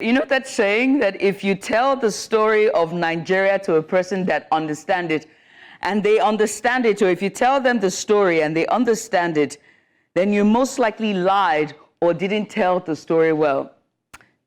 You know that saying that if you tell the story of Nigeria to a person that understands it, and they understand it, or if you tell them the story and they understand it, then you most likely lied or didn't tell the story well.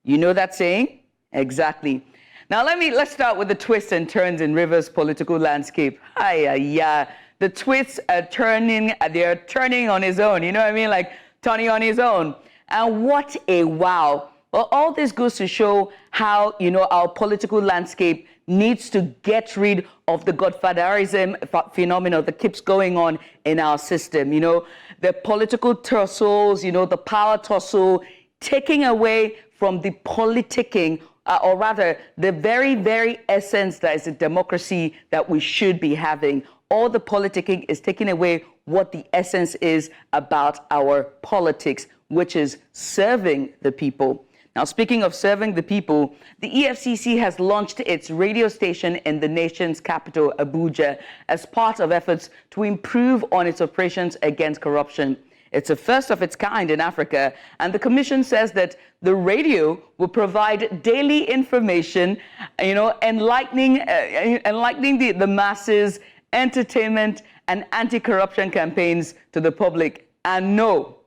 You know that saying? Exactly. Now let's start with the twists and turns in Rivers' political landscape. The twists are turning, they're turning on his own, you know what I mean? Like turning on his own. And what a wow. Well, all this goes to show how, our political landscape needs to get rid of the godfatherism phenomenon that keeps going on in our system. The political tussles, the power tussle, taking away from the politicking, or rather, the very, very essence that is a democracy that we should be having. All the politicking is taking away what the essence is about our politics, which is serving the people. Now, speaking of serving the people, the EFCC has launched its radio station in the nation's capital, Abuja, as part of efforts to improve on its operations against corruption. It's a first of its kind in Africa, and the commission says that the radio will provide daily information, enlightening the masses, entertainment, and anti-corruption campaigns to the public. And no,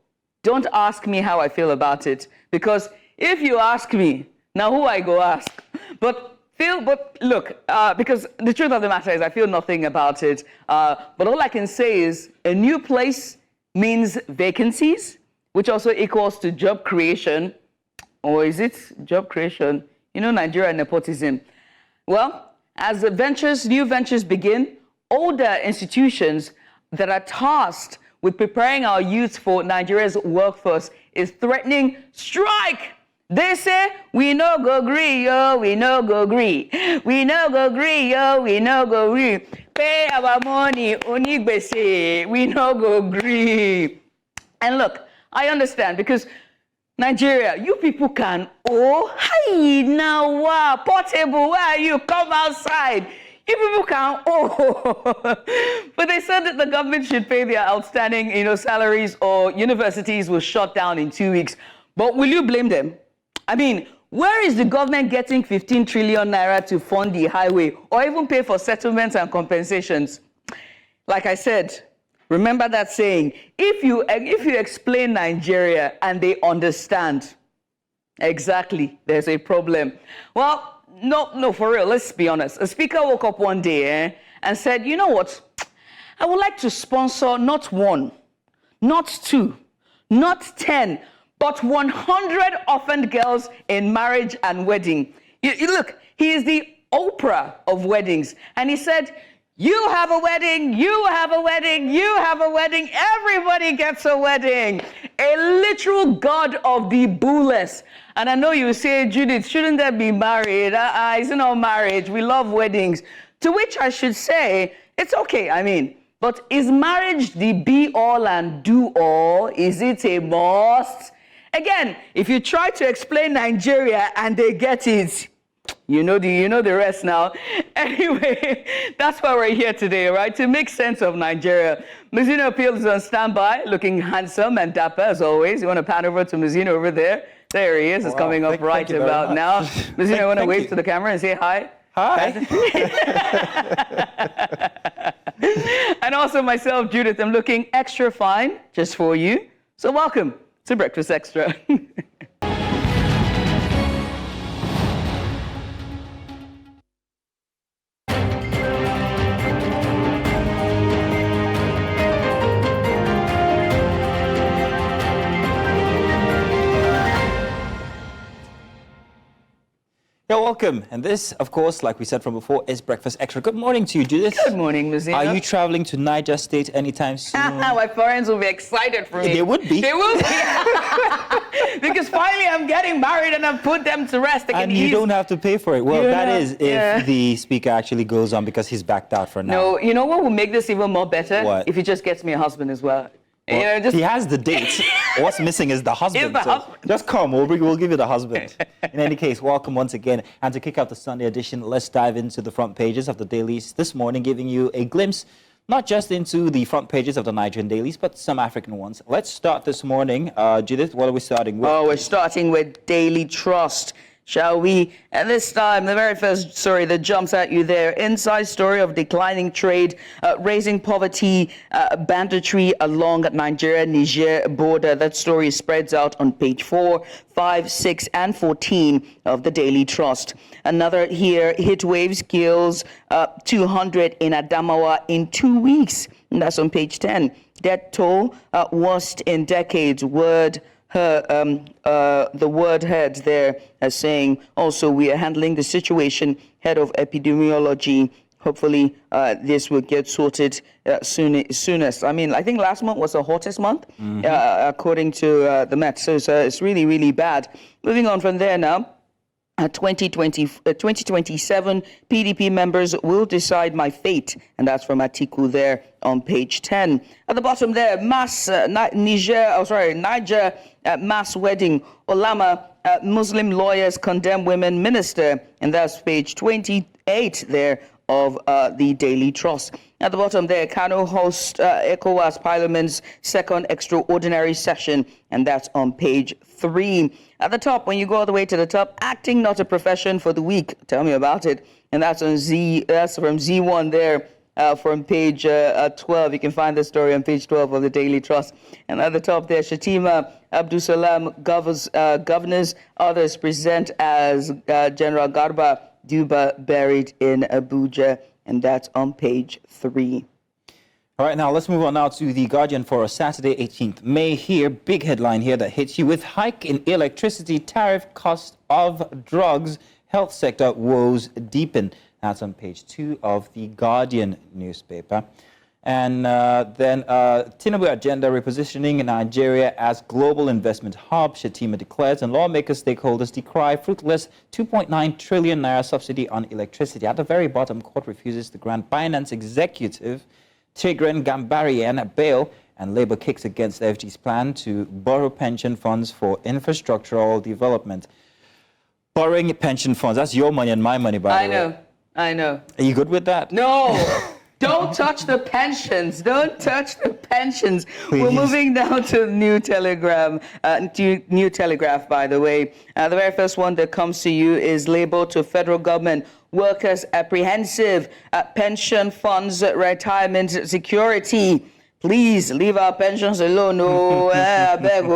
don't ask me how I feel about it, because if you ask me, now who I go ask? But look, because the truth of the matter is I feel nothing about it. But all I can say is a new place means vacancies, which also equals to job creation. Or is it job creation? Nigeria nepotism. Well, as new ventures begin, older institutions that are tasked with preparing our youth for Nigeria's workforce is threatening strike. They say, we no go gree, yo, we no go gree. We no go gree, yo, we no go gree. Pay our money, onigbese, we no go gree. And look, I understand, because Nigeria, you people can, hi, now, wow, Portable, where are you? Come outside. You people can, But they said that the government should pay their outstanding, salaries, or universities will shut down in 2 weeks. But will you blame them? I mean, where is the government getting 15 trillion naira to fund the highway or even pay for settlements and compensations? Like I said, remember that saying, if you explain Nigeria and they understand, exactly, there's a problem. Well, no, for real, let's be honest. A speaker woke up one day and said, you know what? I would like to sponsor not 1, not 2, not 10, but 100 orphaned girls in marriage and wedding. Look, he is the Oprah of weddings. And he said, you have a wedding, you have a wedding, you have a wedding, everybody gets a wedding. A literal god of the boolless. And I know you say, Judith, shouldn't that be married? It's not marriage. We love weddings. To which I should say, it's okay, but is marriage the be-all and do-all? Is it a must? Again, if you try to explain Nigeria and they get it, you know the rest now. Anyway, that's why we're here today, right? To make sense of Nigeria. Muzino Appeal is on standby, looking handsome and dapper as always. You want to pan over to Muzino over there? There he is. It's coming up right about now. Muzino, want to wave to the camera and say hi? Hi. And also myself, Judith, I'm looking extra fine just for you. So welcome to Breakfast Extra. You're welcome. And this, of course, like we said from before, is Breakfast Extra. Good morning to you, Judith. Good morning, Muzino. Are you traveling to Niger State anytime soon? My parents will be excited for me. They would be. They will be. Because finally I'm getting married and I've put them to rest. And you don't have to pay for it. Well, that is if the speaker actually goes on, because he's backed out for now. No, you know what will make this even more better? What? If he just gets me a husband as well. Well, he has the dates. What's missing is the husband. Just come. We'll give you the husband. In any case, welcome once again. And to kick off the Sunday edition, let's dive into the front pages of the dailies this morning, giving you a glimpse not just into the front pages of the Nigerian dailies, but some African ones. Let's start this morning. Judith, what are we starting with? Oh, we're starting with Daily Trust. shall we? And this time, the very first story that jumps at you there, inside story of declining trade, raising poverty, banditry along Nigeria-Niger border. That story spreads out on page 4, 5, 6, and 14 of the Daily Trust. Another here, heat waves kills 200 in Adamawa in 2 weeks. And that's on page 10. Death toll worst in decades. The word head there as saying also we are handling the situation. Head of epidemiology. Hopefully this will get sorted soonest. I mean, I think last month was the hottest month according to the Met. So it's really, really bad. Moving on from there now. 2027 PDP members will decide my fate, and that's from Atiku there on page 10. At the bottom there, Niger mass wedding. Olama Muslim lawyers condemn women minister, and that's page 28 there of the Daily Trust. At the bottom there, Kano hosts ECOWAS Parliament's second extraordinary session, and that's on page 3. At the top, when you go all the way to the top, acting not a profession for the week. Tell me about it. And that's on that's from Z1 there, from page 12. You can find the story on page 12 of the Daily Trust. And at the top there, Shatima Abdusalam governors, others present as General Garba Duba buried in Abuja, and that's on page 3. All right, now let's move on now to The Guardian for Saturday, 18th May. Here, big headline here that hits you with hike in electricity tariff, cost of drugs, health sector woes deepen. That's on page 2 of The Guardian newspaper. And then Tinubu agenda repositioning in Nigeria as global investment hub, Shatima declares, and lawmakers, stakeholders decry fruitless 2.9 trillion naira subsidy on electricity. At the very bottom, court refuses to grant Binance executive Tigran Gambarian bail, and Labour kicks against FG's plan to borrow pension funds for infrastructural development. Borrowing pension funds, that's your money and my money, by the way. I know. Are you good with that? No. Don't touch the pensions. Don't touch the pensions. Please. We're moving now to New Telegraph, by the way. The very first one that comes to you is labeled to federal government. Workers apprehensive. Pension funds, retirement security. Please leave our pensions alone. Oh, I beg.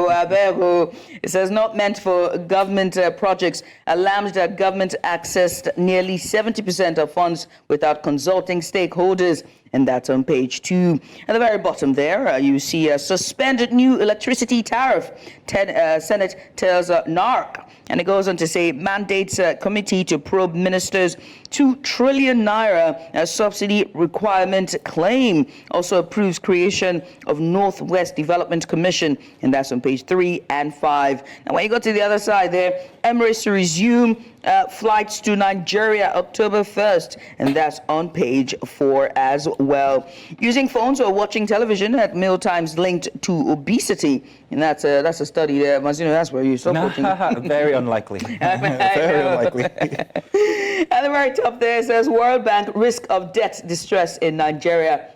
It says not meant for government projects. Alarms that government accessed nearly 70% of funds without consulting stakeholders. And that's on page 2. At the very bottom there, you see a suspended new electricity tariff. Senate tells NARC. And it goes on to say, mandates a committee to probe ministers' 2 trillion naira subsidy requirement claim. Also approves creation of Northwest Development Commission. And that's on page 3 and 5. Now, when you go to the other side there, Emirates to resume flights to Nigeria October 1st. And that's on page 4 as well. Using phones or watching television at mealtimes linked to obesity. And that's a study there. Mazino, that's where you stop watching. Very unlikely. Very unlikely. At the very top there, it says World Bank risk of debt distress in Nigeria.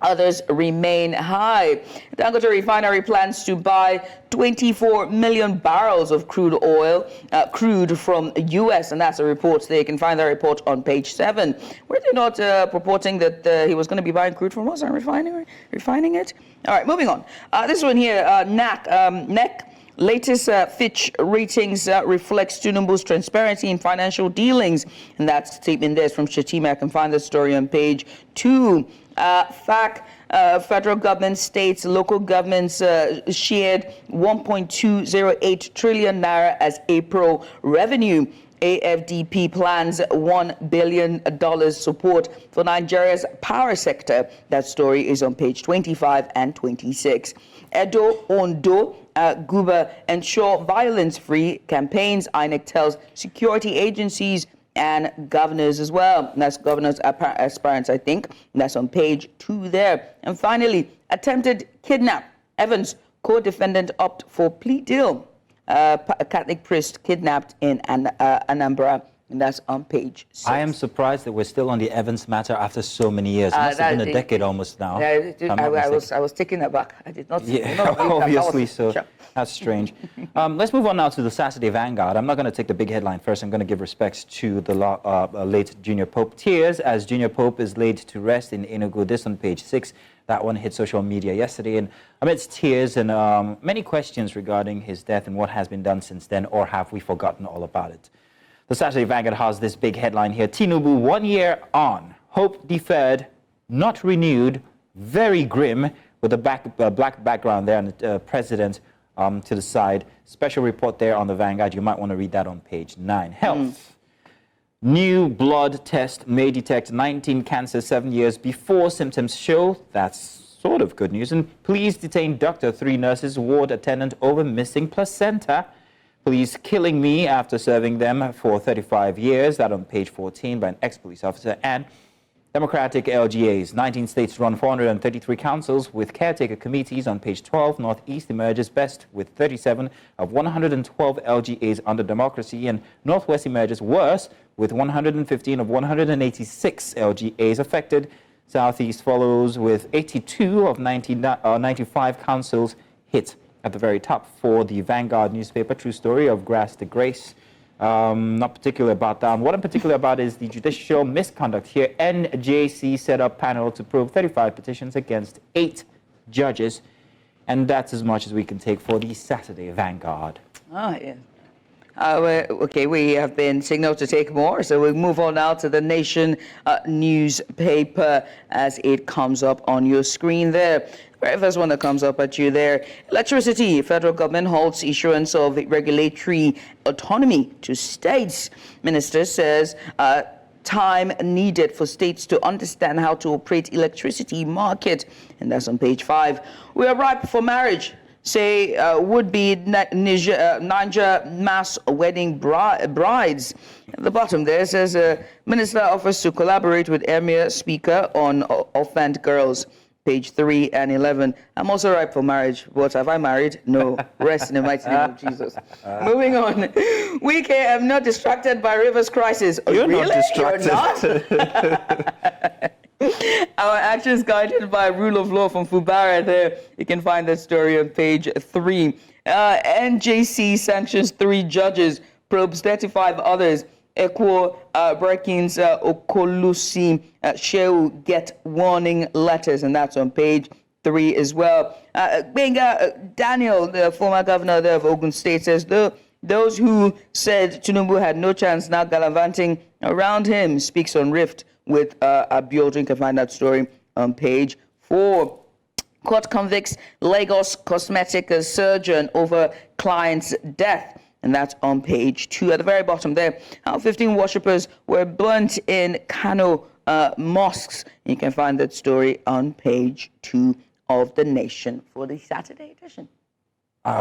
Others remain high. Dangote Refinery plans to buy 24 million barrels of crude oil, crude from the U.S., and that's a report there. You can find that report on page 7. Were they not purporting that he was going to be buying crude from us and refining it? All right, moving on. This one here, NEC. Latest Fitch ratings reflects Tinubu's transparency in financial dealings. And that statement there is from Shatima. I can find the story on page 2. Federal government, states, local governments shared 1.208 trillion naira as April revenue. AFDP plans $1 billion support for Nigeria's power sector. That story is on page 25 and 26. Edo, Ondo, Guba ensure violence-free campaigns. INEC tells security agencies and governors as well. And that's governors' aspirants, I think. And that's on page 2 there. And finally, attempted kidnap. Evans, co-defendant, opt for plea deal. A Catholic priest kidnapped in Anambra And that's on page 6. I am surprised that we're still on the Evans matter after so many years. It must have been a decade almost now. I was taken aback. I did not. Yeah, obviously so. Sure. That's strange. Let's move on now to the Saturday Vanguard. I'm not going to take the big headline first. I'm going to give respects to the late Junior Pope. Tears as Junior Pope is laid to rest in Enugu. This on page 6. That one hit social media yesterday. And amidst tears and many questions regarding his death and what has been done since then, or have we forgotten all about it? The Saturday Vanguard has this big headline here. Tinubu, 1 year on. Hope deferred, not renewed. Very grim, with a black background there and the president to the side. Special report there on the Vanguard. You might want to read that on page 9. Health. New blood test may detect 19 cancers 7 years before symptoms show. That's sort of good news. And police detain doctor, 3 nurses, ward attendant over missing placenta. Police killing me after serving them for 35 years. That on page 14 by an ex-police officer. And Democratic LGAs. 19 states run 433 councils with caretaker committees on page 12. Northeast emerges best with 37 of 112 LGAs under democracy. And Northwest emerges worse with 115 of 186 LGAs affected. Southeast follows with 82 of 95 councils hit. At the very top for the Vanguard newspaper, true story of grass to grace. Not particular about that. What I'm particular about is the judicial misconduct here. NJC set up panel to probe 35 petitions against 8 judges. And that's as much as we can take for the Saturday Vanguard. Oh, yeah. Okay, we have been signaled to take more, so we'll move on now to the Nation newspaper as it comes up on your screen there. Very first one that comes up at you there. Electricity. Federal government halts issuance of regulatory autonomy to states. Minister says time needed for states to understand how to operate electricity market. And that's on page 5. We are ripe for marriage, say would-be Niger mass wedding brides. At the bottom there says minister offers to collaborate with Emir Speaker on orphaned girls. Page 3 and 11. I'm also ripe for marriage. What, have I married? No. Rest in the mighty name of Jesus. Moving on. Wike, I'm not distracted by Rivers crisis. You're really? not distracted. You're not? Our actions guided by rule of law from Fubara there. You can find that story on page 3. NJC sanctions 3 judges, probes 35 others. Ekwo, Breakins, Okolusi, Shehu get warning letters, and that's on page 3 as well. Benga Daniel, the former governor there of Ogun State, says those who said Tinubu had no chance now gallivanting around him, speaks on rift with Byazhin. You can find that story on page 4. Court convicts Lagos cosmetic surgeon over client's death. And that's on page 2. At the very bottom there, how 15 worshippers were burnt in Kano mosques. You can find that story on page 2 of The Nation for the Saturday edition.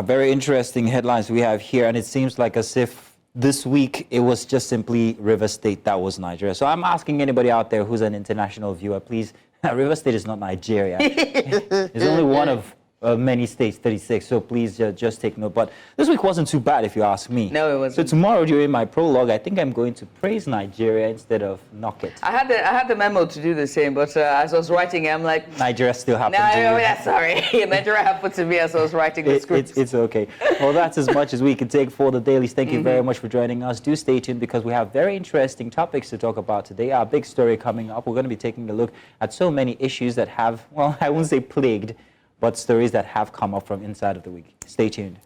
Very interesting headlines we have here, and it seems like as if this week it was just simply River State that was Nigeria. So I'm asking anybody out there who's an international viewer, please, River State is not Nigeria. It's only one of many states, 36, so please just take note. But this week wasn't too bad, if you ask me. No, it wasn't. So tomorrow during my prologue, I think I'm going to praise Nigeria instead of knock it. I had the memo to do the same, but as I was writing it, I'm like, Nigeria still happened to you. No, yeah, sorry. Nigeria happened to me as I was writing the script. It's okay. Well, that's as much as we can take for the dailies. Thank you very much for joining us. Do stay tuned because we have very interesting topics to talk about today. Our big story coming up, we're going to be taking a look at so many issues that have, well, I won't say plagued, but stories that have come up from inside of the week. Stay tuned.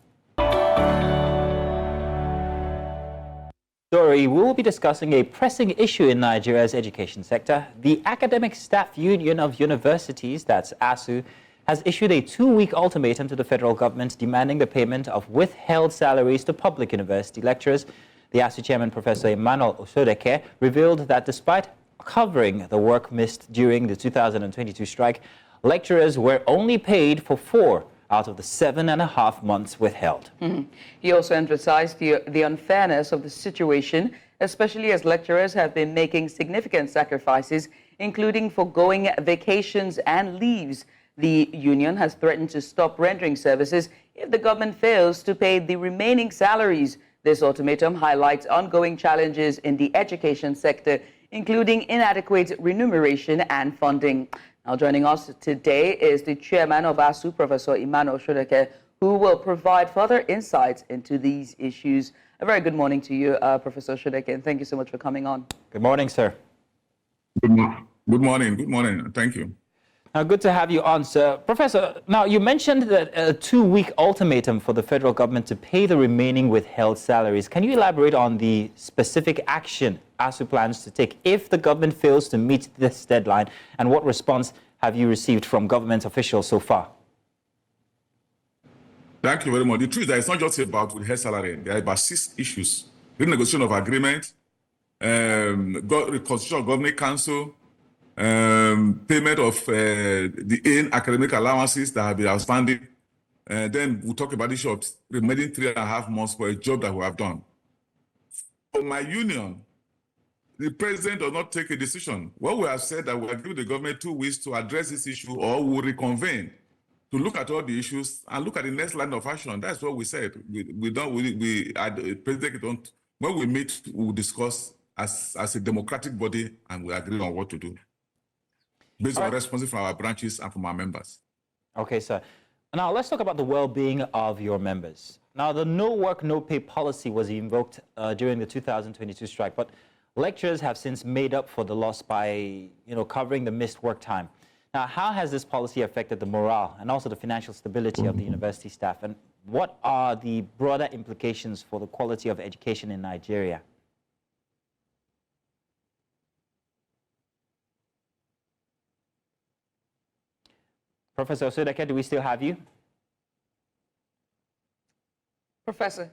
We will be discussing a pressing issue in Nigeria's education sector. The Academic Staff Union of Universities, that's ASUU, has issued a 2-week ultimatum to the federal government demanding the payment of withheld salaries to public university lecturers. The ASUU chairman, Professor Emmanuel Osodeke, revealed that despite covering the work missed during the 2022 strike, lecturers were only paid for 4 out of the 7.5 months withheld. He also emphasized the unfairness of the situation, especially as lecturers have been making significant sacrifices, including foregoing vacations and leaves. The union has threatened to stop rendering services if the government fails to pay the remaining salaries This ultimatum highlights ongoing challenges in the education sector, including inadequate remuneration and funding. Now, joining us today is the chairman of ASUU, Professor Emmanuel Shodeke, who will provide further insights into these issues. A very good morning to you, Professor Shodeke, and thank you so much for coming on. Good morning, sir. Good morning. Good morning. Thank you. Good to have you on, sir. Professor, now you mentioned that a 2-week ultimatum for the federal government to pay the remaining withheld salaries. Can you elaborate on the specific action ASUU plans to take if the government fails to meet this deadline, and what response have you received from government officials so far? Thank you very much. The truth is that it's not just about withheld salary. There are about 6 issues: renegotiation of agreement, constitutional governing council, payment of the academic allowances that have been outstanding. Then we'll talk about the issue of remaining 3.5 months for a job that we have done. For my union, the president does not take a decision. What we have said that we are giving the government 2 weeks to address this issue, or we'll reconvene to look at all the issues and look at the next line of action. That's what we said. President don't. When we meet, we'll discuss as a democratic body, and we agree on what to do based on responses from our branches and from our members. Okay, sir. Now let's talk about the well-being of your members. Now, the no work, no pay policy was invoked during the 2022 strike, but lecturers have since made up for the loss by, covering the missed work time. Now, how has this policy affected the morale and also the financial stability of the university staff? And what are the broader implications for the quality of education in Nigeria? Professor Shodeke, do we still have you? Professor.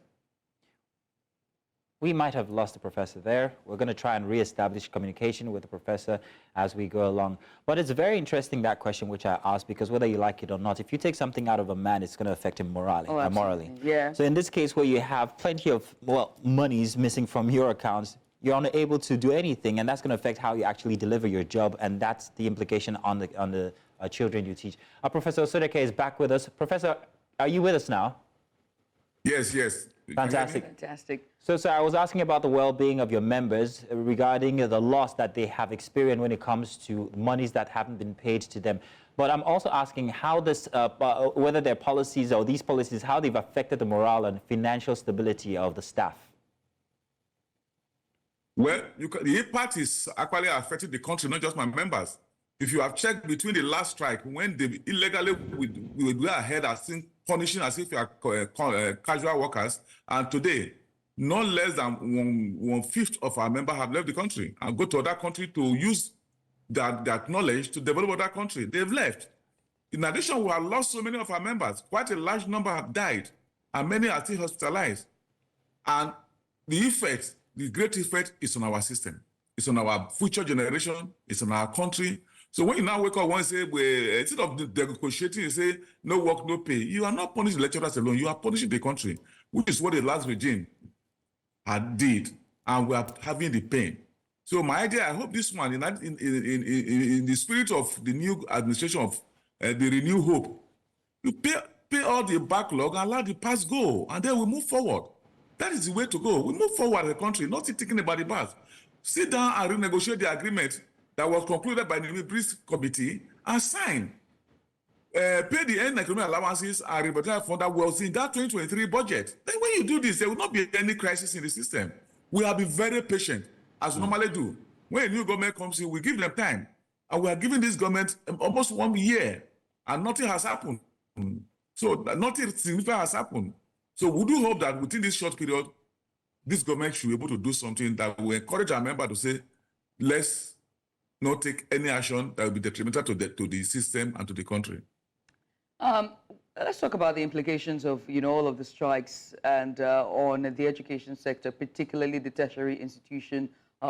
We might have lost the professor there. We're going to try and re-establish communication with the professor as we go along. But it's very interesting, that question which I asked, because whether you like it or not, if you take something out of a man, it's going to affect him morally. Yeah. So in this case, where you have plenty of, monies missing from your accounts, you're unable to do anything, and that's going to affect how you actually deliver your job, and that's the implication on the children you teach. Professor Shodeke is back with us. Professor, are you with us now? Yes. Fantastic. Fantastic. So, sir, I was asking about the well-being of your members regarding the loss that they have experienced when it comes to monies that haven't been paid to them. But I'm also asking how this, whether their policies or these policies, how they've affected the morale and financial stability of the staff. Well, the impact is actually affecting the country, not just my members. If you have checked between the last strike, when they illegally we go ahead as in punishing as if you are casual workers, and today, no less than one-fifth of our members have left the country and go to other country to use that knowledge to develop other country. They've left. In addition, we have lost so many of our members. Quite a large number have died, and many are still hospitalized. And the great effect is on our system. It's on our future generation. It's on our country. So when you now wake up one say, instead of negotiating, you say, no work, no pay, you are not punishing lecturers alone, you are punishing the country, which is what the last regime did, and we are having the pain. So my idea, I hope this one, in the spirit of the new administration of the renewed hope, you pay all the backlog and allow the past go, and then we move forward. That is the way to go. We move forward as a country, not thinking about the past. Sit down and renegotiate the agreement that was concluded by the Military Committee and sign. Pay the economic allowances and revitalize fund that was in that 2023 budget. Then when you do this, there will not be any crisis in the system. We have been very patient, as we normally do. When a new government comes in, we give them time. And we are giving this government almost 1 year, and nothing has happened. So nothing significant has happened. So we do hope that within this short period, this government should be able to do something that will encourage our members to say, let's not take any action that will be detrimental to the system and to the country. Let's talk about the implications of all of the strikes and on the education sector, particularly the tertiary institution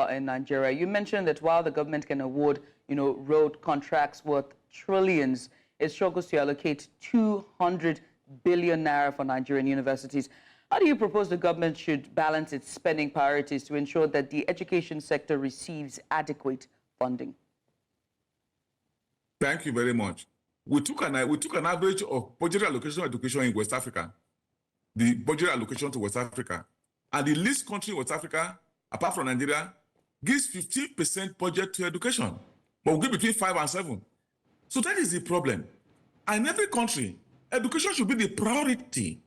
in Nigeria. You mentioned that while the government can award road contracts worth trillions, it struggles to allocate 200 billion naira for Nigerian universities. How do you propose the government should balance its spending priorities to ensure that the education sector receives adequate funding? Thank you very much. We took an average of budget allocation of education in West Africa, the budget allocation to West Africa. And the least country in West Africa, apart from Nigeria, gives 15% budget to education, but we give between 5 and 7. So that is the problem. And in every country, education should be the priority.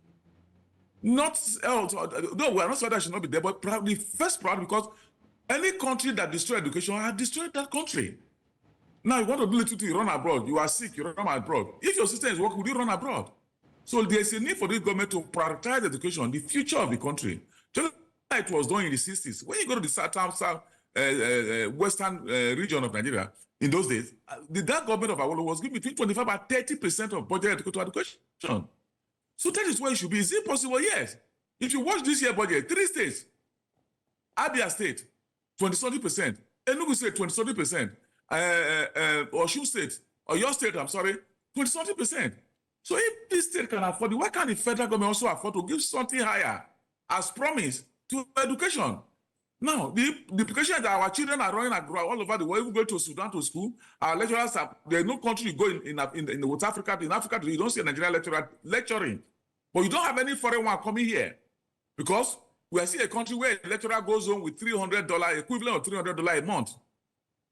Not else. No, we are not saying that should not be there, but the first priority, because any country that destroys education has destroyed that country. Now you want to do little to you run abroad. You are sick, you run abroad. If your system is working, would you run abroad? So there's a need for this government to prioritize education, the future of the country. Just like it was done in the 60s. When you go to the western region of Nigeria, in those days, that government of Awolowo was giving between 25 and 30% of budget to education. So that is where it should be. Is it possible? Yes. If you watch this year budget, 3 states, Abia State, 20-something%, Enugu State, 20-something%, Osun State, or your state, I'm sorry, 20-something%. So if this state can afford it, why can't the federal government also afford to give something higher as promised to education? Now, the implication is that our children are running all over the world. Even go to Sudan to school, our lecturers are, there's no country you go in West Africa, in Africa, you don't see a Nigerian lecturer lecturing. But you don't have any foreign one coming here. Because we are seeing a country where a lecturer goes home with $300, equivalent of $300 a month.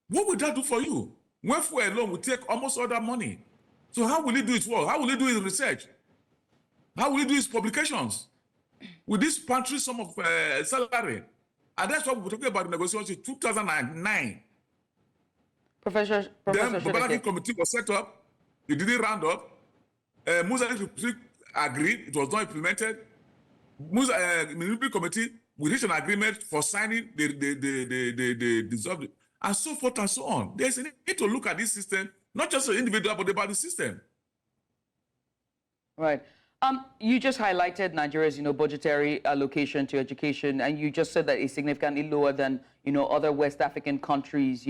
What would that do for you? When fuel alone will take almost all that money. So how will he do his work? How will he do his research? How will he do his publications? With this pantry sum of salary? And that's what we're talking about in negotiations in 2009. Professor Then the Balaki committee was set up. It didn't round up. Musa agreed. It was not implemented. Musa committee, we reached an agreement for signing the dissolved, and so forth and so on. There's a need to look at this system, not just an individual, but about the system. Right. You just highlighted Nigeria's, budgetary allocation to education, and you just said that it's significantly lower than, other West African countries,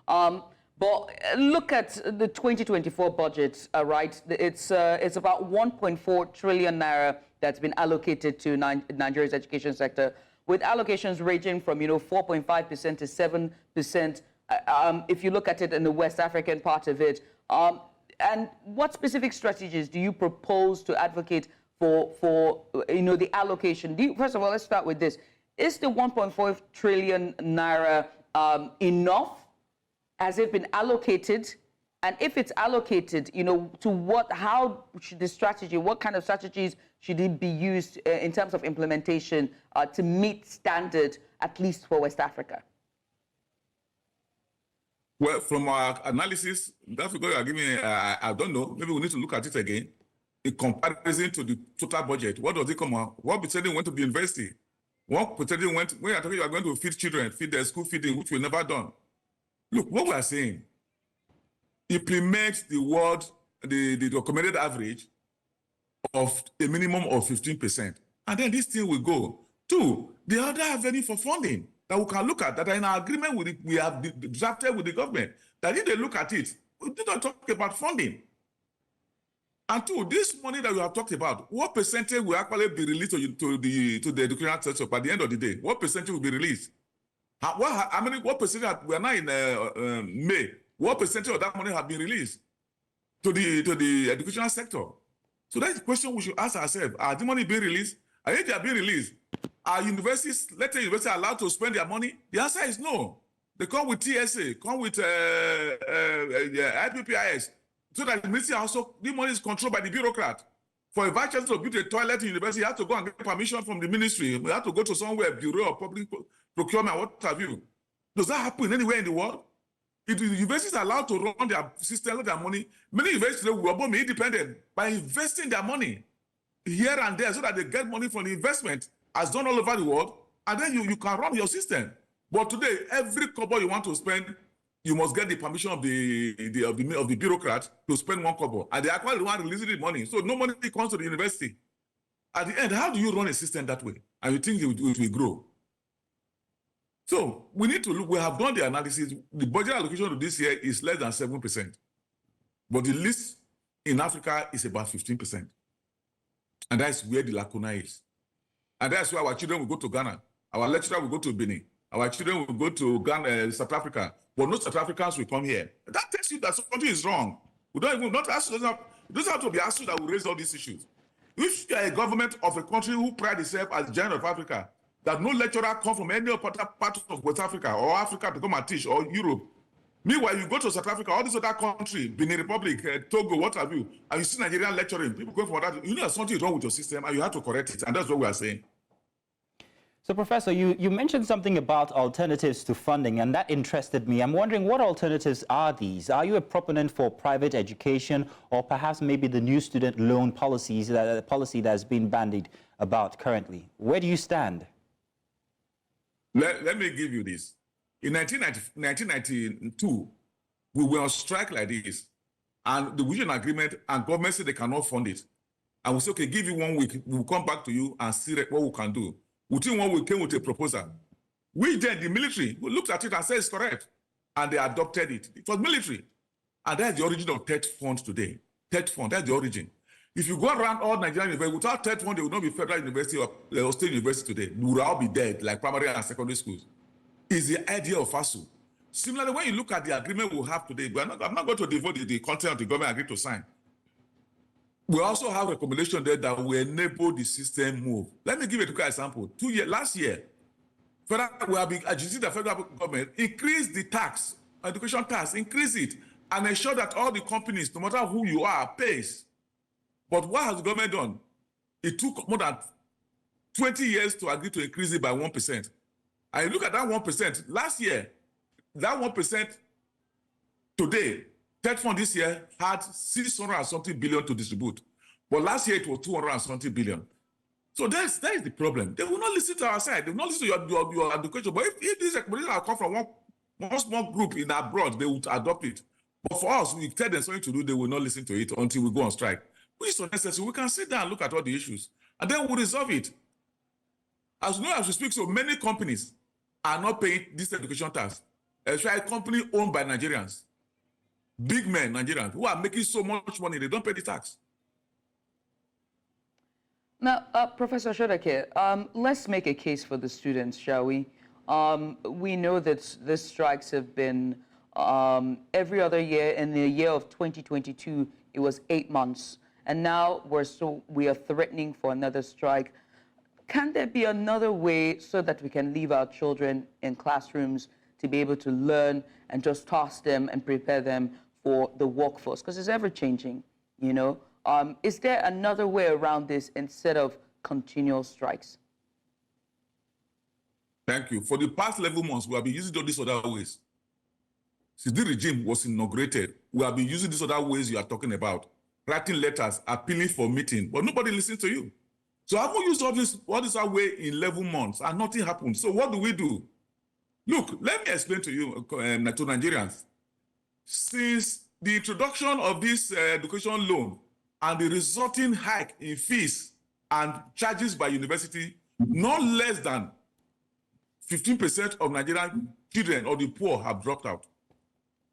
But look at the 2024 budget, right? It's about 1.4 trillion naira that's been allocated to Nigeria's education sector, with allocations ranging from, 4.5% to 7%. If you look at it in the West African part of it. And what specific strategies do you propose to advocate for the allocation? First of all, let's start with this. Is the 1.4 trillion naira enough? Has it been allocated? And if it's allocated, to what, how should the strategy, what kind of strategies should it be used in terms of implementation to meet standard, at least for West Africa? Well, from our analysis, that's because you are giving, I don't know, maybe we need to look at it again. In comparison to the total budget, what does it come out? What percentage went to the university? What percentage went, when you're talking, you are going to feed children, feed their school feeding, which we've never done. Look, what we are saying, implement the recommended average of a minimum of 15%. And then this thing will go. 2, the other avenue for funding that we can look at, that are in our agreement with we have drafted with the government, that if they look at it, we do not talk about funding. And 2, this money that we have talked about, what percentage will actually be released to the educational sector by the end of the day? What percentage will be released? What percentage, we are now in May, what percentage of that money have been released to the educational sector? So that's the question we should ask ourselves. Are the money being released? And if they are being released, are universities, let's say universities, allowed to spend their money? The answer is no. They come with TSA, come with IPPIS, so that the ministry also, the money is controlled by the bureaucrat. For a vice chancellor to build a toilet in university, you have to go and get permission from the ministry. You have to go to somewhere, Bureau of Public Procurement, what have you. Does that happen anywhere in the world? If the universities are allowed to run their system, their money, many universities will be independent by investing their money here and there so that they get money from the investment as done all over the world, and then you can run your system. But today, every kobo you want to spend, you must get the permission of the bureaucrat to spend 1 kobo. And they actually want to release the money. So no money comes to the university. At the end, how do you run a system that way? And you think it will grow? So we need to look, we have done the analysis. The budget allocation to this year is less than 7%. But the least in Africa is about 15%. And that's where the lacuna is. And that's why our children will go to Ghana. Our lecturer will go to Benin. Our children will go to Ghana, South Africa. But no South Africans will come here. That tells you that something is wrong. We don't even, not ask, it doesn't have to be ASUU that will raise all these issues. If you are a government of a country who pride itself as the giant of Africa, that no lecturer come from any other part of West Africa or Africa to come and teach, or Europe. Meanwhile, you go to South Africa, all these other countries, Benin Republic, Togo, what have you, and you see Nigerian lecturing, people going for that. You know something is wrong with your system, and you have to correct it, and that's what we are saying. So, Professor, you mentioned something about alternatives to funding, and that interested me. I'm wondering, what alternatives are these? Are you a proponent for private education, or perhaps maybe the new student loan policy that's been bandied about currently? Where do you stand? Let me give you this. In 1992, we were on strike like this, and the Wycliffe agreement, and government said they cannot fund it. And we said, okay, give you 1 week, we'll come back to you and see what we can do. Within 1 week, came with a proposal. We then, the military, we looked at it and said it's correct, and they adopted it. It was military. And that's the origin of TET fund today. TET fund, that's the origin. If you go around all Nigerian universities, without TET fund, there would not be federal university or state university today. We would all be dead, like primary and secondary schools. It's the idea of ASUU. Similarly, when you look at the agreement we have today, I'm not going to devote the content of the government agreed to sign. We also have a recommendation there that will enable the system move. Let me give you a quick example. Last year, the federal government increased the tax, education tax, increase it, and ensure that all the companies, no matter who you are, pays. But what has the government done? It took more than 20 years to agree to increase it by 1%. And you look at that 1%, last year, that 1% today, TET fund this year had 600 and something billion to distribute. But last year it was 200 and something billion. So that is the problem. They will not listen to our side. They will not listen to your education. But if these recommendations come from one small group in abroad, they will adopt it. But for us, we tell them something to do, they will not listen to it until we go on strike. Which is unnecessary. We can sit down and look at all the issues, and then we'll resolve it. As long as we speak, so many companies are not paying this education tax. Especially a company owned by Nigerians, big men, Nigerians, who are making so much money, they don't pay the tax. Now, Professor Shodeke, let's make a case for the students, shall we? We know that the strikes have been every other year. In the year of 2022, it was 8 months. And now we are threatening for another strike. Can there be another way so that we can leave our children in classrooms to be able to learn and just task them and prepare them for the workforce? Because it's ever changing, you know? Is there another way around this instead of continual strikes? Thank you. For the past 11 months, we have been using all these other ways. Since the regime was inaugurated, we have been using these other ways you are talking about. Writing letters, appealing for meeting, but nobody listens to you. So I haven't used all this way in 11 months, and nothing happened. So what do? Look, let me explain to you, to Nigerians. Since the introduction of this education loan and the resulting hike in fees and charges by university, not less than 15% of Nigerian children or the poor have dropped out.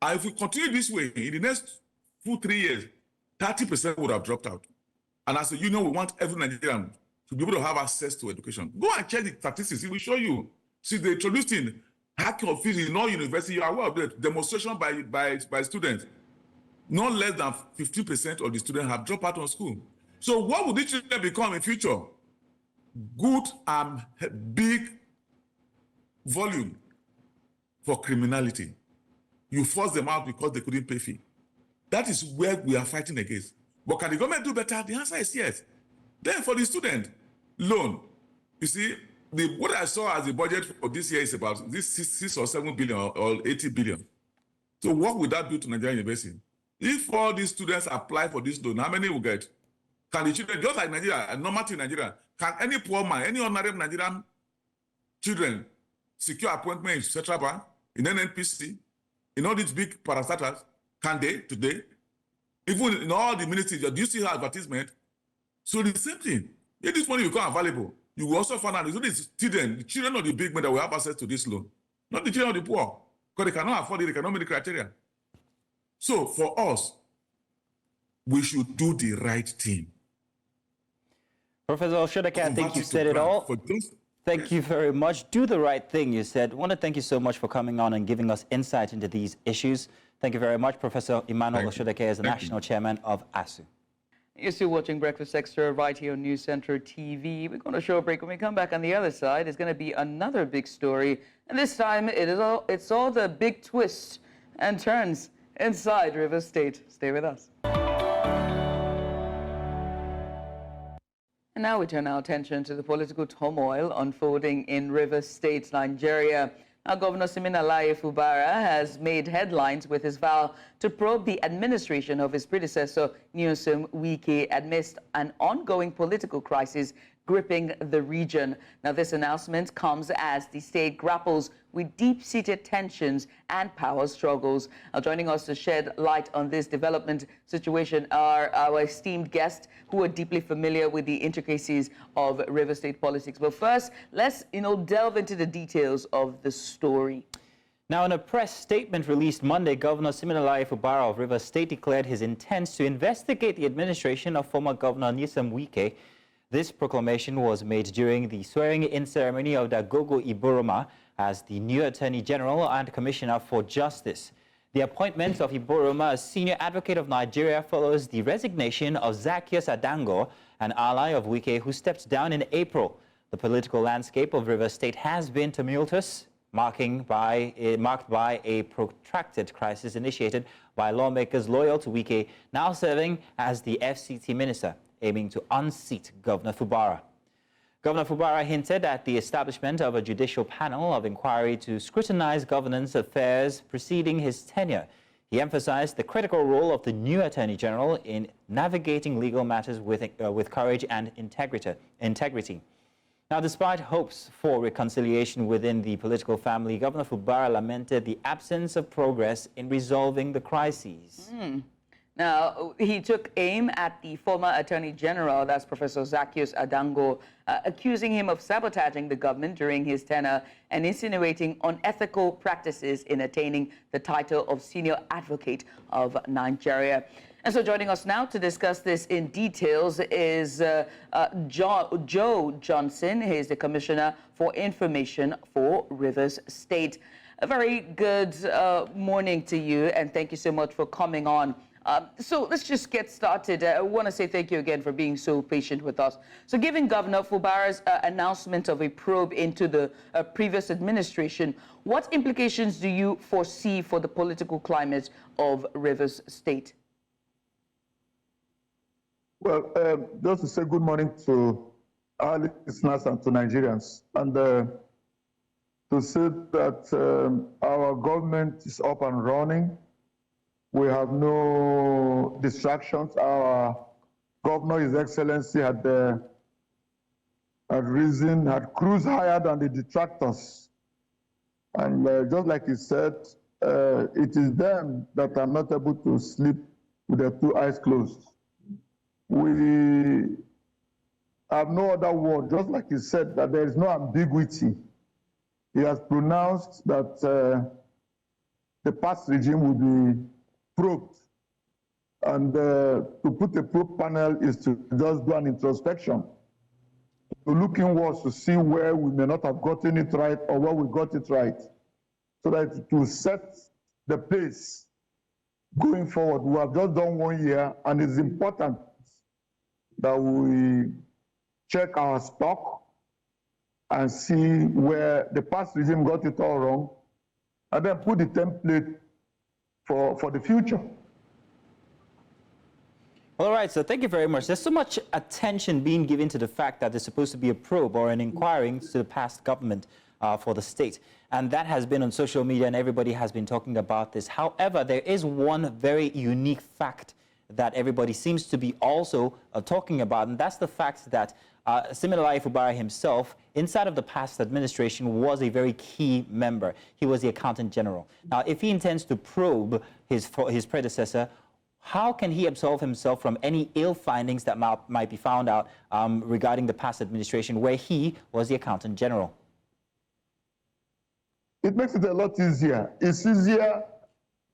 And if we continue this way, in the next 2-3 years, 30% would have dropped out. And as a union, we want every Nigerian to be able to have access to education. Go and check the statistics. It will show you. See, they introduced in hacking of fees in all universities. You are aware of that. Demonstration by students. Not less than 15% of the students have dropped out of school. So what would these children become in future? Good and big volume for criminality. You force them out because they couldn't pay fee. That is where we are fighting against. But can the government do better? The answer is yes. Then for the student loan, you see, what I saw as the budget for this year is about this 6 or 7 billion or 80 billion. So what would that do to Nigerian university? If all these students apply for this loan, how many will get? Can the children, just like Nigeria, a normal in Nigeria, can any poor man, any ordinary Nigerian children secure appointment in Central Bank, in NNPC, in all these big parastatals? Can they today? Even in all the ministries, do you see her advertisement? So the same thing. If this money become available, you will also find out it's only the children of the big men that will have access to this loan, not the children of the poor, because they cannot afford it, they cannot meet the criteria. So for us, we should do the right thing. Professor Shodeke, I think you said it all. Thank you very much. Do the right thing, you said. I want to thank you so much for coming on and giving us insight into these issues. Thank you very much, Professor Emmanuel Shodeke, as the National Chairman of ASUU. You're still watching Breakfast Extra right here on News Center TV. We're going to show a break. When we come back on the other side, there's going to be another big story. And this time, it's all the big twists and turns inside Rivers State. Stay with us. And now we turn our attention to the political turmoil unfolding in Rivers State, Nigeria. Now, Governor Siminalayi Fubara has made headlines with his vow to probe the administration of his predecessor, Nyesom Wike, amidst an ongoing political crisis gripping the region. Now, this announcement comes as the state grapples with deep-seated tensions and power struggles. Now, joining us to shed light on this development situation are our esteemed guests who are deeply familiar with the intricacies of River State politics. But first, let's delve into the details of the story. Now, in a press statement released Monday, Governor Siminalayi Fubara of Rivers State declared his intent to investigate the administration of former Governor Nyesom Wike. This proclamation was made during the swearing-in ceremony of Dagogo Iboroma as the new Attorney General and Commissioner for Justice. The appointment of Iboroma as Senior Advocate of Nigeria follows the resignation of Zacchaeus Adango, an ally of Wike who stepped down in April. The political landscape of Rivers State has been tumultuous, marked by a protracted crisis initiated by lawmakers loyal to Wike, now serving as the FCT Minister, aiming to unseat Governor Fubara. Governor Fubara hinted at the establishment of a judicial panel of inquiry to scrutinize governance affairs preceding his tenure. He emphasized the critical role of the new Attorney General in navigating legal matters with courage and integrity. Now, despite hopes for reconciliation within the political family, Governor Fubara lamented the absence of progress in resolving the crises. Now, he took aim at the former Attorney General, that's Professor Zacchaeus Adango, accusing him of sabotaging the government during his tenure and insinuating unethical practices in attaining the title of Senior Advocate of Nigeria. And so joining us now to discuss this in details is Joe Johnson. He is the Commissioner for Information for Rivers State. A very good morning to you, and thank you so much for coming on. So let's just get started. I want to say thank you again for being so patient with us. So given Governor Fubara's announcement of a probe into the previous administration, what implications do you foresee for the political climate of Rivers State? Well, just to say good morning to our listeners and to Nigerians, and to say that our government is up and running. We have no distractions. Our governor, His Excellency, had cruised higher than the detractors. And just like he said, it is them that are not able to sleep with their two eyes closed. We have no other word, just like he said, that there is no ambiguity. He has pronounced that the past regime will be probed. And to put a probe panel is to just do an introspection, to look inwards to see where we may not have gotten it right or where we got it right, so that to set the pace going forward. We have just done 1 year, and it's important that we check our stock and see where the past regime got it all wrong, and then put the template for the future. All right, so thank you very much. There's so much attention being given to the fact that there's supposed to be a probe or an inquiry into the past government for the state. And that has been on social media, and everybody has been talking about this. However, there is one very unique fact that everybody seems to be also talking about, and that's the fact that Siminalayi Fubara himself, inside of the past administration, was a very key member. He was the Accountant General. Now, if he intends to probe his predecessor, how can he absolve himself from any ill findings that might be found out regarding the past administration where he was the Accountant General? It makes it a lot easier. It's easier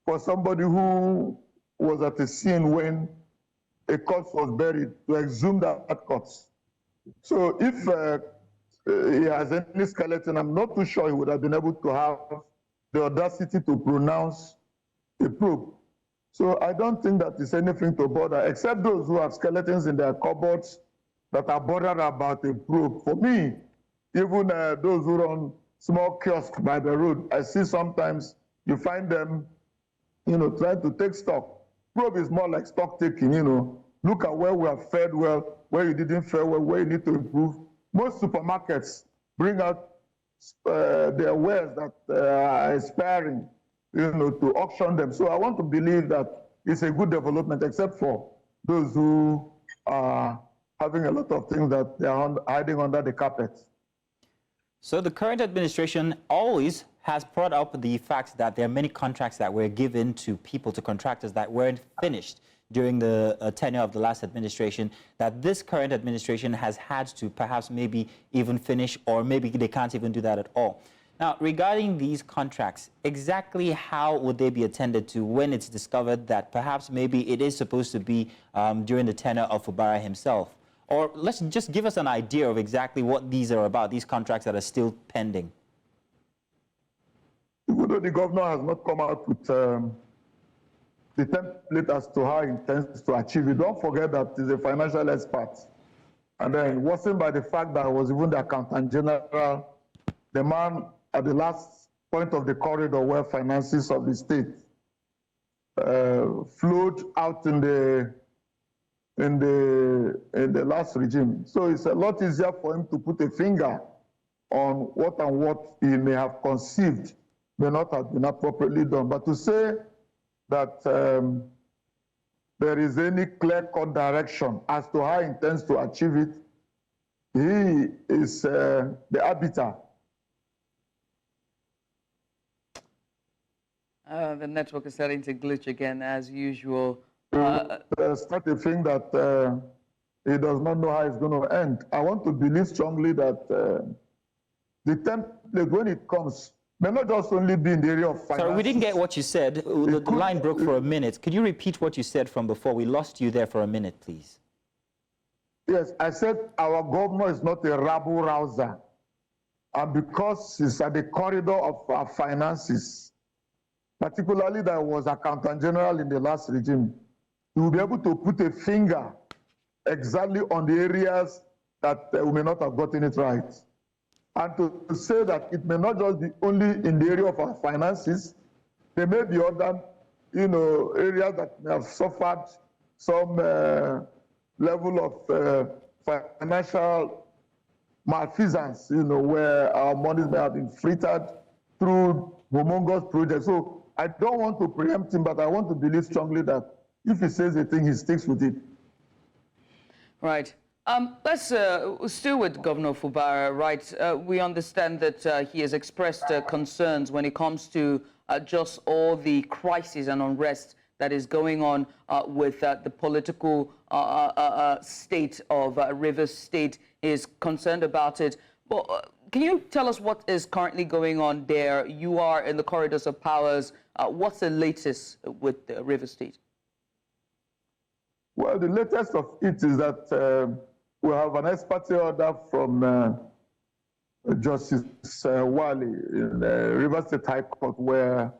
for somebody who was at the scene when a corpse was buried to exhume that corpse. So if he has any skeleton, I'm not too sure he would have been able to have the audacity to pronounce a probe. So I don't think that is anything to bother, except those who have skeletons in their cupboards that are bothered about a probe. For me, even those who run small kiosks by the road, I see sometimes you find them, trying to take stock. Probe is more like stock taking, Look at where we have fared well, where you didn't fare well, where you need to improve. Most supermarkets bring out their wares that are expiring, to auction them. So I want to believe that it's a good development, except for those who are having a lot of things that they are hiding under the carpet. So the current administration always has brought up the fact that there are many contracts that were given to people, to contractors that weren't finished during the tenure of the last administration, that this current administration has had to perhaps maybe even finish, or maybe they can't even do that at all. Now, regarding these contracts, exactly how would they be attended to when it's discovered that perhaps maybe it is supposed to be during the tenure of Fubara himself? Or let's just give us an idea of exactly what these are about, these contracts that are still pending. Even though the governor has not come out with the template as to how he intends to achieve it, don't forget that he's a financial expert. And then it wasn't by the fact that he was even the accountant general, the man at the last point of the corridor where finances of the state flowed out in the last regime. So it's a lot easier for him to put a finger on what he may have conceived may not have been appropriately done. But to say that there is any clear-cut direction as to how he intends to achieve it, he is the arbiter. The network is starting to glitch again, as usual. Start to think that he does not know how it's going to end. I want to believe strongly that the template, when it comes, may not just only be in the area of finance. Sorry, we didn't get what you said. The line broke for a minute. Could you repeat what you said from before? We lost you there for a minute, please. Yes, I said our governor is not a rabble-rouser. And because he's at the corridor of our finances, particularly that was accountant general in the last regime, he will be able to put a finger exactly on the areas that we may not have gotten it right. And to say that it may not just be only in the area of our finances, there may be other, areas that may have suffered some level of financial malfeasance, where our monies may have been frittered through humongous projects. So I don't want to preempt him, but I want to believe strongly that if he says a thing, he sticks with it. Right. Let's still with Governor Fubara, right? We understand that he has expressed concerns when it comes to just all the crisis and unrest that is going on with the political state of Rivers State. He is concerned about it. But can you tell us what is currently going on there? You are in the corridors of powers. What's the latest with Rivers State? Well, the latest of it is that we have an ex parte order from Justice Wali in the Rivers State High Court, where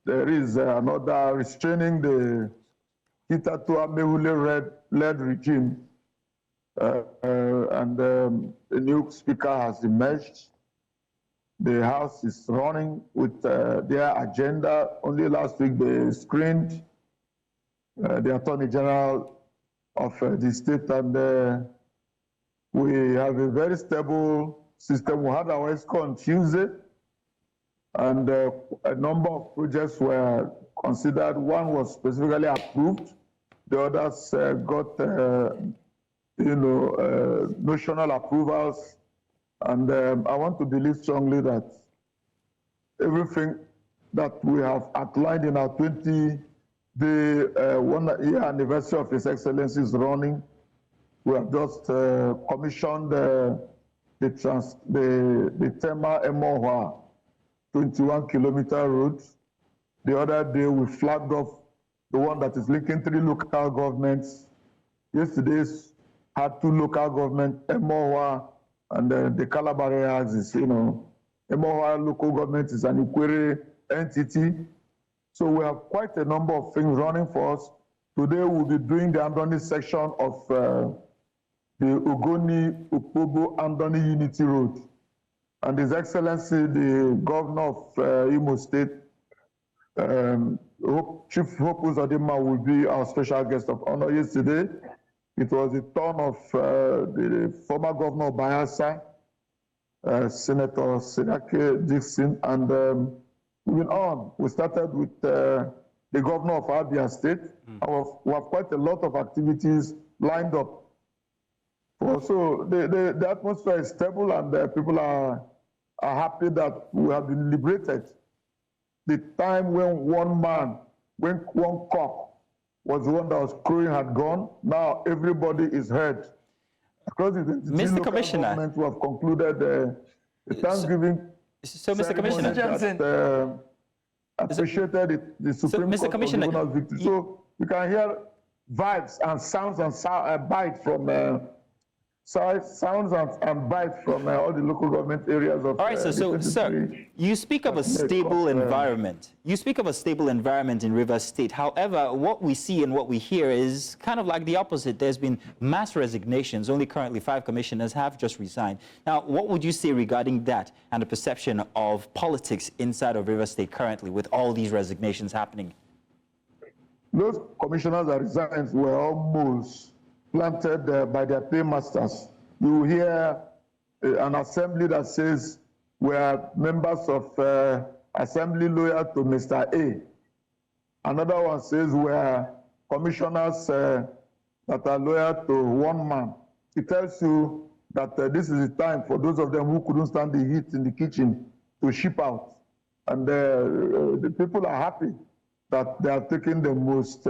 there is an order restraining the Hitatua Mewule-led regime, and the new speaker has emerged. The House is running with their agenda. Only last week they screened the Attorney General of the state, and we have a very stable system. We had our ESCO on Tuesday, and a number of projects were considered. One was specifically approved. The others got, notional approvals. And I want to believe strongly that everything that we have outlined in our 20-day 1-year anniversary of His Excellency is running. We have just commissioned the Tema Emohua 21-kilometer road. The other day we flagged off the one that is linking 3 local governments. Yesterday had 2 local governments, Emohua and the Calabar axis. Emohua local government is an Ikwere entity. So we have quite a number of things running for us. Today we'll be doing the Andoni section of the Ogoni-Ukpobo-Andoni Unity Road. And His Excellency, the Governor of Imo State, Chief Hope Uzodimma will be our special guest of honor. Yesterday, it was the turn of the former Governor of Byazhin, Senator Senake Dixon, and moving on, we started with the Governor of Abia State. We have quite a lot of activities lined up. So the atmosphere is stable, and people are happy that we have been liberated. The time when one cock was the one that was crowing had gone. Now everybody is heard. Across the Mr. Commissioner, we have concluded the Thanksgiving. So, Mr. Commissioner, that, appreciated the Supreme Court of victory. So we can hear vibes and sounds and bites from sounds and bites from all the local government areas of. All right, so sir, you speak of a stable environment. You speak of a stable environment in Rivers State. However, what we see and what we hear is kind of like the opposite. There's been mass resignations. Only currently 5 commissioners have just resigned. Now, what would you say regarding that and the perception of politics inside of Rivers State currently with all these resignations happening? Those commissioners that resigned were almost planted by their paymasters. You hear an assembly that says we are members of assembly loyal to Mr. A. Another one says we are commissioners that are loyal to one man. It tells you that this is the time for those of them who couldn't stand the heat in the kitchen to ship out. And the people are happy that they are taking the most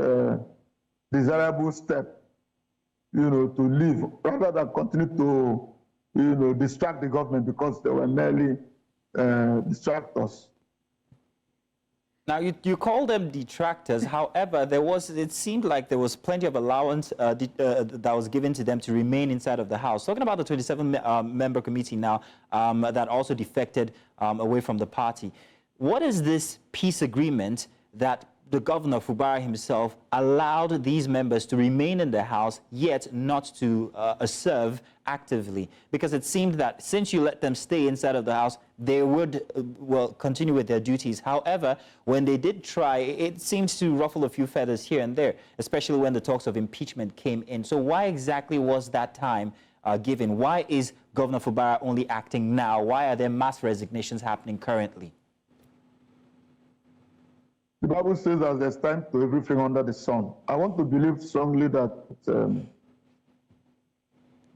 desirable step, to leave, rather than continue to, distract the government, because they were merely distractors. Now, you call them detractors. However, it seemed like there was plenty of allowance that was given to them to remain inside of the House. Talking about the 27-member committee now that also defected away from the party. What is this peace agreement that the Governor Fubara himself allowed these members to remain in the House, yet not to serve actively? Because it seemed that since you let them stay inside of the House, they would, continue with their duties. However, when they did try, it seems to ruffle a few feathers here and there, especially when the talks of impeachment came in. So why exactly was that time given? Why is Governor Fubara only acting now? Why are there mass resignations happening currently? The Bible says that there's time to everything under the sun. I want to believe strongly that the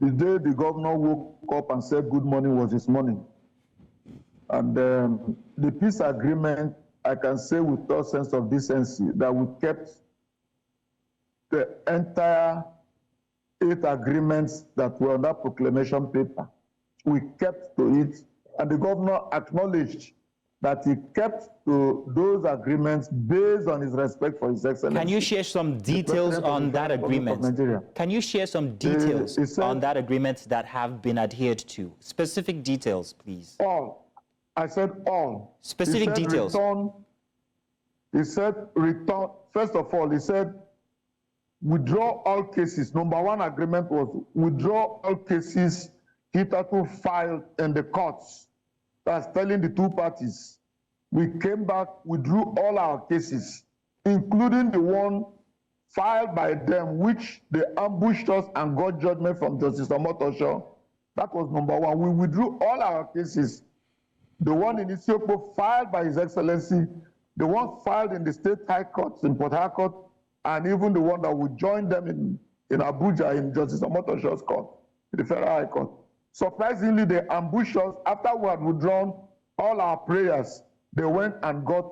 day the governor woke up and said good morning was his morning. And the peace agreement, I can say with all sense of decency, that we kept the entire 8 agreements that were on that proclamation paper. We kept to it, and the governor acknowledged that he kept to those agreements based on his respect for His Excellency. Can you share some details on that agreement? Can you share some details on that agreement that have been adhered to? Specific details, please. All. I said all. Specific details. He said return. First of all, he said withdraw all cases. Number 1 agreement was withdraw all cases hitherto filed in the courts. That's telling the 2 parties. We came back, withdrew all our cases, including the one filed by them, which they ambushed us and got judgment from Justice Omotosho. That was number 1. We withdrew all our cases. The one in Isiokpo filed by His Excellency, the one filed in the State High Court in Port Harcourt, and even the one that would join them in Abuja in Justice Omotosho's court, the Federal High Court. Surprisingly, they ambushed us. After we had withdrawn all our prayers, they went and got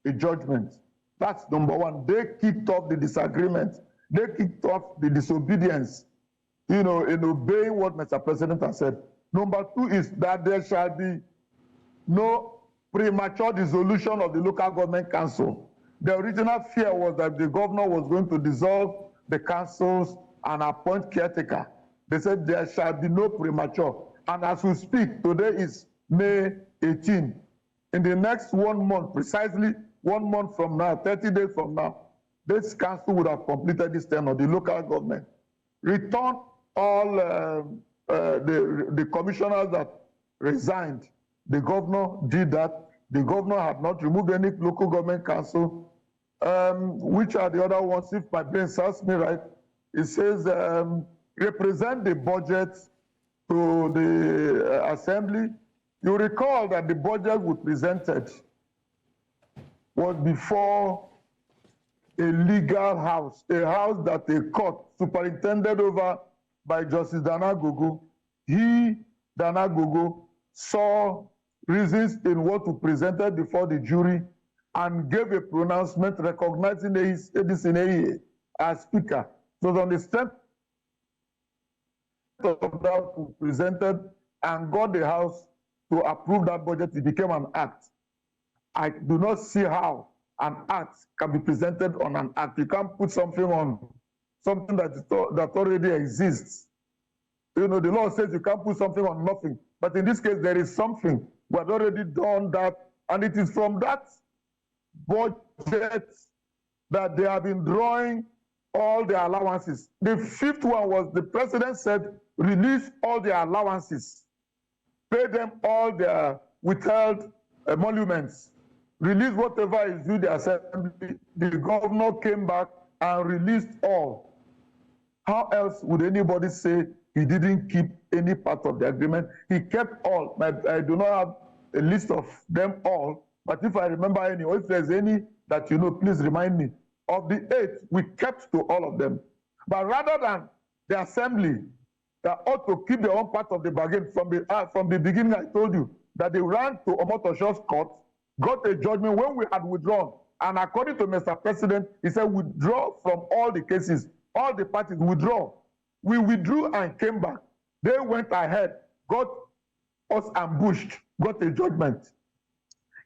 a judgment. That's number 1. They kicked off the disagreement. They kicked off the disobedience, in obeying what Mr. President has said. Number 2 is that there shall be no premature dissolution of the local government council. The original fear was that the governor was going to dissolve the councils and appoint caretaker. They said there shall be no premature. And as we speak, today is May 18. in the next 1 month, precisely 1 month from now, 30 days from now, this council would have completed this tenure, the local government. Return all the commissioners that resigned. The governor did that. The governor had not removed any local government council. Which are the other ones? If my brain serves me right, it says represent the budget to the assembly. You recall that the budget we presented was before a legal house, a house that a court superintended over by Justice Dana Gogo. He, Dana Gogo, saw reasons in what we presented before the jury and gave a pronouncement recognizing the as speaker. So on the strength of that we presented and got the House to approve that budget, it became an act. I do not see how an act can be presented on an act. You can't put something on something that already exists. You know, the law says you can't put something on nothing. But in this case, there is something. We had already done that. And it is from that budget that they have been drawing all the allowances. The fifth one was the president said, release all the allowances, pay them all their withheld emoluments, release whatever is due the assembly. The governor came back and released all. How else would anybody say he didn't keep any part of the agreement? He kept all. I do not have a list of them all, but if I remember any, or if there's any that you know, please remind me. Of the 8, we kept to all of them. But rather than the assembly that ought to keep their own part of the bargain, from the beginning I told you that they ran to Omotosho's court, got a judgment when we had withdrawn. And according to Mr. President, he said withdraw from all the cases, all the parties withdraw. We withdrew and came back. They went ahead, got us ambushed, got a judgment.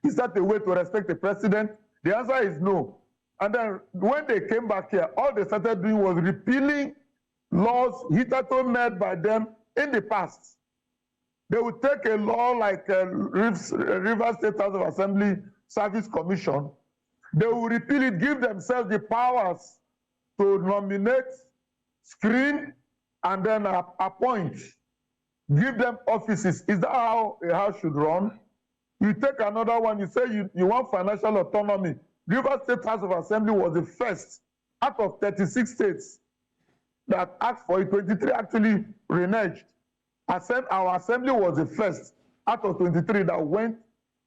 Is that a way to respect the president? The answer is no. And then when they came back here, all they started doing was repealing laws hitherto made by them in the past. They would take a law like River State House of Assembly Service Commission. They will repeal it, give themselves the powers to nominate, screen, and then appoint. Give them offices. Is that how a house should run? You take another one, you say you want financial autonomy. River State House of Assembly was the first out of 36 states that asked for it. 23 actually reneged. Our assembly was the first out of 23 that went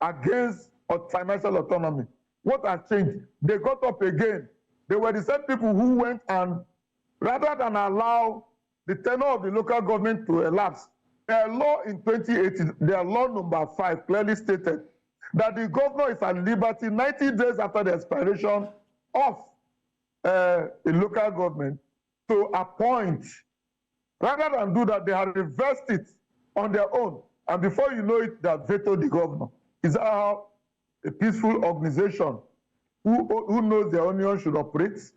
against financial autonomy. What has changed? They got up again. They were the same people who went and, rather than allow the tenure of the local government to elapse, their law in 2018, their law number 5 clearly stated that the governor is at liberty 90 days after the expiration of a local government to appoint. Rather than do that, they have reversed it on their own. And before you know it, they have vetoed the governor. Is that how a peaceful organization who knows their onion should operate?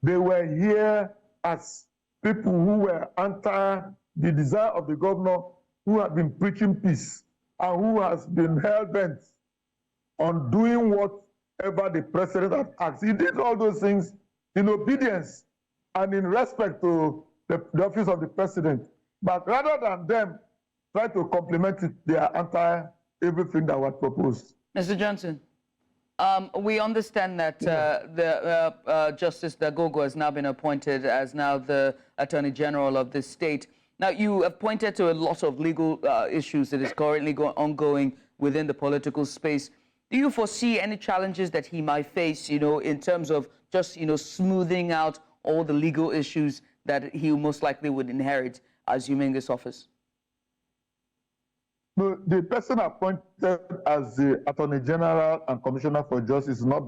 They were here as people who were anti the desire of the governor, who had been preaching peace and who has been hell-bent on doing whatever the president had asked. He did all those things in obedience and in respect to the office of the president. But rather than them try to complement it, they are anti-everything that was proposed. Mr. Johnson, we understand that Justice Dagogo has now been appointed as now the Attorney General of this state. Now, you have pointed to a lot of legal issues that is currently ongoing within the political space. Do you foresee any challenges that he might face, in terms of just, smoothing out all the legal issues that he most likely would inherit assuming this office? No, the person appointed as the Attorney General and Commissioner for Justice is not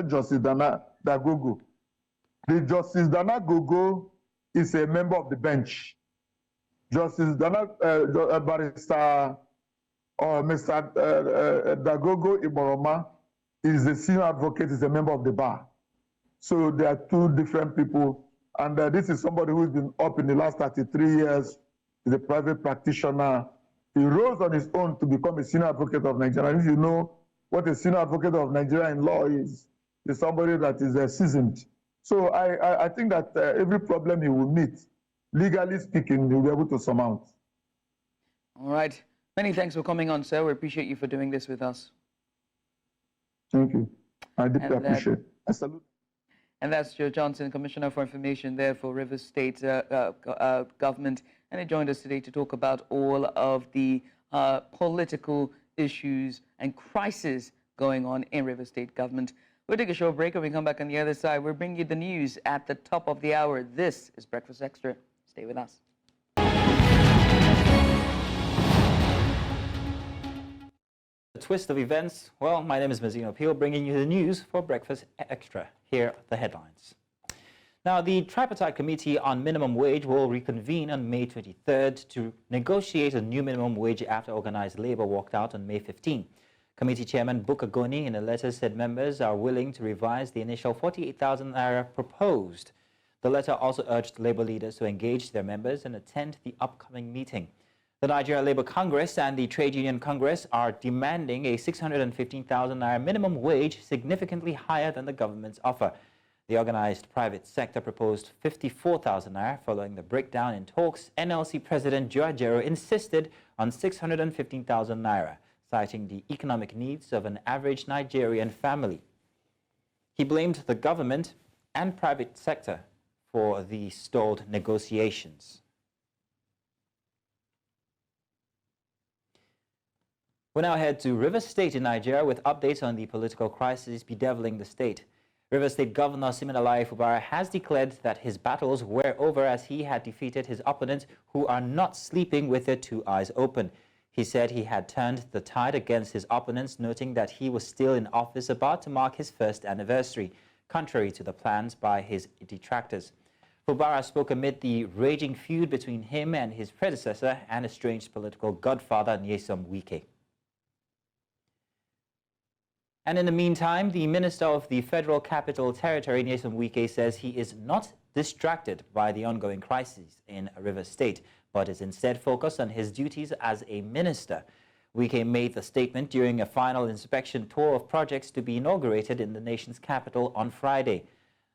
Justice Dana Dagogo. The Justice Dana Gogo is a member of the bench. Justice Barrister Mr. Dagogo Iboroma is the senior advocate, is a member of the bar. So there are two different people. And this is somebody who's been up in the last 33 years, is a private practitioner. He rose on his own to become a senior advocate of Nigeria. If you know what a senior advocate of Nigeria in law is somebody that is seasoned. So I think that every problem he will meet, legally speaking, he'll be able to surmount. All right. Many thanks for coming on, sir. We appreciate you for doing this with us. Thank you. I deeply appreciate it. I salute. And that's Joe Johnson, Commissioner for Information there for Rivers State government. And he joined us today to talk about all of the political issues and crises going on in Rivers State government. We'll take a short break and we come back on the other side. We'll bring you the news at the top of the hour. This is Breakfast Extra. Stay with us. The twist of events. Well, my name is Mazino Peel, bringing you the news for Breakfast Extra. Here are the headlines. Now, the Tripartite Committee on Minimum Wage will reconvene on May 23rd to negotiate a new minimum wage after organized labor walked out on May 15. Committee Chairman Bukar Goni in a letter said members are willing to revise the initial 48,000 naira proposed. The letter also urged labor leaders to engage their members and attend the upcoming meeting. The Nigeria Labour Congress and the Trade Union Congress are demanding a 615,000 naira minimum wage, significantly higher than the government's offer. The organized private sector proposed 54,000 naira. Following the breakdown in talks, NLC President Joe Ajaero insisted on 615,000 naira, citing the economic needs of an average Nigerian family. He blamed the government and private sector for the stalled negotiations. We now head to Rivers State in Nigeria with updates on the political crisis bedeviling the state. Rivers State Governor Siminalayi Fubara has declared that his battles were over as he had defeated his opponents, who are not sleeping with their two eyes open. He said he had turned the tide against his opponents, noting that he was still in office about to mark his first anniversary, contrary to the plans by his detractors. Fubara spoke amid the raging feud between him and his predecessor and estranged political godfather Nyesom Wike. And in the meantime, the Minister of the Federal Capital Territory, Nyesom Wike, says he is not distracted by the ongoing crisis in Rivers State, but is instead focused on his duties as a minister. Wike made the statement during a final inspection tour of projects to be inaugurated in the nation's capital on Friday.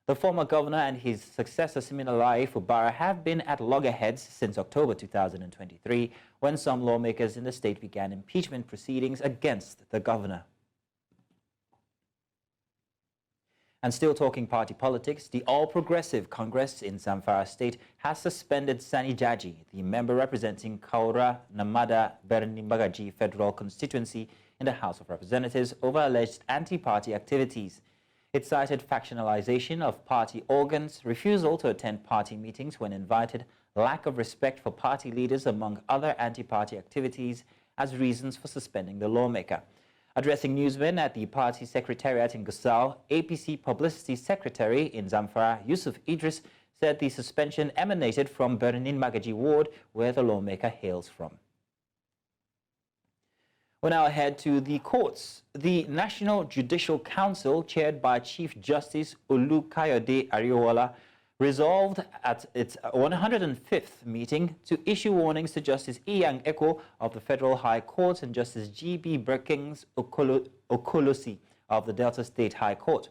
The former governor and his successor, Siminalayi Fubara, have been at loggerheads since October 2023, when some lawmakers in the state began impeachment proceedings against the governor. And still talking party politics, the All Progressive Congress in Zamfara State has suspended Sani Jaji, the member representing Kaura Namada Birnin-Magaji Federal Constituency in the House of Representatives, over alleged anti-party activities. It cited factionalization of party organs, refusal to attend party meetings when invited, lack of respect for party leaders, among other anti-party activities, as reasons for suspending the lawmaker. Addressing newsmen at the party secretariat in Gusau, APC Publicity Secretary in Zamfara, Yusuf Idris, said the suspension emanated from Birnin-Magaji ward, where the lawmaker hails from. We now head to the courts. The National Judicial Council, chaired by Chief Justice Olukayode Ariwola, resolved at its 105th meeting to issue warnings to Justice Iyang Eko of the Federal High Court and Justice G.B. Berkins Okolosi of the Delta State High Court.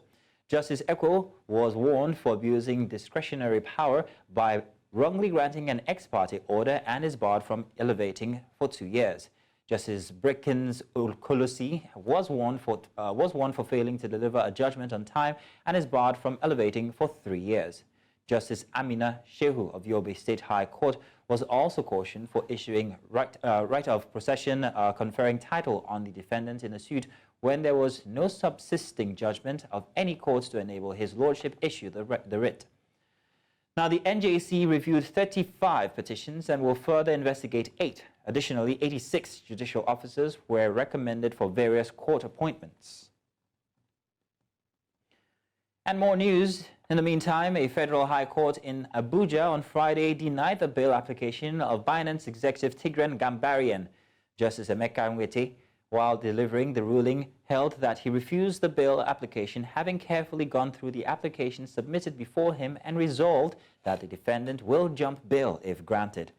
Justice Eko was warned for abusing discretionary power by wrongly granting an ex parte order and is barred from elevating for 2 years. Justice Berkins Okolosi was warned for failing to deliver a judgment on time and is barred from elevating for 3 years. Justice Amina Shehu of Yobe State High Court was also cautioned for issuing right of possession conferring title on the defendant in a suit when there was no subsisting judgment of any court to enable his lordship issue the writ. Now, the NJC reviewed 35 petitions and will further investigate 8. Additionally, 86 judicial officers were recommended for various court appointments. And more news. In the meantime, a federal high court in Abuja on Friday denied the bail application of Binance executive Tigran Gambarian. Justice Emeka Nwete, while delivering the ruling, held that he refused the bail application, having carefully gone through the application submitted before him and resolved that the defendant will jump bail if granted.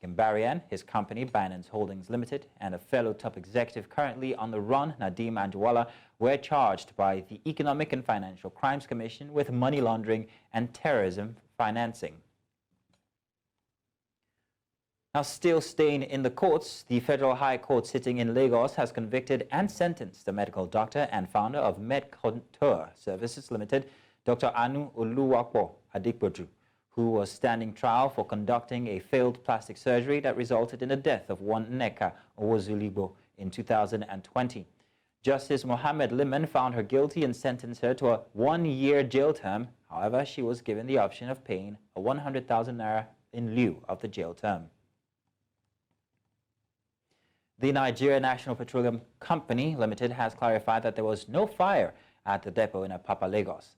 Gambarian, his company, Binance Holdings Limited, and a fellow top executive currently on the run, Nadeem Anjawala, were charged by the Economic and Financial Crimes Commission with money laundering and terrorism financing. Now, still staying in the courts, the Federal High Court sitting in Lagos has convicted and sentenced the medical doctor and founder of MedContour Services Limited, Dr. Anu Oluwapo Adepoju, who was standing trial for conducting a failed plastic surgery that resulted in the death of one Nneka Owozuligbo in 2020. Justice Mohammed Liman found her guilty and sentenced her to a 1-year jail term. However, she was given the option of paying a 100,000 naira in lieu of the jail term. The Nigeria National Petroleum Company Limited has clarified that there was no fire at the depot in Apapa, Lagos.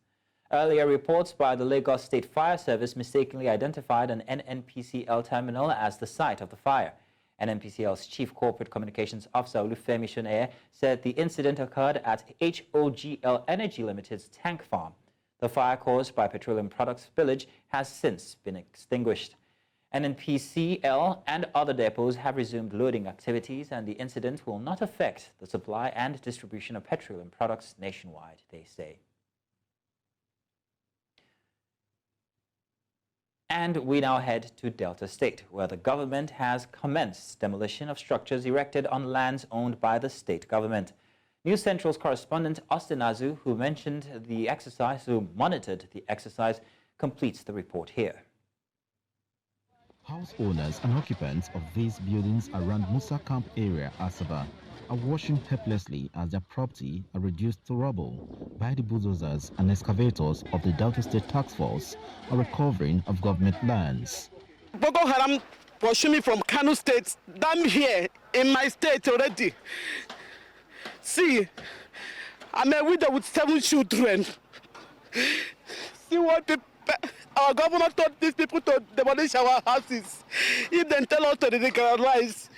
Earlier reports by the Lagos State Fire Service mistakenly identified an NNPCL terminal as the site of the fire. NNPCL's Chief Corporate Communications Officer Olufemi Shoneye said the incident occurred at HOGL Energy Limited's tank farm. The fire caused by petroleum products spillage has since been extinguished. NNPCL and other depots have resumed loading activities, and the incident will not affect the supply and distribution of petroleum products nationwide, they say. And we now head to Delta State, where the government has commenced demolition of structures erected on lands owned by the state government. News Central's correspondent Austin Azu, who monitored the exercise, completes the report here. House owners and occupants of these buildings around Musa Camp area, Asaba, are watching helplessly as their property are reduced to rubble by the bulldozers and excavators of the Delta State Task Force are recovering of government lands. Boko Haram pursued me from Kano State, damn here in my state already. See, I'm a widow with 7 children. See what our governor told these people to demolish our houses. If they tell us to regularize,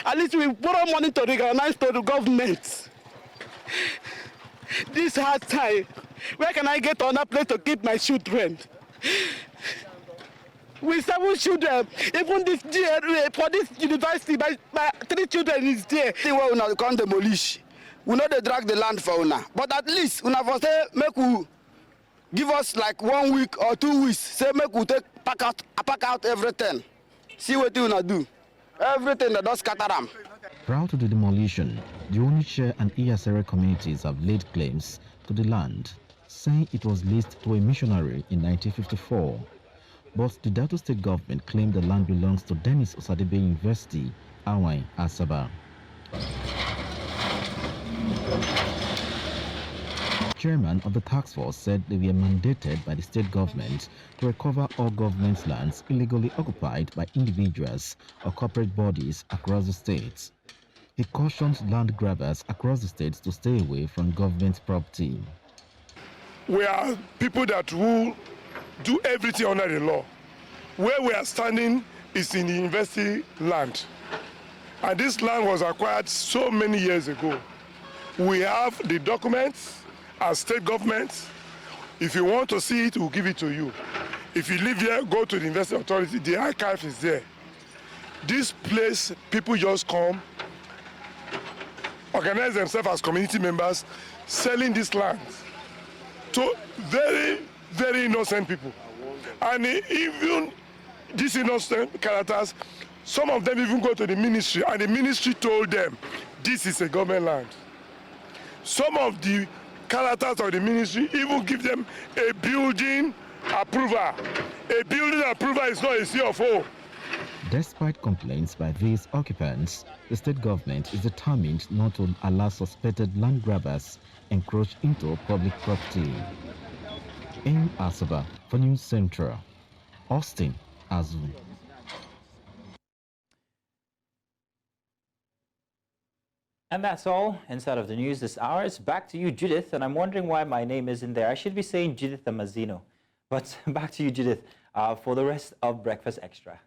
at least we borrow money to regularize to the government. This hard time, where can I get another place to keep my children? With 7 children, even this year, for this university, my 3 children is there. See where we can't demolish. We know they drag the land for una, but at least una for say make we give us like 1 week or 2 weeks. Say make we pack out everything. See what you wanna do. Everything that does scatter them. Prior to the demolition, the Onitsha and Iyasere communities have laid claims to the land, saying it was leased to a missionary in 1954. But the Delta State government claimed the land belongs to Dennis Osadebe University, Awai, Asaba. Chairman of the task force said they were mandated by the state government to recover all government lands illegally occupied by individuals or corporate bodies across the state. He cautioned land grabbers across the state to stay away from government property. We are people that will do everything under the law. Where we are standing is in the university land. And this land was acquired so many years ago. We have the documents as state government. If you want to see it, we'll give it to you. If you live here, go to the University Authority, the archive is there. This place, people just come, organize themselves as community members, selling this land to very, very innocent people. And even these innocent characters, some of them even go to the ministry, and the ministry told them, this is a government land. Some of the characters of the ministry even give them a building approval. A building approval is not a CFO. Despite complaints by these occupants, the state government is determined not to allow suspected land grabbers encroach into public property. In Asaba, for News Central, Austin Azu. And that's all inside of the news this hour. It's back to you, Judith, and I'm wondering why my name isn't there. I should be saying Judith Amazino. But back to you, Judith, for the rest of Breakfast Extra.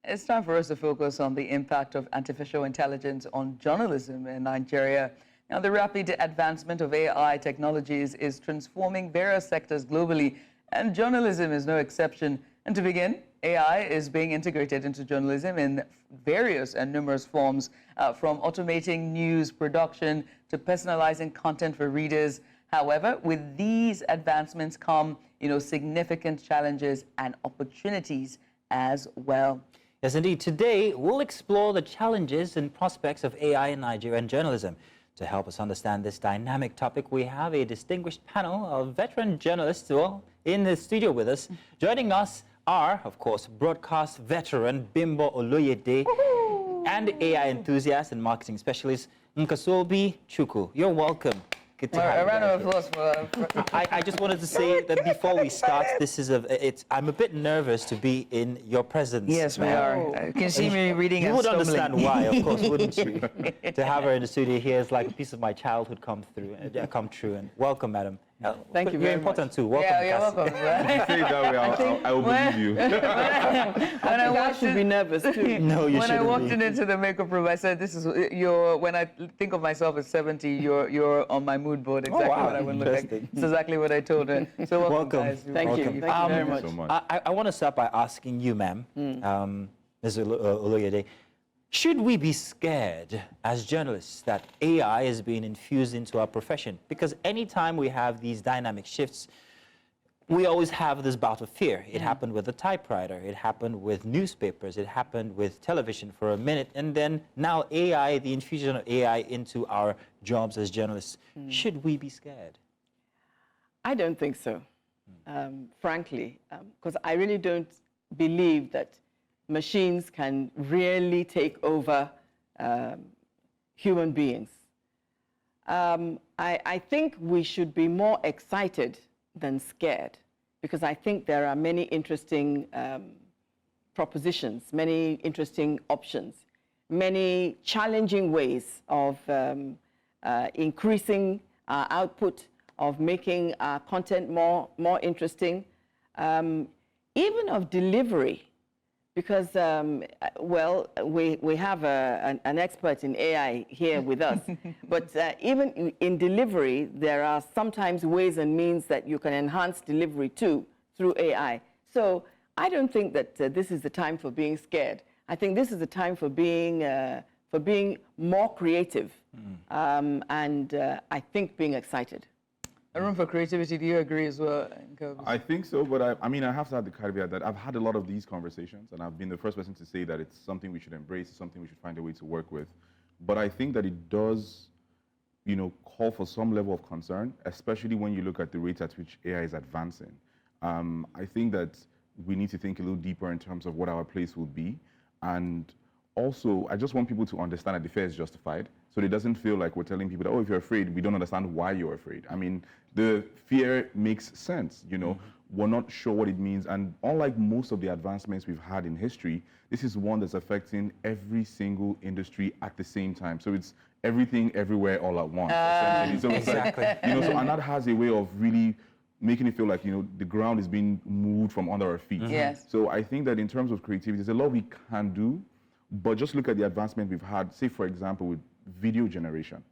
It's time for us to focus on the impact of artificial intelligence on journalism in Nigeria. Now, the rapid advancement of AI technologies is transforming various sectors globally, and journalism is no exception. And to begin, AI is being integrated into journalism in various and numerous forms, from automating news production to personalizing content for readers. However, with these advancements come, significant challenges and opportunities as well. Yes, indeed. Today, we'll explore the challenges and prospects of AI in Nigerian journalism. To help us understand this dynamic topic, we have a distinguished panel of veteran journalists in the studio with us. Joining us are, of course, broadcast veteran Bimbo Oloyede and AI enthusiast and marketing specialist Nkasobi Chukwu. You're welcome. Good to have you. A round of applause for I just wanted to say that before we start, I'm a bit nervous to be in your presence. Yes, we are. You can see me reading and You would stumbling. understand why, of course, wouldn't you? To have her in the studio here is like a piece of my childhood come true. And welcome, madam. Thank you very You're important much. too. Welcome. Yeah, you're Cassie. welcome. Say it that way, I will believe you. When I I should be nervous too. No, you When I shouldn't walked be. into the makeup room, I said, "This is when I think of myself at 70, you're on my mood board. Exactly wow. what I would look like. Interesting. It's exactly what I told her." So welcome, Welcome. guys. Thank you. Welcome. Thank you very Thank much. you so much. I want to start by asking you, ma'am, Ms. Oloyede, should we be scared as journalists that AI is being infused into our profession? Because anytime we have these dynamic shifts, we always have this bout of fear. It happened with the typewriter. It happened with newspapers. It happened with television for a minute. And then now AI, the infusion of AI into our jobs as journalists. Should we be scared? I don't think so, frankly, because I really don't believe that machines can really take over human beings. I think we should be more excited than scared, because I think there are many interesting propositions, many interesting options, many challenging ways of increasing our output, of making our content more interesting, even of delivery. Because, we have an expert in AI here with us, but even in delivery, there are sometimes ways and means that you can enhance delivery too through AI. So I don't think that this is the time for being scared. I think this is the time for being more creative, and I think being excited. A room for creativity. Do you agree as well, Nkobus? I think so, but I mean, I have to add the caveat that I've had a lot of these conversations, and I've been the first person to say that it's something we should embrace, it's something we should find a way to work with. But I think that it does, call for some level of concern, especially when you look at the rate at which AI is advancing. I think that we need to think a little deeper in terms of what our place will be. And also, I just want people to understand that the fear is justified. So it doesn't feel like we're telling people that, oh, if you're afraid, we don't understand why you're afraid. I mean, the fear makes sense, We're not sure what it means. And unlike most of the advancements we've had in history, this is one that's affecting every single industry at the same time. So it's everything, everywhere, all at once. Essentially. So it's Exactly. like, and that has a way of really making it feel like, the ground is being moved from under our feet. Yes. So I think that in terms of creativity, there's a lot we can do, but just look at the advancement we've had, say, for example, with video generation.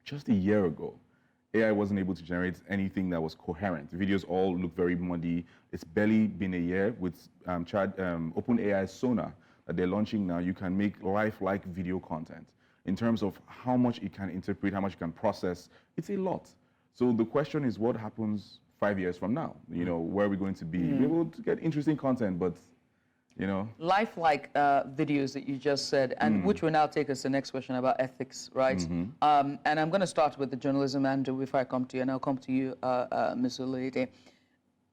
Just a year ago, AI wasn't able to generate anything that was coherent. The videos all look very muddy. It's barely been a year with OpenAI Sonar that they're launching now. You can make lifelike video content. In terms of how much it can interpret, how much it can process, it's a lot. So the question is, what happens 5 years from now? Where are we going to be? We're able to get interesting content, but Lifelike videos that you just said, and which will now take us to the next question about ethics, right? And I'm going to start with the journalism, Andrew, before I come to you, and I'll come to you, Ms. Oloyede.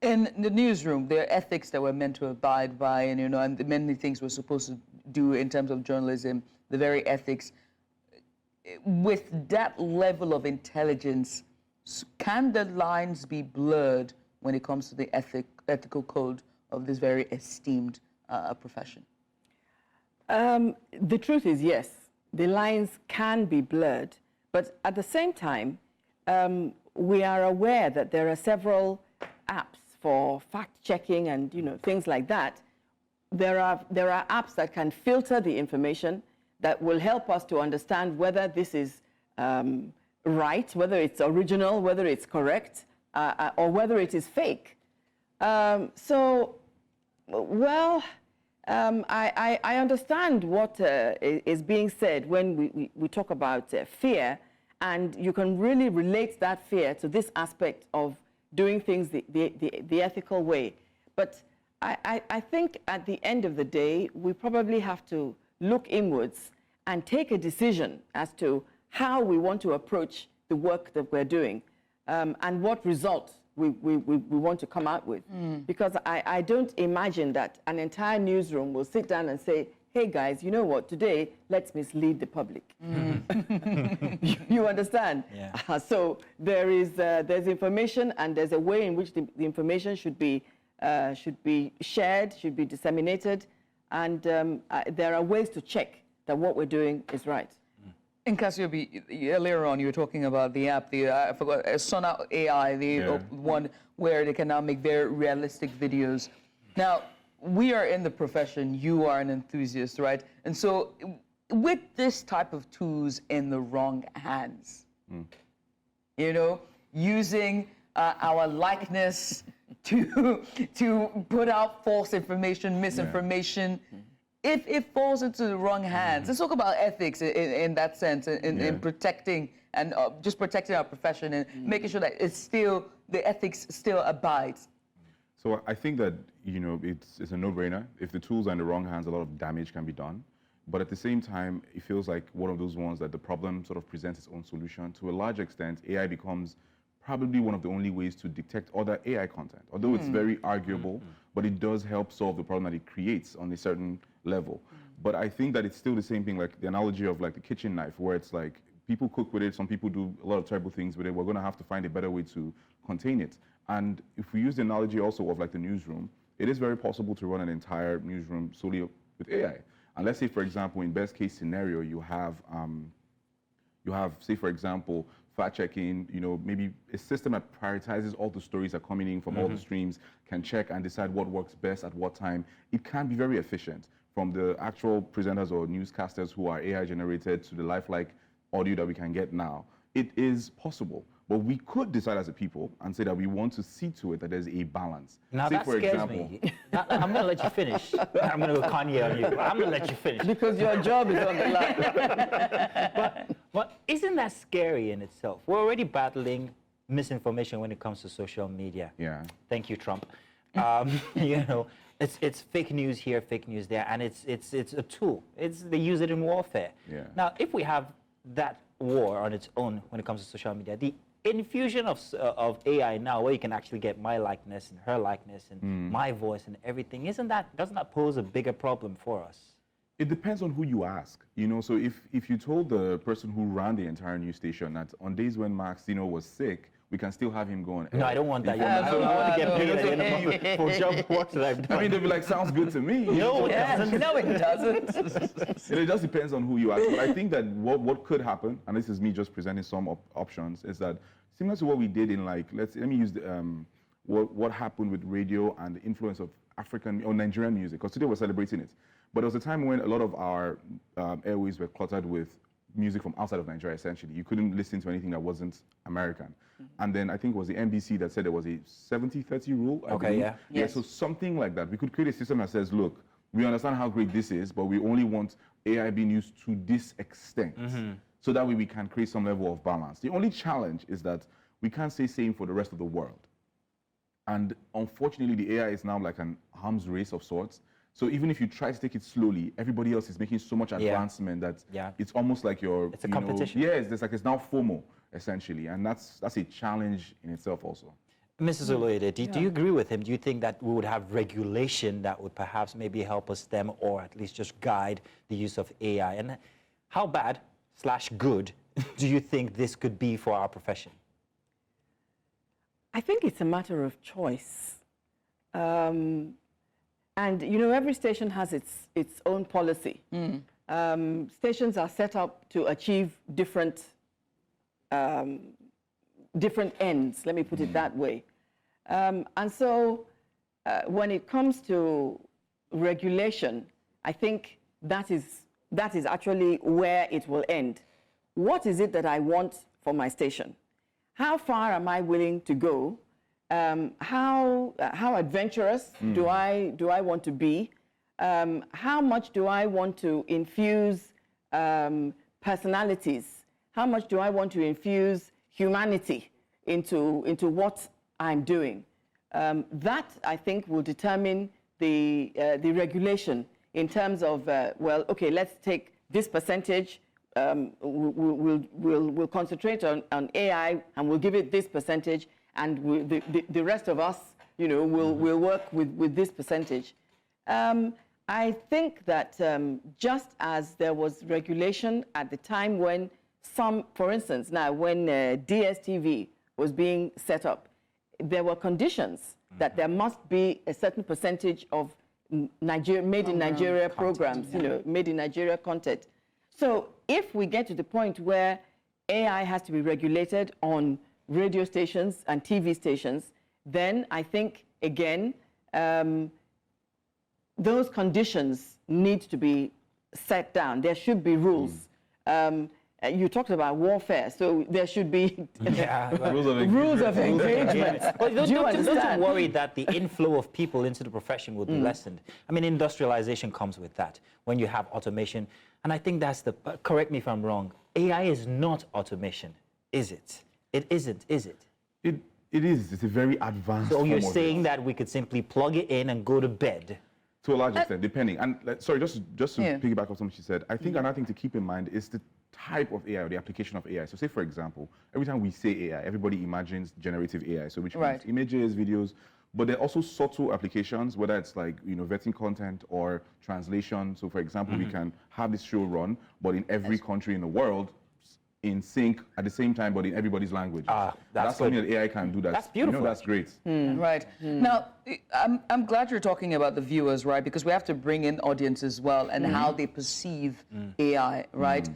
In the newsroom, there are ethics that we're meant to abide by, and many things we're supposed to do in terms of journalism, the very ethics. With that level of intelligence, can the lines be blurred when it comes to the ethical code of this very esteemed profession? The truth is, yes, the lines can be blurred, but at the same time, we are aware that there are several apps for fact-checking and things like that. There are apps that can filter the information that will help us to understand whether this is right, whether it's original, whether it's correct, or whether it is fake. I understand what is being said when we talk about fear, and you can really relate that fear to this aspect of doing things the ethical way. But I think at the end of the day, we probably have to look inwards and take a decision as to how we want to approach the work that we're doing, and what results we want to come out with. Because I don't imagine that an entire newsroom will sit down and say, hey guys, you know what, today let's mislead the public. You understand? Yeah. So there's information, and there's a way in which the information should be shared, should be disseminated, and there are ways to check that what we're doing is right. In Cassiope, earlier on, you were talking about the app, I forgot, Sona AI, the one where they can now make very realistic videos. Now, we are in the profession, you are an enthusiast, right? And so, with this type of tools in the wrong hands, you know, using our likeness to put out false information, misinformation, if it falls into the wrong hands, let's talk about ethics in that sense, in protecting and just protecting our profession and making sure that it's still, the ethics still abides. So I think that, you know, it's a no-brainer. If the tools are in the wrong hands, a lot of damage can be done. But at the same time, it feels like one of those ones that the problem sort of presents its own solution. To a large extent, AI becomes probably one of the only ways to detect other AI content. Although it's very arguable, but it does help solve the problem that it creates on a certain level. But I think that it's still the same thing, like the analogy of like the kitchen knife, where it's like people cook with it, some people do a lot of terrible things with it. We're going to have to find a better way to contain it. And if we use the analogy also of like the newsroom, it is very possible to run an entire newsroom solely with AI. And let's say, for example, in best case scenario, you have, say, for example, fact-checking, you know, maybe a system that prioritizes all the stories that are coming in from all the streams, can check and decide what works best at what time. It can be very efficient, from the actual presenters or newscasters who are AI generated to the lifelike audio that we can get now. It is possible. But we could decide as a people and say that we want to see to it that there's a balance. Now say, that for scares example, me. I'm going to let you finish. I'm going to go Kanye on you. I'm going to let you finish. Because your job is on the line. But isn't that scary in itself? We're already battling misinformation when it comes to social media. Yeah. Thank you, Trump. You know, it's fake news here, fake news there, and it's a tool. They use it in warfare. Yeah. Now, if we have that war on its own when it comes to social media, the infusion of AI now, where you can actually get my likeness and her likeness and my voice and everything, doesn't that pose a bigger problem for us? It depends on who you ask, you know. So if you told the person who ran the entire news station that on days when Max, you know, was sick, we can still have him go on air. No, I don't want that. I want to get paid at the end of the month for job work that I've done. I mean, they'll be like, sounds good to me. No, it doesn't. No, it doesn't. It just depends on who you ask. But I think that what could happen, and this is me just presenting some options, is that similar to what we did in, like, let me use the, what happened with radio and the influence of African or Nigerian music, because today we're celebrating it. But there was a time when a lot of our airways were cluttered with music from outside of Nigeria, essentially. You couldn't listen to anything that wasn't American. And then I think it was the NBC that said there was a 70-30 rule. I believe. Yeah. Yeah, so something like that. We could create a system that says, look, we understand how great this is, but we only want AI being used to this extent. So that way we can create some level of balance. The only challenge is that we can't say same for the rest of the world. And unfortunately, the AI is now like an arms race of sorts. So even if you try to take it slowly, everybody else is making so much advancement that it's almost like it's a competition. Yes, it's now FOMO, essentially. And that's a challenge in itself also. Mrs. Oloyede, do you agree with him? Do you think that we would have regulation that would perhaps maybe help us stem or at least just guide the use of AI? And how bad/good do you think this could be for our profession? I think it's a matter of choice. And, you know, every station has its own policy. Stations are set up to achieve different ends, let me put it that way. And so when it comes to regulation, I think that is actually where it will end. What is it that I want for my station? How far am I willing to go? How adventurous do I want to be? How much do I want to infuse personalities? How much do I want to infuse humanity into what I'm doing? That, I think, will determine the regulation in terms of, well, okay, let's take this percentage, we'll concentrate on AI and we'll give it this percentage, and the rest of us, you know, we'll work with this percentage. I think that just as there was regulation at the time when for instance, now when DSTV was being set up, there were conditions that there must be a certain percentage of made in Nigeria programs, you know, made in Nigeria content. So if we get to the point where AI has to be regulated on radio stations and TV stations, then I think, again, those conditions need to be set down. There should be rules. You talked about warfare, so there should be rules of engagement. Well, don't worry that the inflow of people into the profession will be lessened. I mean, industrialization comes with that when you have automation. And I think that's correct me if I'm wrong, AI is not automation, is it? It isn't, is it? It is. It's a very advanced So you're form of saying it. that we could simply plug it in and go to bed? To a large extent, depending. And sorry, just to piggyback on something she said, I think another thing to keep in mind is the type of AI or the application of AI. So say, for example, every time we say AI, everybody imagines generative AI, so which means images, videos, but there are also subtle applications, whether it's like, you know, vetting content or translation. So for example, we can have this show run, but in every country in the world, in sync at the same time, but in everybody's language. That's something that AI can do. That's beautiful. You know, that's great. Right. Now, I'm glad you're talking about the viewers, right? Because we have to bring in audience as well and how they perceive AI, right?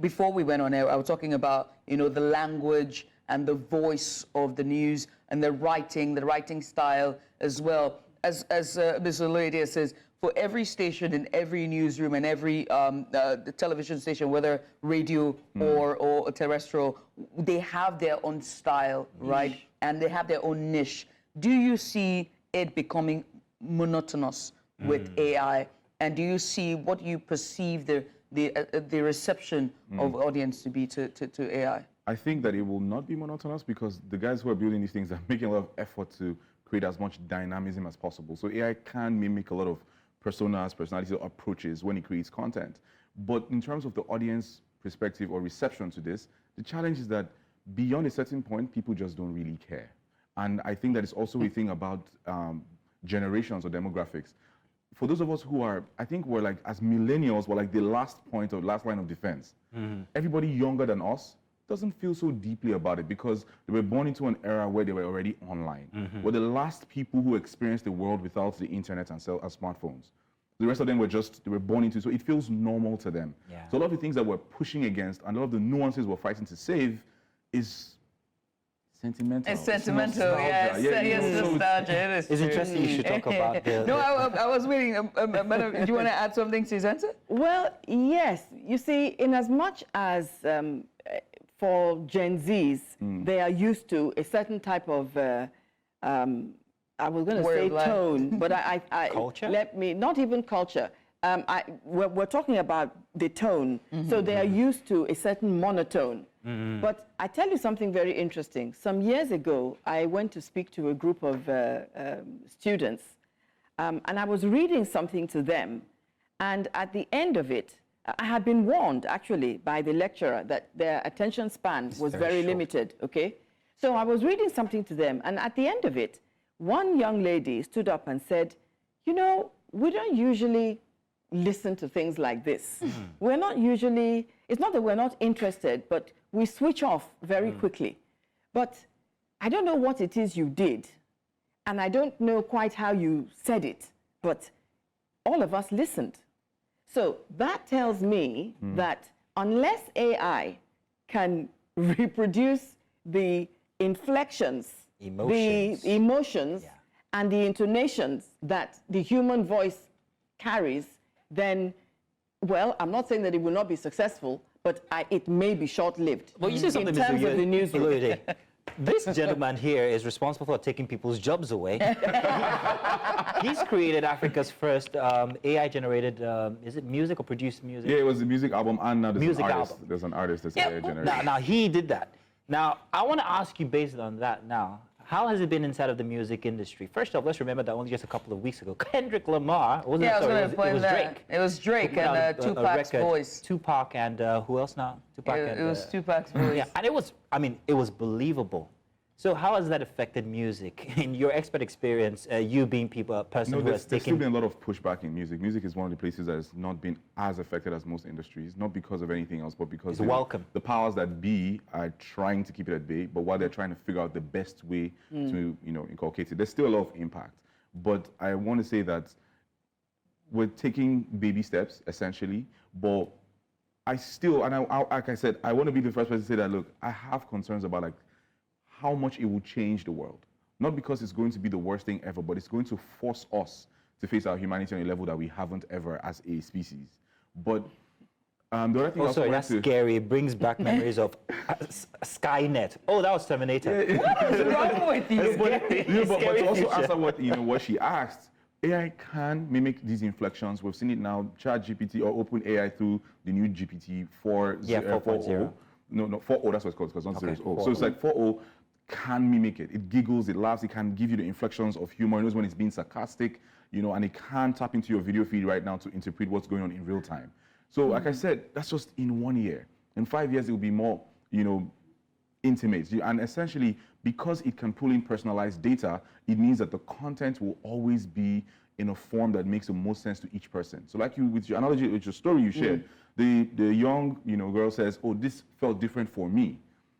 Before we went on air, I was talking about, you know, the language and the voice of the news and the writing style as well. As Ms. Oloyede says, for every station in every newsroom and every the television station, whether radio or terrestrial, they have their own style, right? And they have their own niche. Do you see it becoming monotonous with AI? And do you see what you perceive the reception of audience to be to AI? I think that it will not be monotonous because the guys who are building these things are making a lot of effort to create as much dynamism as possible. So AI can mimic a lot of personas, personalities, or approaches when it creates content. But in terms of the audience perspective or reception to this, the challenge is that beyond a certain point, people just don't really care. And I think that it's also a thing about generations or demographics. For those of us who are, I think we're like, as millennials, we're like the last point or last line of defense. Everybody younger than us doesn't feel so deeply about it because they were born into an era where they were already online. We're the last people who experienced the world without the internet and smartphones. The rest of them they were born into, so it feels normal to them. So a lot of the things that we're pushing against and a lot of the nuances we're fighting to save is sentimental. It's sentimental, yes. Yes, nostalgia. It's interesting you should talk about the... No, I was waiting. Madam, do you want to add something to his answer? Well, yes. You see, in as much as for Gen Zs, they are used to a certain type of, I was going to say tone, but culture? Not even culture. We're talking about the tone. So they are used to a certain monotone. But I tell you something very interesting. Some years ago, I went to speak to a group of students, and I was reading something to them. And at the end of it, I had been warned, actually, by the lecturer that their attention span was very limited, okay? So I was reading something to them, and at the end of it, one young lady stood up and said, you know, we don't usually listen to things like this. We're not usually, it's not that we're not interested, but we switch off very quickly. But I don't know what it is you did, and I don't know quite how you said it, but all of us listened. So that tells me that unless AI can reproduce the inflections, the emotions, and the intonations that the human voice carries, then, well, I'm not saying that it will not be successful, but it may be short-lived. Well, you said something, in terms of the newsroom. This gentleman here is responsible for taking people's jobs away. He's created Africa's first AI-generated, is it music or produced music? Yeah, it was a music album, and now there's Music an artist. album. There's an artist that's AI-generated. Now, he did that. Now, I want to ask you based on that now, how has it been inside of the music industry? First off, let's remember that only just a couple of weeks ago, Kendrick Lamar, wasn't it? Sorry, it was Drake. It was Drake and Tupac's voice. Tupac and who else now? Tupac it was Tupac's voice. Yeah, and it was, I mean, it was believable. So how has that affected music? In your expert experience, you being a person who has there's still taken... been a lot of pushback in music. Music is one of the places that has not been as affected as most industries, not because of anything else, but because the powers that be are trying to keep it at bay, but while they're trying to figure out the best way to, inculcate it, there's still a lot of impact. But I want to say that we're taking baby steps, essentially, but I still, and like I said, I want to be the first person to say that, look, I have concerns about, like, how much it will change the world. Not because it's going to be the worst thing ever, but it's going to force us to face our humanity on a level that we haven't ever as a species. But the other thing that's scary. It brings back memories of Skynet. Oh, that was Terminator. What is wrong with you? But to also answer what she asked, AI can mimic these inflections. We've seen it now, ChatGPT or OpenAI through the new GPT 4.0. No, 4.0, that's what it's called, because it's not 0. So it's like 4.0 can mimic it. It giggles, it laughs, it can give you the inflections of humor. It knows when it's being sarcastic, and it can tap into your video feed right now to interpret what's going on in real time. So like I said, that's just in 1 year. In 5 years, it will be more, intimate. And essentially, because it can pull in personalized data, it means that the content will always be in a form that makes the most sense to each person. So like with your analogy, with your story you shared, the young girl says, oh, this felt different for me.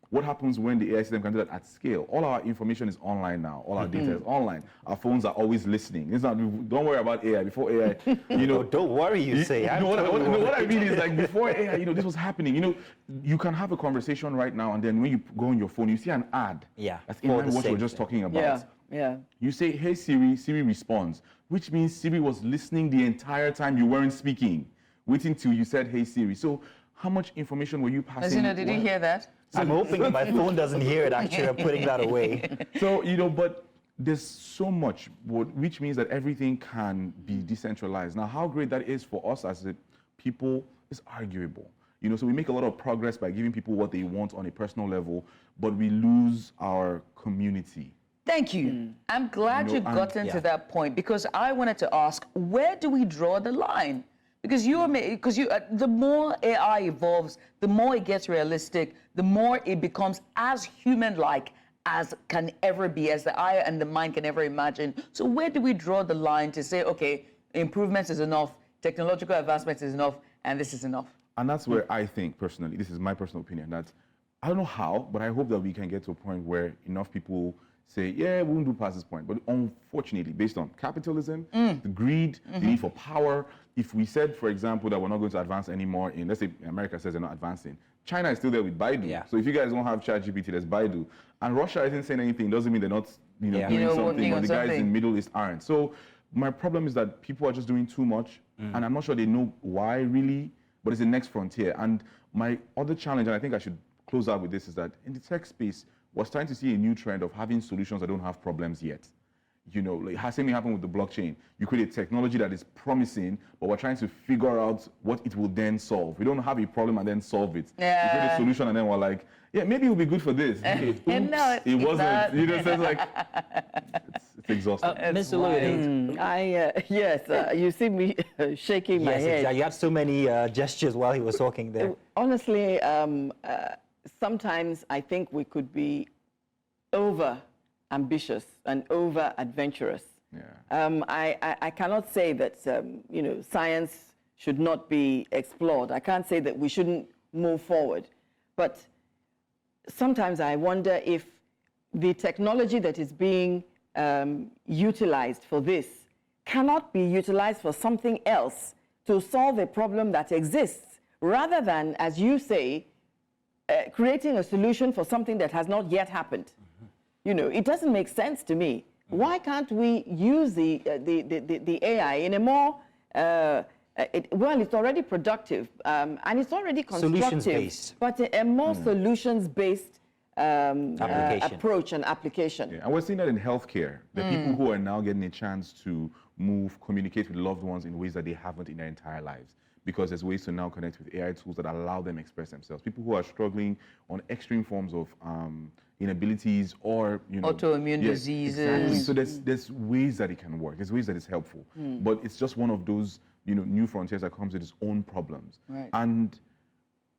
What happens when the AI system can do that at scale? All our information is online now. All our data is online. Our phones are always listening. It's not, don't worry about AI. Before AI, don't worry, you say. What I mean is, like, before AI, this was happening. You can have a conversation right now, and then when you go on your phone, you see an ad. Yeah. That's in line with what we were just talking about. Yeah. You say, hey Siri, Siri responds, which means Siri was listening the entire time you weren't speaking, waiting till you said, hey Siri. So how much information were you passing? Did you hear that? I'm hoping my phone doesn't hear it, actually. I'm putting that away. So, but there's so much, which means that everything can be decentralized. Now, how great that is for us as a people is arguable. So we make a lot of progress by giving people what they want on a personal level, but we lose our community. Thank you. I'm glad you've gotten to that point, because I wanted to ask, where do we draw the line? Because the more AI evolves, the more it gets realistic, the more it becomes as human-like as can ever be, as the eye and the mind can ever imagine. So where do we draw the line to say, okay, improvements is enough, technological advancements is enough, and this is enough? And that's where I think, personally, this is my personal opinion, that I don't know how, but I hope that we can get to a point where enough people say, yeah, we won't do past this point. But unfortunately, based on capitalism, the greed, the need for power, if we said, for example, that we're not going to advance anymore in, let's say America says they're not advancing, China is still there with Baidu. Yeah. So if you guys don't have ChatGPT, there's Baidu. And Russia isn't saying anything, doesn't mean they're not doing something, or the guys in the Middle East aren't. So my problem is that people are just doing too much, and I'm not sure they know why really, but it's the next frontier. And my other challenge, and I think I should close out with this, is that in the tech space, we're starting to see a new trend of having solutions that don't have problems yet. Like same thing happened with the blockchain. You create a technology that is promising, but we're trying to figure out what it will then solve. We don't have a problem and then solve it. Yeah. We create a solution and then we're like, yeah, maybe it will be good for this. Okay, oops, no, it wasn't. So it's like, it's exhausting. Mr. Louis, yes, you see me shaking my head. Exactly. You had so many gestures while he was talking there. Honestly, sometimes I think we could be over-ambitious and over-adventurous. Yeah. I cannot say that, science should not be explored. I can't say that we shouldn't move forward. But sometimes I wonder if the technology that is being utilized for this cannot be utilized for something else to solve a problem that exists, rather than, as you say, creating a solution for something that has not yet happened. It doesn't make sense to me. Why can't we use the AI in a more it's already productive and it's already constructive, Solutions-based. but a more solutions-based Application. approach and application. Yeah, and we're seeing that in healthcare. The people who are now getting a chance to communicate with loved ones in ways that they haven't in their entire lives. Because there's ways to now connect with AI tools that allow them to express themselves. People who are struggling on extreme forms of inabilities or, autoimmune diseases. Exactly. So there's ways that it can work. There's ways that it's helpful. But it's just one of those, new frontiers that comes with its own problems. Right. And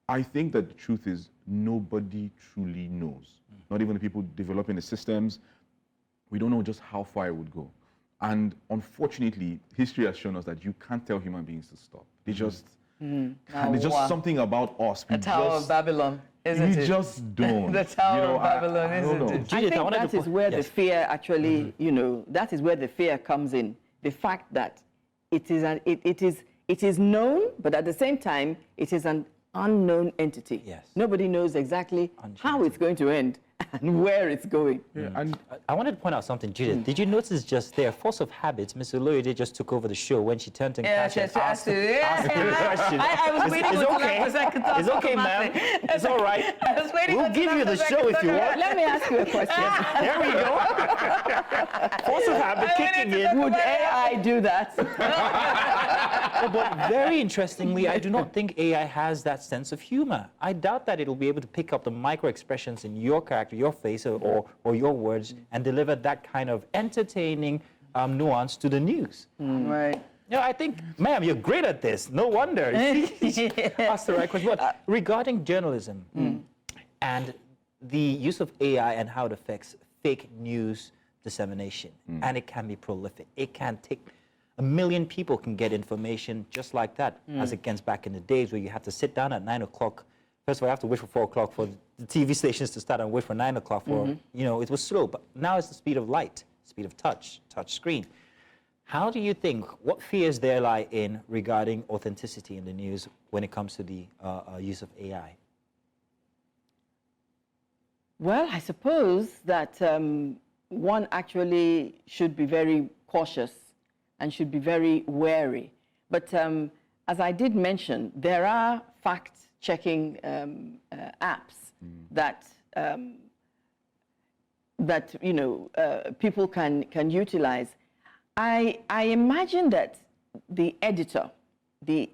I think that the truth is nobody truly knows. Not even the people developing the systems. We don't know just how far it would go. And unfortunately, history has shown us that you can't tell human beings to stop. They just, there's just something about us. The Tower of Babylon, isn't it? We just don't. The Tower of Babylon, isn't it? I think that is where the fear actually, that is where the fear comes in. The fact that it is known, but at the same time, it is an unknown entity. Yes. Nobody knows exactly how it's going to end and where it's going. Yeah, and I wanted to point out something, Judith. Did you notice just there, force of habits, Ms. Oloyede just took over the show when she turned to Kashi and asked her the question. I was waiting until that second time. It's okay, ma'am. It's all right. I was waiting We'll give you the show if you want. Let me ask you a question. There we go. Force of habit kicking in. Would AI do that? But very interestingly, I do not think AI has that sense of humor. I doubt that it'll be able to pick up the micro expressions in your character, your face, or your words, and deliver that kind of entertaining nuance to the news. Right. I think, ma'am, you're great at this. No wonder. That's the right question. But regarding journalism and the use of AI and how it affects fake news dissemination, and it can be prolific. It can take 1 million people can get information just like that, as against back in the days where you had to sit down at 9 o'clock. First of all, you have to wait for 4 o'clock for the TV stations to start and wait for 9 o'clock for, it was slow. But now it's the speed of light, speed of touch screen. How do you think, what fears there lie in regarding authenticity in the news when it comes to the use of AI? Well, I suppose that one actually should be very cautious and should be very wary. But as I did mention, there are fact-checking apps that people can utilize. I imagine that the editor, the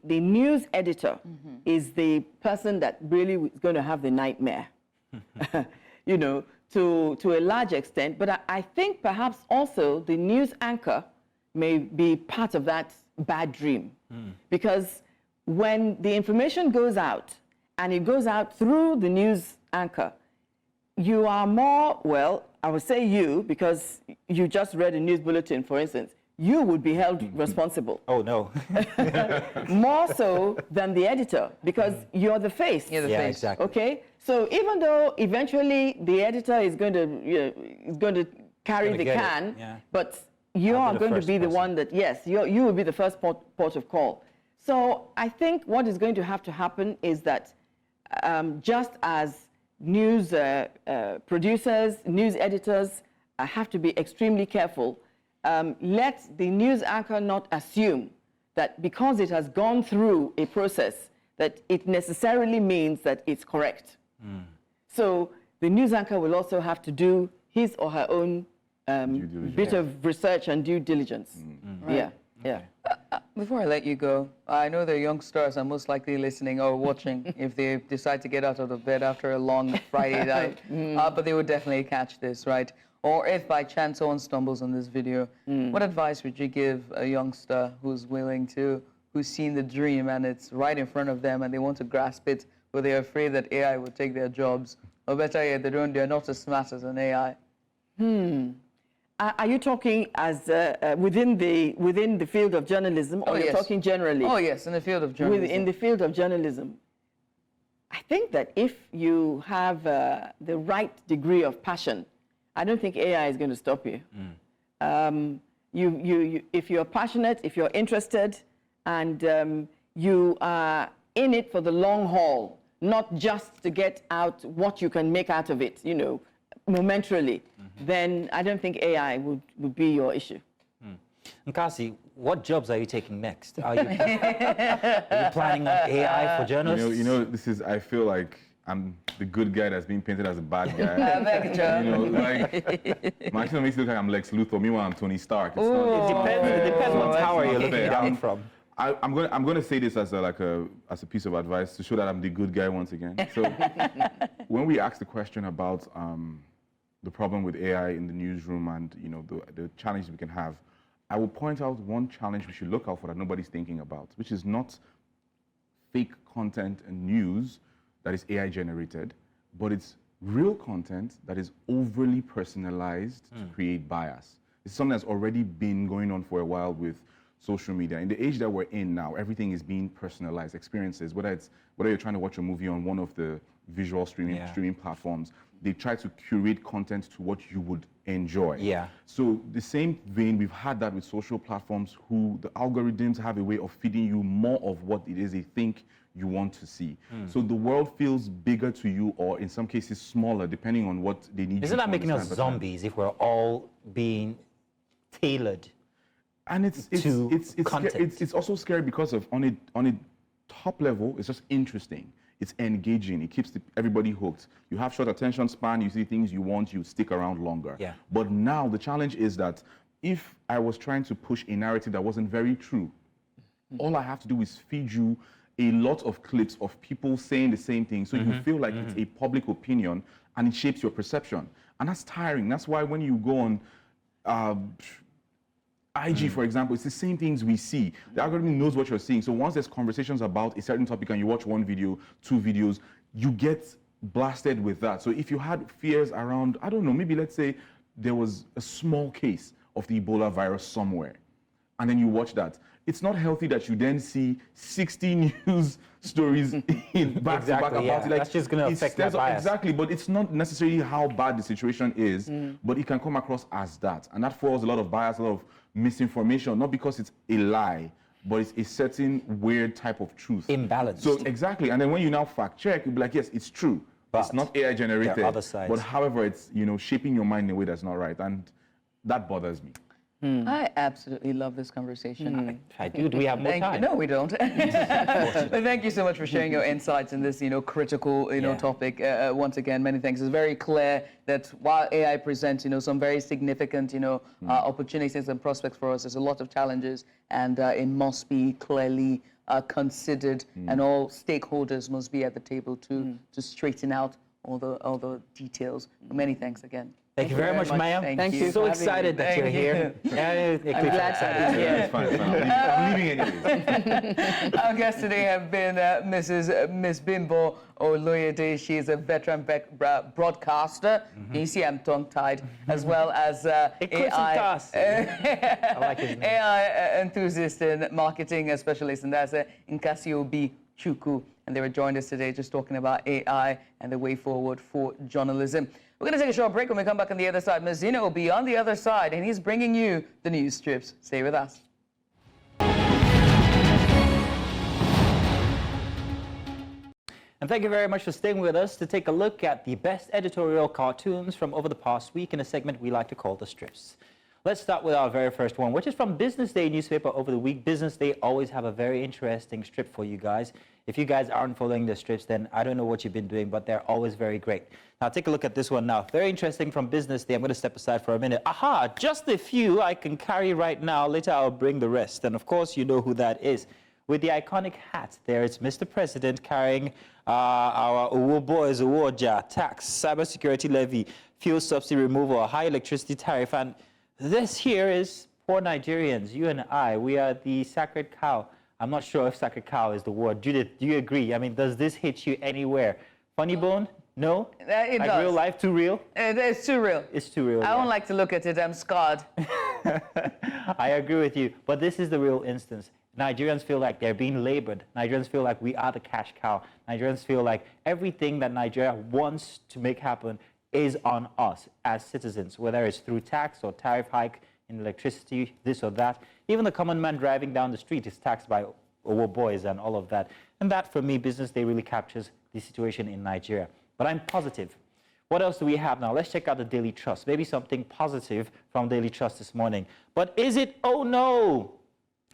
news editor, is the person that really is going to have the nightmare, to a large extent. But I think perhaps also the news anchor may be part of that bad dream. Because when the information goes out, and it goes out through the news anchor, you are more, well, I would say you, because you just read a news bulletin, for instance, you would be held responsible. Oh, no. More so than the editor, because you're the face. You're the face. Exactly. Okay? So even though eventually the editor is going to carry the can, but you are going to be the one that, yes, you will be the first port of call. So I think what is going to have to happen is that just as news producers, news editors have to be extremely careful, let the news anchor not assume that because it has gone through a process that it necessarily means that it's correct. So the news anchor will also have to do his or her own bit of research and due diligence. Right. Yeah. Before I let you go, I know the youngsters are most likely listening or watching if they decide to get out of the bed after a long Friday night. But they would definitely catch this, right? Or if by chance someone stumbles on this video, what advice would you give a youngster who's who's seen the dream and it's right in front of them and they want to grasp it, but they're afraid that AI will take their jobs? Or better yet, they're not as smart as an AI. Are you talking as within the field of journalism, or you're talking generally? Oh, yes, in the field of journalism. In the field of journalism. I think that if you have the right degree of passion, I don't think AI is going to stop you. If you're passionate, if you're interested, and you are in it for the long haul, not just to get out what you can make out of it, momentarily, then I don't think AI would be your issue. Nkasi, what jobs are you taking next? Are you planning on AI for journalists? This is, I feel like I'm the good guy that's being painted as a bad guy. Martina makes it look like I'm Lex Luthor. Meanwhile, I'm Tony Stark. It's not, it depends what tower you're looking down from. I'm gonna say this as a piece of advice to show that I'm the good guy once again. So when we ask the question about the problem with AI in the newsroom and the challenges we can have, I will point out one challenge we should look out for that nobody's thinking about, which is not fake content and news that is AI generated, but it's real content that is overly personalized to create bias. It's something that's already been going on for a while with social media. In the age that we're in now, everything is being personalized. Experiences, whether you're trying to watch a movie on one of the visual streaming platforms, they try to curate content to what you would enjoy. Yeah. So the same vein, we've had that with social platforms who the algorithms have a way of feeding you more of what it is they think you want to see. So the world feels bigger to you, or in some cases smaller, depending on what they need. Isn't that making us zombies if we're all being tailored? And it's also scary because of on a top level, it's just interesting. It's engaging. It keeps everybody hooked. You have short attention span. You see things you want, you stick around longer. Yeah. But now the challenge is that if I was trying to push a narrative that wasn't very true, all I have to do is feed you a lot of clips of people saying the same thing, so you feel like it's a public opinion and it shapes your perception. And that's tiring. That's why when you go on IG, for example, it's the same things we see. The algorithm knows what you're seeing. So once there's conversations about a certain topic and you watch one video, two videos, you get blasted with that. So if you had fears around, I don't know, maybe let's say there was a small case of the Ebola virus somewhere, and then you watch that. It's not healthy that you then see 60 news stories in back to back about it. Like, that's just going to affect that bias. Exactly, but it's not necessarily how bad the situation is, but it can come across as that. And that fuels a lot of bias, a lot of misinformation, not because it's a lie, but it's a certain weird type of truth. Imbalanced. So exactly, and then when you now fact check, you'll be like, yes, it's true. But it's not AI generated. there are other sides. But however, it's shaping your mind in a way that's not right, and that bothers me. I absolutely love this conversation. I do. Do we have more time? No, we don't. But thank you so much for sharing your insights in this, critical, topic. Once again, many thanks. It's very clear that while AI presents, some very significant, opportunities and prospects for us, there's a lot of challenges, and it must be clearly considered, and all stakeholders must be at the table to straighten out all the details. Many thanks again. Thank you very much, Mayam. Thank you. So excited that you're here. I'm glad to be here. It's fine. I'm leaving anyways. Our guests today have been Miss Bimbo Oloyede. She is a veteran broadcaster. You see, I'm tongue-tied, as well as AI, I like his name. AI enthusiast and marketing specialist, and that's Nkasi Obi Chukwu. And they were joined us today just talking about AI and the way forward for journalism. We're going to take a short break. When we come back on the other side, Mazina will be on the other side, and he's bringing you the news strips. Stay with us. And thank you very much for staying with us to take a look at the best editorial cartoons from over the past week in a segment we like to call the strips. Let's start with our very first one, which is from Business Day newspaper over the week. Business Day always have a very interesting strip for you guys. If you guys aren't following the strips, then I don't know what you've been doing, but they're always very great. Now, take a look at this one now. Very interesting from Business Day. I'm going to step aside for a minute. Aha, just a few I can carry right now. Later, I'll bring the rest. And, of course, you know who that is. With the iconic hat, there it's Mr. President carrying our Uwo boys, Uwoja, tax, cybersecurity levy, fuel subsidy removal, high electricity tariff, and this here is poor Nigerians, you and I. We are the sacred cow. I'm not sure if sacred cow is the word. Judith, do you agree? I mean, does this hit you anywhere? Funny bone? No? It like does. Real life, too real? It's too real. It's too real. I don't like to look at it. I'm scarred. I agree with you. But this is the real instance. Nigerians feel like they're being labored. Nigerians feel like we are the cash cow. Nigerians feel like everything that Nigeria wants to make happen is on us as citizens, whether it's through tax or tariff hike in electricity, this or that. Even the common man driving down the street is taxed by Owo boys and all of that. And that, for me, Business Day really captures the situation in Nigeria. But I'm positive. What else do we have now? Let's check out the Daily Trust. Maybe something positive from Daily Trust this morning. But is it? Oh, no.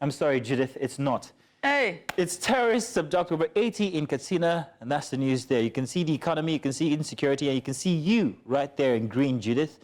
I'm sorry, Judith, it's not. Hey. It's terrorists abduct over 80 in Katsina, and that's the news there. You can see the economy, you can see insecurity, and you can see you right there in green, Judith.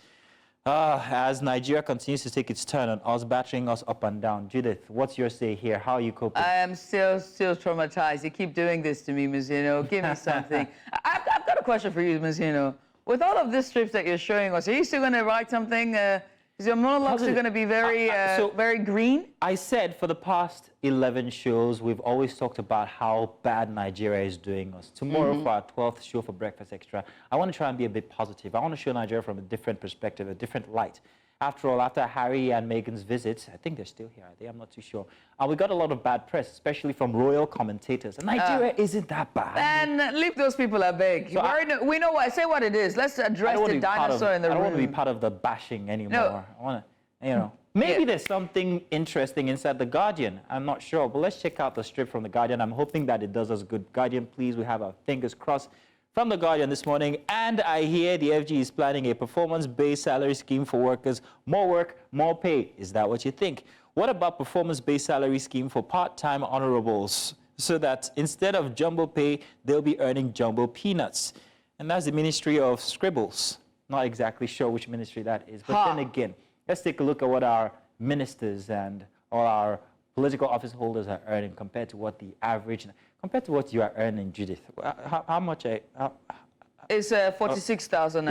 As Nigeria continues to take its turn on us, battering us up and down. Judith, what's your say here? How are you coping? I am still traumatized. You keep doing this to me, Muzino. Give me something. I've got a question for you, Muzino. With all of these strips that you're showing us, are you still going to write something? Is your monologue still going to be very, very green? I said for the past 11 shows, we've always talked about how bad Nigeria is doing us. Tomorrow for our 12th show for Breakfast Extra, I want to try and be a bit positive. I want to show Nigeria from a different perspective, a different light. After all, after Harry and Meghan's visit, I think they're still here, are they? I'm not too sure. We got a lot of bad press, especially from royal commentators. And Nigeria isn't that bad. And leave those people, I beg. So we know what. Say what it is. Let's address the dinosaur in the room. I don't want to be part of the bashing anymore. No. I want to, you know. Maybe there's something interesting inside The Guardian. I'm not sure. But let's check out the strip from The Guardian. I'm hoping that it does us good. Guardian, please, we have our fingers crossed. From The Guardian this morning, and I hear the FG is planning a performance-based salary scheme for workers. More work, more pay. Is that what you think? What about performance-based salary scheme for part-time honorables so that instead of jumbo pay, they'll be earning jumbo peanuts? And that's the Ministry of Scribbles. Not exactly sure which ministry that is. But then again, let's take a look at what our ministers and all our political office holders are earning compared to what the average... Compared to what you are earning, Judith, how much? It's 46,000.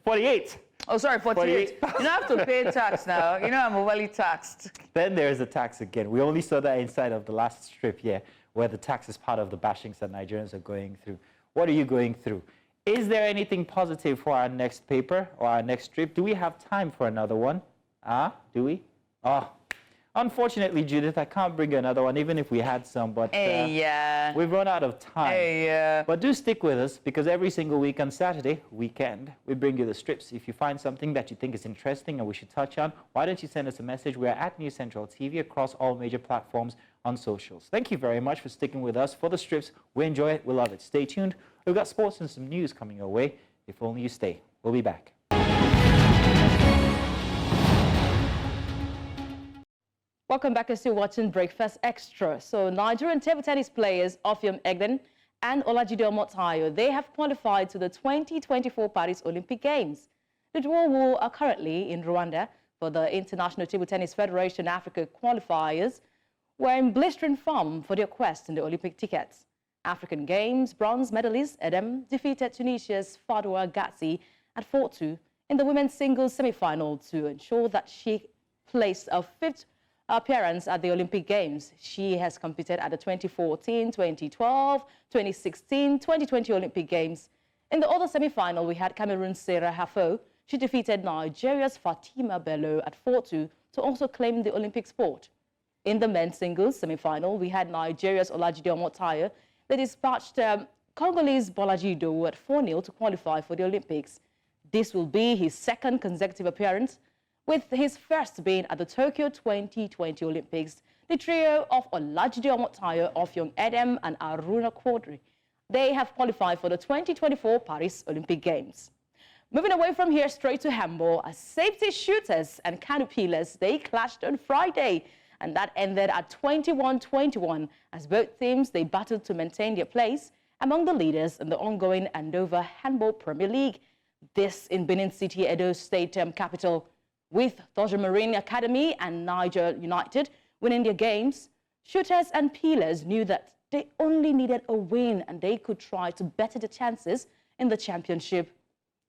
48. Oh, sorry, 48. You don't have to pay tax now. You know I'm overly taxed. Then there's the tax again. We only saw that inside of the last strip here, where the tax is part of the bashings that Nigerians are going through. What are you going through? Is there anything positive for our next paper or our next strip? Do we have time for another one? Do we? Unfortunately, Judith, I can't bring another one, even if we had some, but we've run out of time. But do stick with us, because every single week on Saturday, weekend, we bring you the strips. If you find something that you think is interesting and we should touch on, why don't you send us a message? We are at News Central TV across all major platforms on socials. Thank you very much for sticking with us for the strips. We enjoy it. We love it. Stay tuned. We've got sports and some news coming your way. If only you stay. We'll be back. Welcome back. You're still watching Breakfast Extra. So Nigerian table tennis players Ophium Egden and Olajide Omotayo, they have qualified to the 2024 Paris Olympic Games. The duo are currently in Rwanda for the International Table Tennis Federation Africa qualifiers, were in blistering form for their quest in the Olympic tickets. African Games bronze medalist Edem defeated Tunisia's Fadwa Gatsi at 4-2 in the women's singles semi-final to ensure that she placed a fifth appearance at the Olympic Games. She has competed at the 2014, 2012, 2016, 2020 Olympic Games. In the other semi-final, we had Cameroon's Sarah Hafo. She defeated Nigeria's Fatima Bello at 4-2 to also claim the Olympic sport. In the men's singles semi-final, we had Nigeria's Olajide Omotayo. They dispatched Congolese Bolaji Idowu at 4-0 to qualify for the Olympics. This will be his second consecutive appearance, with his first being at the Tokyo 2020 Olympics. The trio of Olajide Omotayo, Ophium Egden, and Aruna Quadri, they have qualified for the 2024 Paris Olympic Games. Moving away from here straight to handball, as safety shooters and canopilas, they clashed on Friday, and that ended at 21-21 as both teams, they battled to maintain their place among the leaders in the ongoing Andover Handball Premier League. This in Benin City, Edo State capital. With Tojo Marine Academy and Niger United winning their games, shooters and peelers knew that they only needed a win and they could try to better the chances in the championship.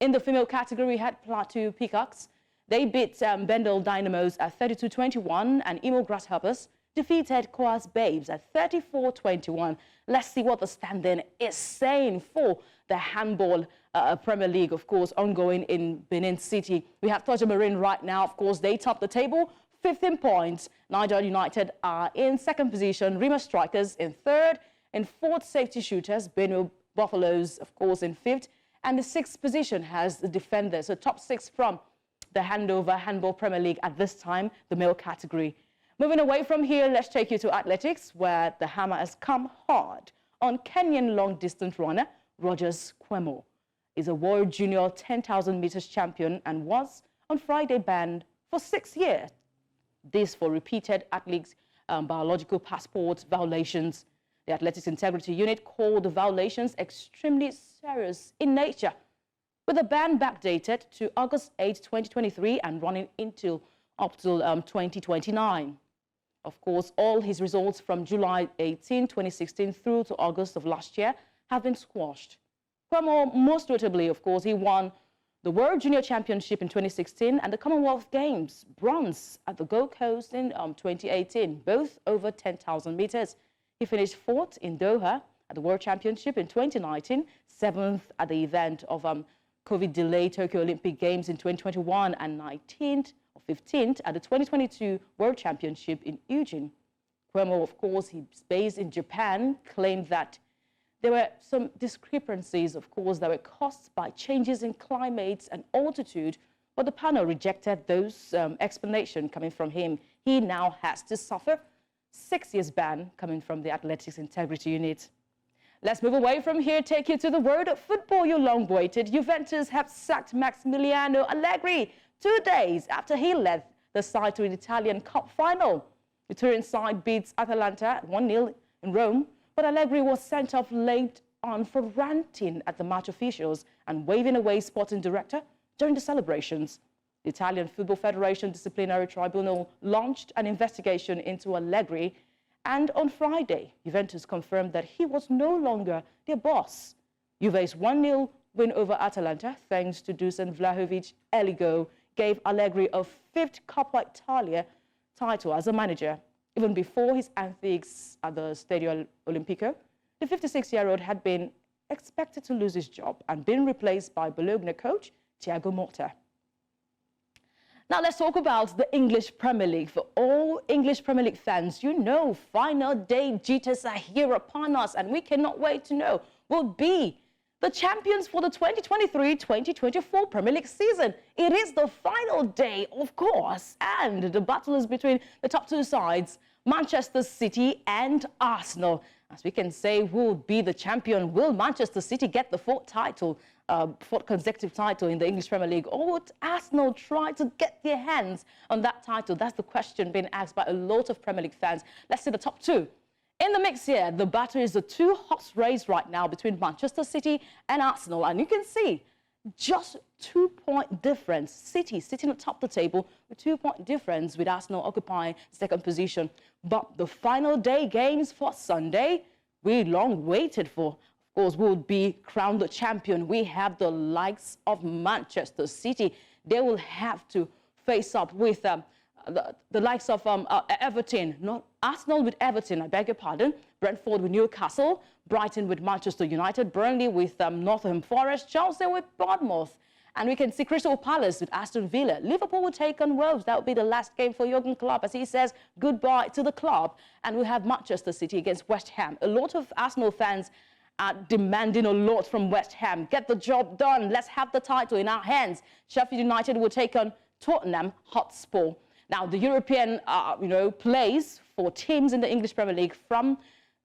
In the female category, we had Plateau Peacocks. They beat Bendel Dynamos at 32-21, and Imo Grasshoppers defeated Coas Babes at 34-21. Let's see what the standing is saying for the handball Premier League, of course, ongoing in Benin City. We have Tojo Marine right now. Of course, they top the table, 15 points. Niger United are in second position. Rima Strikers in third. In fourth, Safety Shooters. Benue Buffaloes, of course, in fifth. And the sixth position has the Defenders. So top six from the Andover Handball Premier League at this time, the male category. Moving away from here, let's take you to athletics, where the hammer has come hard on Kenyan long-distance runner Rogers Kwemo. is a world junior 10,000 meters champion and was on Friday banned for 6 years. This for repeated athletes' biological passport violations. The Athletics Integrity Unit called the violations extremely serious in nature, with the ban backdated to August 8, 2023 and running up till 2029. Of course, all his results from July 18, 2016 through to August of last year have been squashed. Kwame, most notably, of course, he won the World Junior Championship in 2016 and the Commonwealth Games bronze at the Gold Coast in 2018, both over 10,000 meters. He finished 4th in Doha at the World Championship in 2019, 7th at the event of COVID-delayed Tokyo Olympic Games in 2021, and 19th or 15th at the 2022 World Championship in Eugene. Kwame, of course, he's based in Japan, claimed that there were some discrepancies, of course, that were caused by changes in climates and altitude, but the panel rejected those explanations coming from him. He now has to suffer 6 years ban coming from the Athletics Integrity Unit. Let's move away from here, take you to the world of football you long waited. Juventus have sacked Massimiliano Allegri 2 days after he led the side to an Italian Cup final. The Turin side beats Atalanta 1-0 in Rome, but Allegri was sent off late on for ranting at the match officials and waving away sporting director during the celebrations. The Italian Football Federation Disciplinary Tribunal launched an investigation into Allegri, and on Friday, Juventus confirmed that he was no longer their boss. Juve's 1-0 win over Atalanta, thanks to Dusan Vlahovic early goal, gave Allegri a 5th Coppa Italia title as a manager. Even before his antics at the Stadio Olimpico, the 56-year-old had been expected to lose his job and been replaced by Bologna coach Thiago Motta. Now let's talk about the English Premier League. For all English Premier League fans, you know final day jitters are here upon us, and we cannot wait to know who will be the champions for the 2023-2024 Premier League season. It is the final day, of course, and the battle is between the top 2 sides, Manchester City and Arsenal. As we can say, who will be the champion? Will Manchester City get the 4th consecutive title in the English Premier League, or would Arsenal try to get their hands on that title? That's the question being asked by a lot of Premier League fans. Let's see the top 2. In the mix here, the battle is a 2-horse race right now between Manchester City and Arsenal. And you can see just 2-point difference. City sitting atop the table with 2-point difference, with Arsenal occupying 2nd position. But the final day games for Sunday, we long waited for, of course, will be crowned the champion. We have the likes of Manchester City. They will have to face up with the likes of Everton, not Arsenal with Everton, I beg your pardon, Brentford with Newcastle, Brighton with Manchester United, Burnley with Nottingham Forest, Chelsea with Bournemouth. And we can see Crystal Palace with Aston Villa. Liverpool will take on Wolves. That will be the last game for Jurgen Klopp as he says goodbye to the club. And we have Manchester City against West Ham. A lot of Arsenal fans are demanding a lot from West Ham. Get the job done. Let's have the title in our hands. Sheffield United will take on Tottenham Hotspur. Now, the European, place for teams in the English Premier League from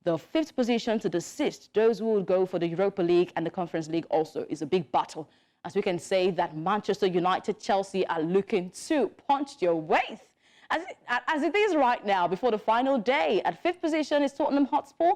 the 5th position to the 6th, those who will go for the Europa League and the Conference League also is a big battle. As we can say that Manchester United, Chelsea are looking to punch their weight. As it is right now, before the final day, at 5th position is Tottenham Hotspur.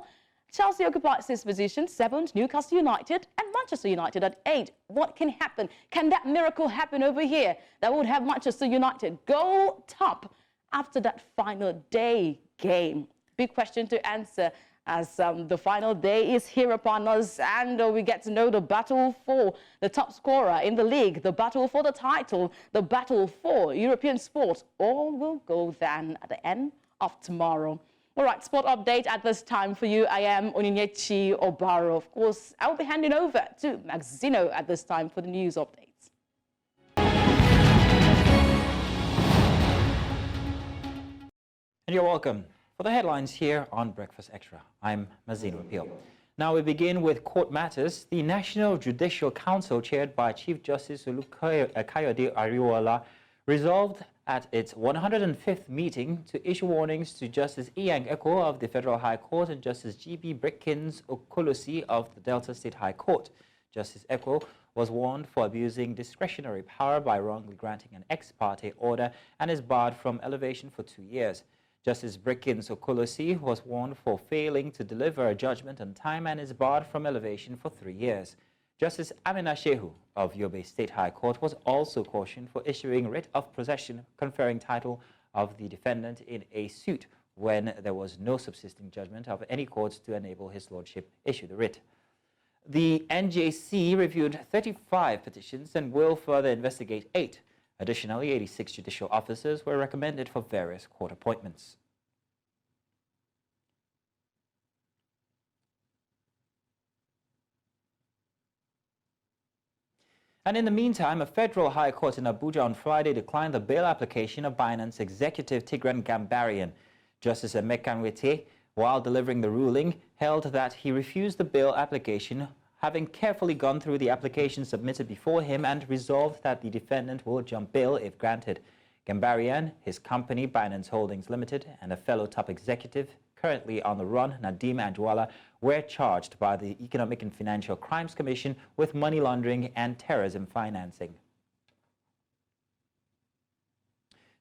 Chelsea occupies 6th position, 7th, Newcastle United, and Manchester United at 8th. What can happen? Can that miracle happen over here? That would have Manchester United go top after that final day game. Big question to answer as the final day is here upon us, and we get to know the battle for the top scorer in the league, the battle for the title, the battle for European sport. All will go then at the end of tomorrow. All right, sport update at this time for you. I am Onyinyechi Obaro. Of course, I will be handing over to Maxino at this time for the news updates. And you're welcome. For the headlines here on Breakfast Extra, I'm Mazino Appeal. Now we begin with court matters. The National Judicial Council, chaired by Chief Justice Kayode Ariwoola, resolved at its 105th meeting to issue warnings to Justice Iyang Eko of the Federal High Court and Justice G.B. Brickins Okolosi of the Delta State High Court. Justice Eko was warned for abusing discretionary power by wrongly granting an ex parte order and is barred from elevation for 2 years. Justice Brickins Okolosi was warned for failing to deliver a judgment on time and is barred from elevation for 3 years. Justice Amina Shehu of Yobe State High Court was also cautioned for issuing writ of possession conferring title of the defendant in a suit when there was no subsisting judgment of any court to enable his lordship issue the writ. The NJC reviewed 35 petitions and will further investigate 8. Additionally, 86 judicial officers were recommended for various court appointments. And in the meantime, a federal high court in Abuja on Friday declined the bail application of Binance executive Tigran Gambaryan. Justice Emeka Nwite, while delivering the ruling, held that he refused the bail application, having carefully gone through the application submitted before him and resolved that the defendant will jump bail if granted. Gambaryan, his company Binance Holdings Limited, and a fellow top executive currently on the run, Nadeem Anjwala, were charged by the Economic and Financial Crimes Commission with money laundering and terrorism financing.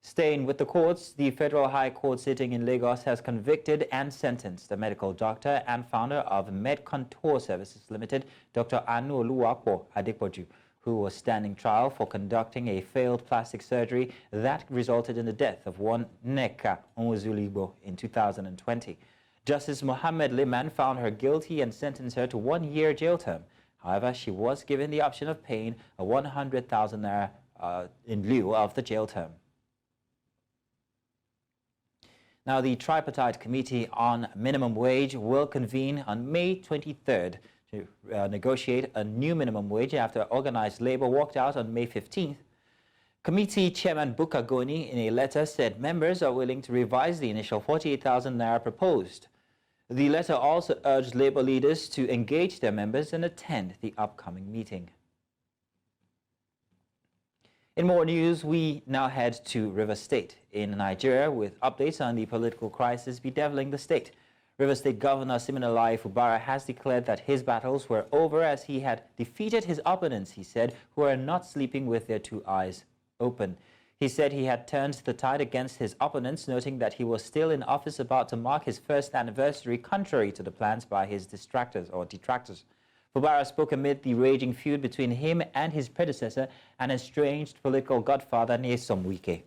Staying with the courts, the Federal High Court sitting in Lagos has convicted and sentenced the medical doctor and founder of MedContour Services Limited, Dr. Anu Oluwapo Adepoju, who was standing trial for conducting a failed plastic surgery that resulted in the death of one Nneka Onwuzuligbo in 2020. Justice Mohammed Liman found her guilty and sentenced her to 1-year jail term. However, she was given the option of paying a 100,000 naira in lieu of the jail term. Now, the Tripartite Committee on Minimum Wage will convene on May 23rd to negotiate a new minimum wage after organized labor walked out on May 15th. Committee Chairman Buka Goni, in a letter, said members are willing to revise the initial 48,000 naira proposed. The letter also urged labor leaders to engage their members and attend the upcoming meeting. In more news, we now head to Rivers State in Nigeria with updates on the political crisis bedeviling the state. Rivers State Governor Siminalayi Fubara has declared that his battles were over as he had defeated his opponents, he said, who are not sleeping with their 2 eyes open. He said he had turned the tide against his opponents, noting that he was still in office about to mark his first anniversary, contrary to the plans by his detractors. Fubara spoke amid the raging feud between him and his predecessor and estranged political godfather Nyesom Wike.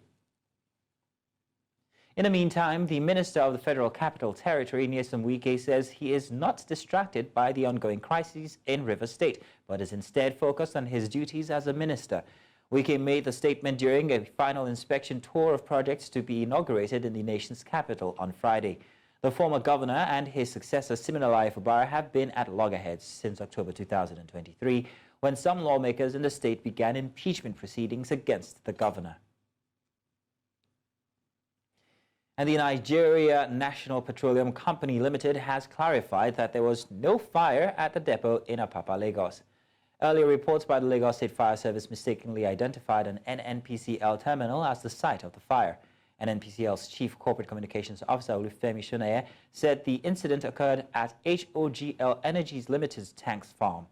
In the meantime, the Minister of the Federal Capital Territory, Nyesom Wike, says he is not distracted by the ongoing crises in Rivers State, but is instead focused on his duties as a minister. Wike made the statement during a final inspection tour of projects to be inaugurated in the nation's capital on Friday. The former governor and his successor, Siminalayi Fubara, have been at loggerheads since October 2023, when some lawmakers in the state began impeachment proceedings against the governor. And the Nigeria National Petroleum Company Limited has clarified that there was no fire at the depot in Apapa, Lagos. Earlier reports by the Lagos State Fire Service mistakenly identified an NNPCL terminal as the site of the fire. NNPCL's Chief Corporate Communications Officer, Olufemi Shoneye, said the incident occurred at HOGL Energies Limited's Tanks Farm.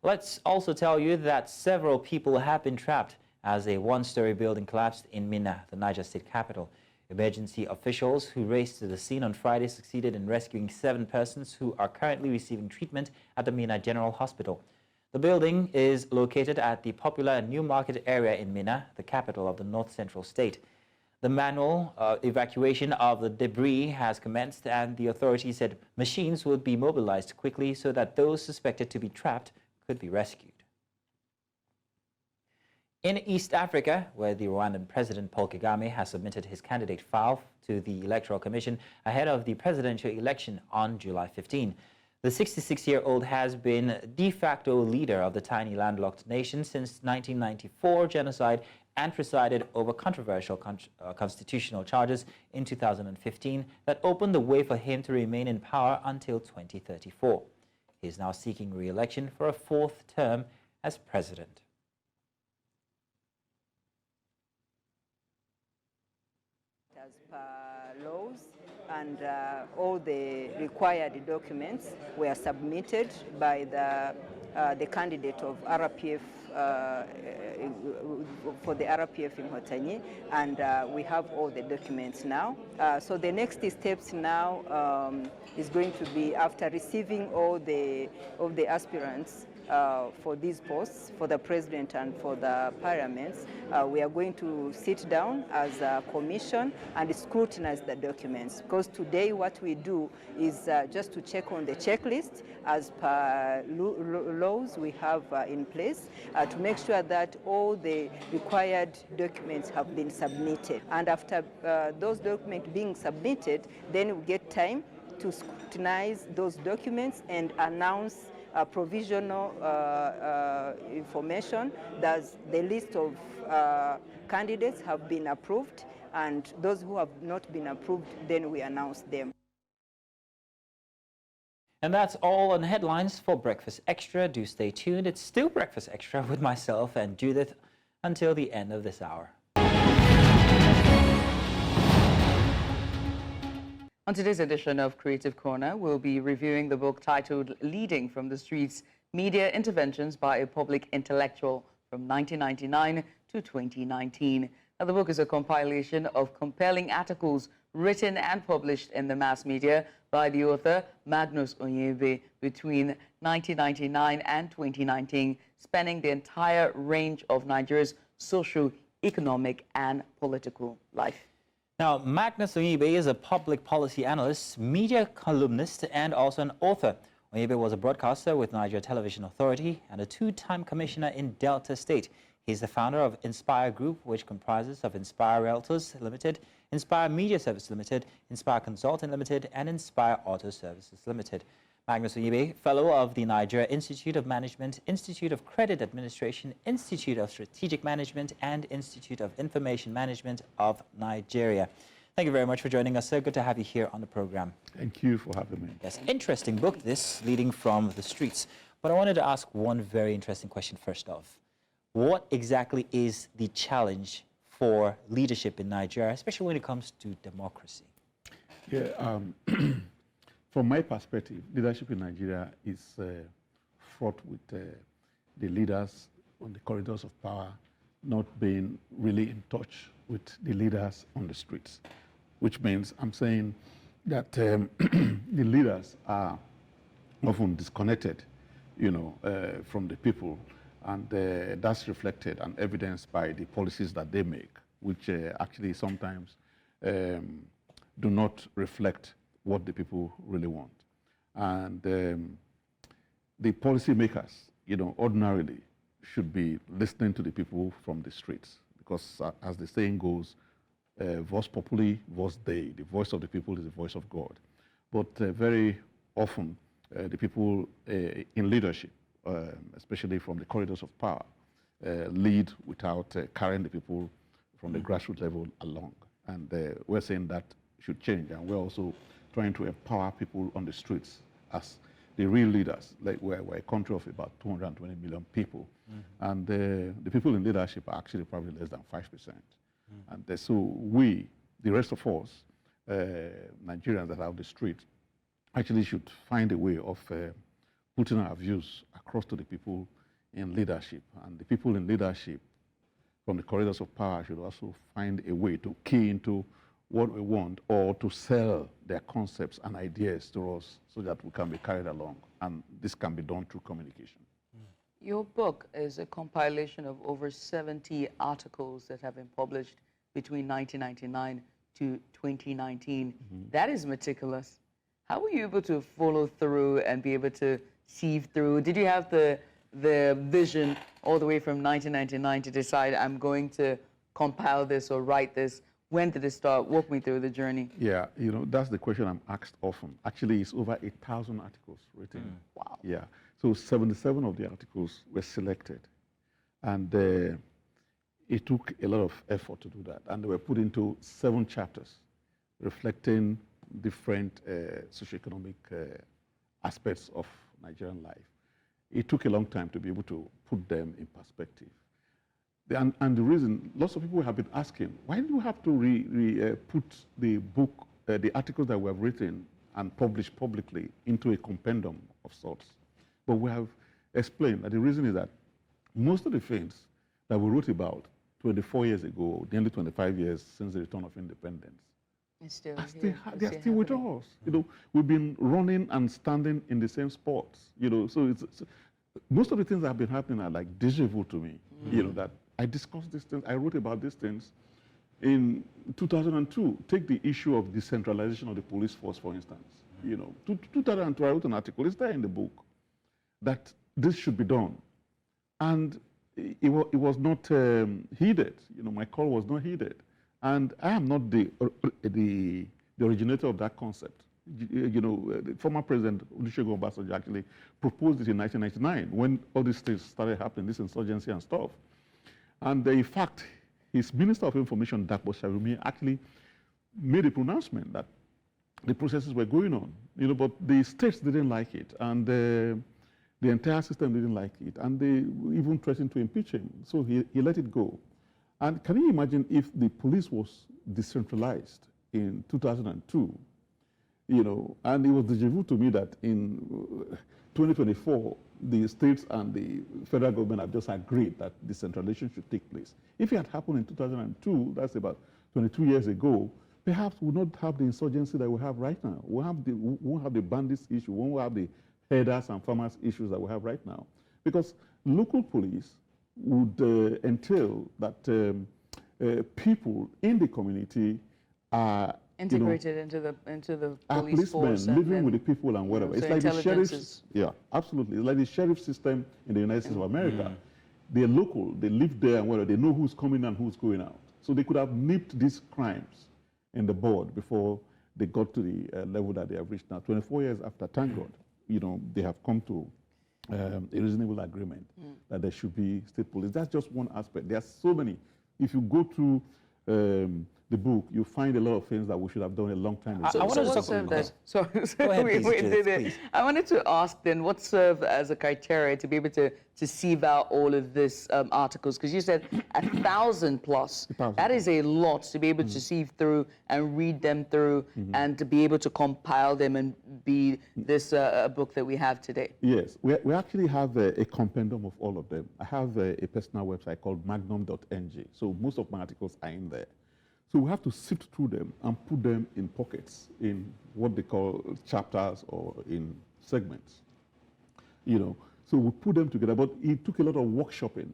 Let's also tell you that several people have been trapped as a 1-story building collapsed in Minna, the Niger State capital. Emergency officials who raced to the scene on Friday succeeded in rescuing 7 persons who are currently receiving treatment at the Minna General Hospital. The building is located at the popular New Market area in Minna, the capital of the north-central state. The manual evacuation of the debris has commenced, and the authorities said machines would be mobilized quickly so that those suspected to be trapped could be rescued. In East Africa, where the Rwandan President Paul Kagame has submitted his candidate file to the Electoral Commission ahead of the presidential election on July 15, the 66-year-old has been de facto leader of the tiny landlocked nation since 1994 genocide and presided over controversial constitutional charges in 2015 that opened the way for him to remain in power until 2034. He is now seeking re-election for a 4th term as president. As per laws, and all the required documents were submitted by the candidate of RPF for the RPF in Hotanyi, and we have all the documents now. So the next steps now is going to be, after receiving all the aspirants for these posts, for the president and for the parliaments, we are going to sit down as a commission and scrutinize the documents. Because today what we do is just to check on the checklist as per laws we have in place to make sure that all the required documents have been submitted. And after those documents being submitted, then we get time to scrutinize those documents and announce provisional information that the list of candidates have been approved, and those who have not been approved, then we announce them. And that's all on headlines for Breakfast Extra. Do stay tuned. It's still Breakfast Extra with myself and Judith until the end of this hour. On today's edition of Creative Corner, we'll be reviewing the book titled Leading from the Streets, Media Interventions by a Public Intellectual from 1999 to 2019. Now, the book is a compilation of compelling articles written and published in the mass media by the author Magnus Onyebe between 1999 and 2019, spanning the entire range of Nigeria's social, economic, and political life. Now, Magnus Onyebe is a public policy analyst, media columnist, and also an author. Onyebe was a broadcaster with Niger Television Authority and a two-time commissioner in Delta State. He's the founder of Inspire Group, which comprises of Inspire Realtors Limited, Inspire Media Service Limited, Inspire Consulting Limited, and Inspire Auto Services Limited. Magnus Onyebe, Fellow of the Nigeria Institute of Management, Institute of Credit Administration, Institute of Strategic Management, and Institute of Information Management of Nigeria. Thank you very much for joining us, sir. Good to have you here on the program. Thank you for having me. Yes, interesting book, this, Leading from the Streets. But I wanted to ask one very interesting question first off. What exactly is the challenge for leadership in Nigeria, especially when it comes to democracy? Yeah, from my perspective, leadership in Nigeria is fraught with the leaders on the corridors of power not being really in touch with the leaders on the streets, which means I'm saying that the leaders are often disconnected, from the people, and that's reflected and evidenced by the policies that they make, which actually sometimes do not reflect what the people really want. And the policymakers, ordinarily should be listening to the people from the streets, because as the saying goes, vox populi, vox Dei, the voice of the people is the voice of God. But very often, the people in leadership, especially from the corridors of power, lead without carrying the people from the grassroots level along. And we're saying that should change, and we're also trying to empower people on the streets as the real leaders. Like we're a country of about 220 million people, and the people in leadership are actually probably less than 5%. And so we, the rest of us, Nigerians that are on the street, actually should find a way of putting our views across to the people in leadership. And the people in leadership from the corridors of power should also find a way to key into what we want, or to sell their concepts and ideas to us so that we can be carried along. And this can be done through communication. Your book is a compilation of over 70 articles that have been published between 1999 to 2019. That is meticulous. How were you able to follow through and be able to sieve through? Did you have the vision all the way from 1999 to decide I'm going to compile this or write this? When did it start? Walk me through the journey. Yeah, that's the question I'm asked often. Actually, it's over 8,000 articles written. Wow. Yeah, so 77 of the articles were selected. And it took a lot of effort to do that. And they were put into 7 chapters, reflecting different socioeconomic aspects of Nigerian life. It took a long time to be able to put them in perspective. And the reason, lots of people have been asking, why do you have to put the book the articles that we have written and published publicly into a compendium of sorts. But we have explained that the reason is that most of the things that we wrote about 24 years ago, nearly 25 years since the return of independence, they're still with us. You know, we've been running and standing in the same spots. You know, so most of the things that have been happening are like déjà vu to me. You know, that I discussed these things, I wrote about these things in 2002. Take the issue of decentralization of the police force, for instance. You know, 2002, I wrote an article, it's there in the book, that this should be done. And it was not heeded. You know, my call was not heeded. And I am not the originator of that concept. You know, the former President Olusegun Obasanjo actually proposed it in 1999 when all these things started happening, this insurgency and stuff. And in fact, his Minister of Information, Dapo Sharumi, actually made a pronouncement that the processes were going on, you know, but the states didn't like it, and the entire system didn't like it, and they even threatened to impeach him. So he let it go. And can you imagine if the police was decentralized in 2002, you know, and it was déjà vu to me that in 2024, the states and the federal government have just agreed that decentralization should take place. If it had happened in 2002, that's about 22 years ago, perhaps we would not have the insurgency that we have right now. We won't have the bandits issue, we won't have the herders and farmers issues that we have right now. Because local police would entail that people in the community are integrated into the police force, living with the people and whatever. It's like the sheriff's. Yeah, absolutely. It's like the sheriff system in the United States of America. They're local. They live there and whatever. They know who's coming and who's going out. So they could have nipped these crimes in the bud before they got to the level that they have reached now. 24 years after, thank God, you know, they have come to a reasonable agreement that there should be state police. That's just one aspect. There are so many. If you go through the book, you find a lot of things that we should have done a long time ago. I wanted to ask then, what served as a criteria to be able to sieve out all of this articles? Because you said 1,000 plus. That is a lot to be able to sieve through and read them through and to be able to compile them and be this book that we have today. Yes, we actually have a compendium of all of them. I have a personal website called magnum.ng. So most of my articles are in there. So we have to sift through them and put them in pockets, in what they call chapters or in segments. You know, so we put them together, but it took a lot of workshopping.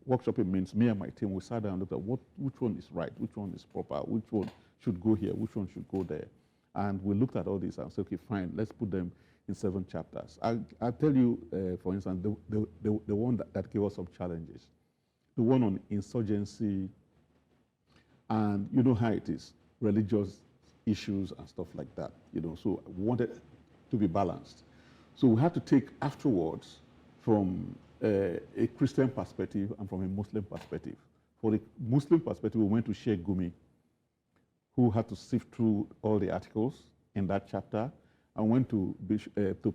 Workshopping means me and my team, we sat down and looked at which one is right, which one is proper, which one should go here, which one should go there. And we looked at all this and said, okay, fine, let's put them in 7 chapters. I'll tell you, for instance, the one that gave us some challenges. The one on insurgency, and you know how it is, religious issues and stuff like that, you know, so I wanted to be balanced. So we had to take afterwards from a Christian perspective and from a Muslim perspective. For the Muslim perspective, we went to Sheikh Gumi, who had to sift through all the articles in that chapter, and went to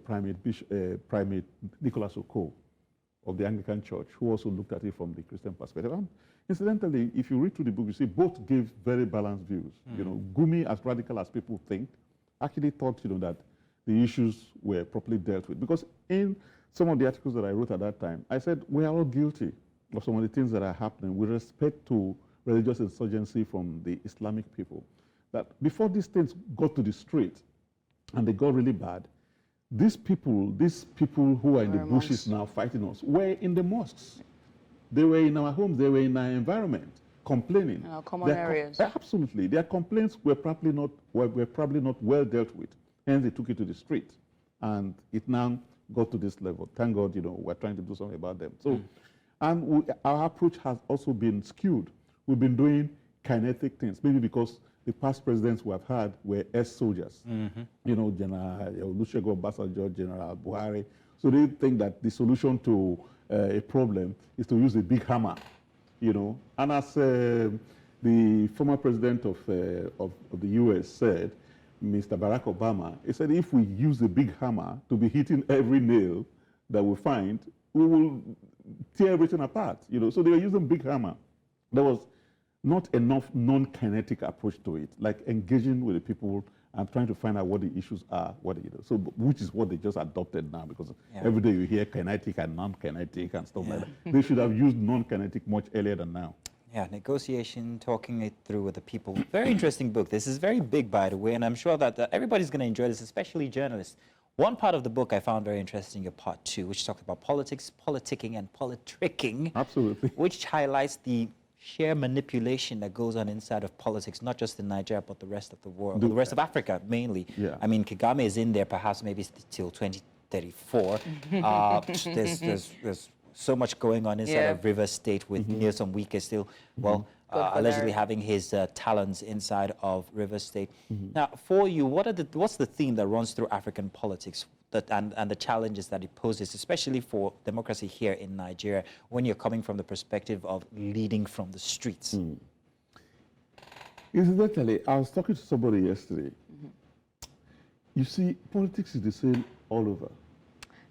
Primate Nicholas Oko of the Anglican Church, who also looked at it from the Christian perspective. And incidentally, if you read through the book, you see both gave very balanced views. You know, Gumi, as radical as people think, actually thought, you know, that the issues were properly dealt with. Because in some of the articles that I wrote at that time, I said we are all guilty of some of the things that are happening with respect to religious insurgency from the Islamic people. That before these things got to the street and they got really bad, these people who are in the bushes now fighting us were in the mosques. They were in our homes, they were in our environment, complaining. In our common areas. Absolutely. Their complaints were probably not well dealt with. Hence, they took it to the street. And it now got to this level. Thank God, you know, we're trying to do something about them. So, and our approach has also been skewed. We've been doing kinetic things, maybe because the past presidents we have had were ex-soldiers. You know, General Olusegun Obasanjo, General Buhari. So they think that the solution to a problem is to use a big hammer, you know. And as the former president of the US said, Mr. Barack Obama, he said, if we use a big hammer to be hitting every nail that we find, we will tear everything apart, you know. So they were using big hammer. There was not enough non-kinetic approach to it, like engaging with the people and trying to find out what the issues are, so which is what they just adopted now, because every day you hear kinetic and non-kinetic and stuff like that. They should have used non-kinetic much earlier than now. Yeah, negotiation, talking it through with the people. Very interesting book. This is very big, by the way, and I'm sure that everybody's going to enjoy this, especially journalists. One part of the book I found very interesting, your part 2, which talks about politics, politicking, and politricking. Absolutely. Which highlights the sheer manipulation that goes on inside of politics, not just in Nigeria, but the rest of the world, the rest of Africa mainly. Yeah. I mean, Kagame is in there perhaps maybe till 2034. There's so much going on inside of River State with Nyesom Wike still, well, allegedly having his talons inside of River State. Now, for you, what's the theme that runs through African politics and the challenges that it poses, especially for democracy here in Nigeria, when you're coming from the perspective of leading from the streets? Incidentally, I was talking to somebody yesterday. You see, politics is the same all over.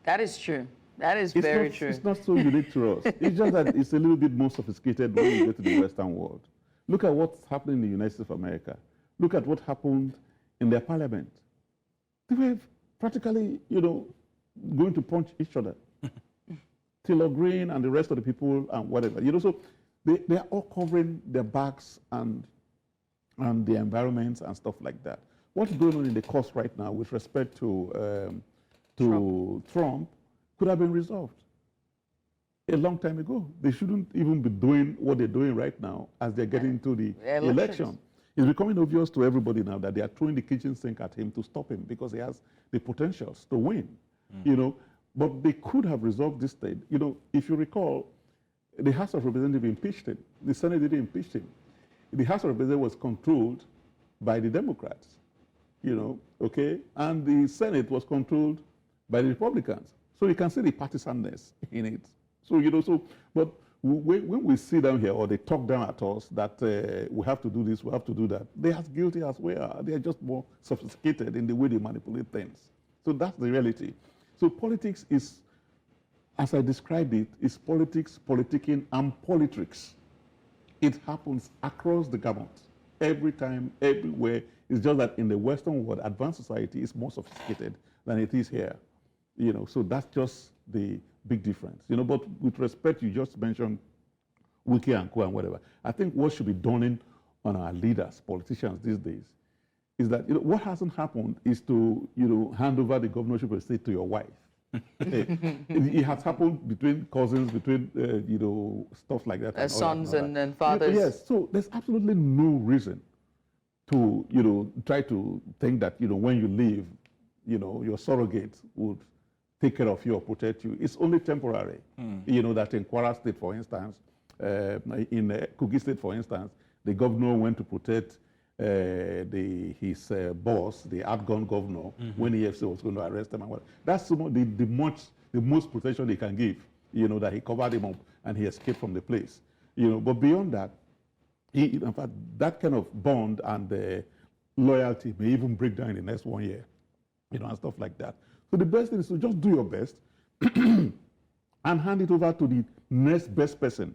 That is true. That is very true. It's not so unique to us. It's just that it's a little bit more sophisticated when you go to the Western world. Look at what's happening in the United States of America. Look at what happened in their parliament. They were practically, going to punch each other. Tilo Green and the rest of the people and whatever. So they are all covering their backs and the environments and stuff like that. What's going on in the course right now with respect to Trump could have been resolved a long time ago. They shouldn't even be doing what they're doing right now as they're getting into the election. It's becoming obvious to everybody now that they are throwing the kitchen sink at him to stop him because he has the potentials to win, But they could have resolved this thing. If you recall, the House of Representatives impeached him. The Senate didn't impeach him. The House of Representatives was controlled by the Democrats, and the Senate was controlled by the Republicans. So you can see the partisanness in it. So, but when we sit down here or they talk down at us that we have to do this, we have to do that, they're as guilty as we are. They're just more sophisticated in the way they manipulate things. So that's the reality. So politics is, as I described it, is politics, politicking, and politricks. It happens across the gamut, every time, everywhere. It's just that in the Western world, advanced society is more sophisticated than it is here. So that's just the big difference. But with respect, you just mentioned Wiki and Co and whatever. I think what should be done on our leaders, politicians these days, is that what hasn't happened is to hand over the governorship of the state to your wife. It has happened between cousins, between stuff like that. Sons and fathers. Yes. So there's absolutely no reason to try to think that when you leave, your surrogate would take care of you or protect you. It's only temporary. That in Kwara State, for instance, in Kogi State, for instance, the governor went to protect his boss, the outgone governor, when the EFCC was going to arrest him. That's the most protection they can give, that he covered him up and he escaped from the place. But beyond that, in fact, that kind of bond and loyalty may even break down in the next 1 year, and stuff like that. So the best thing is to just do your best and hand it over to the next best person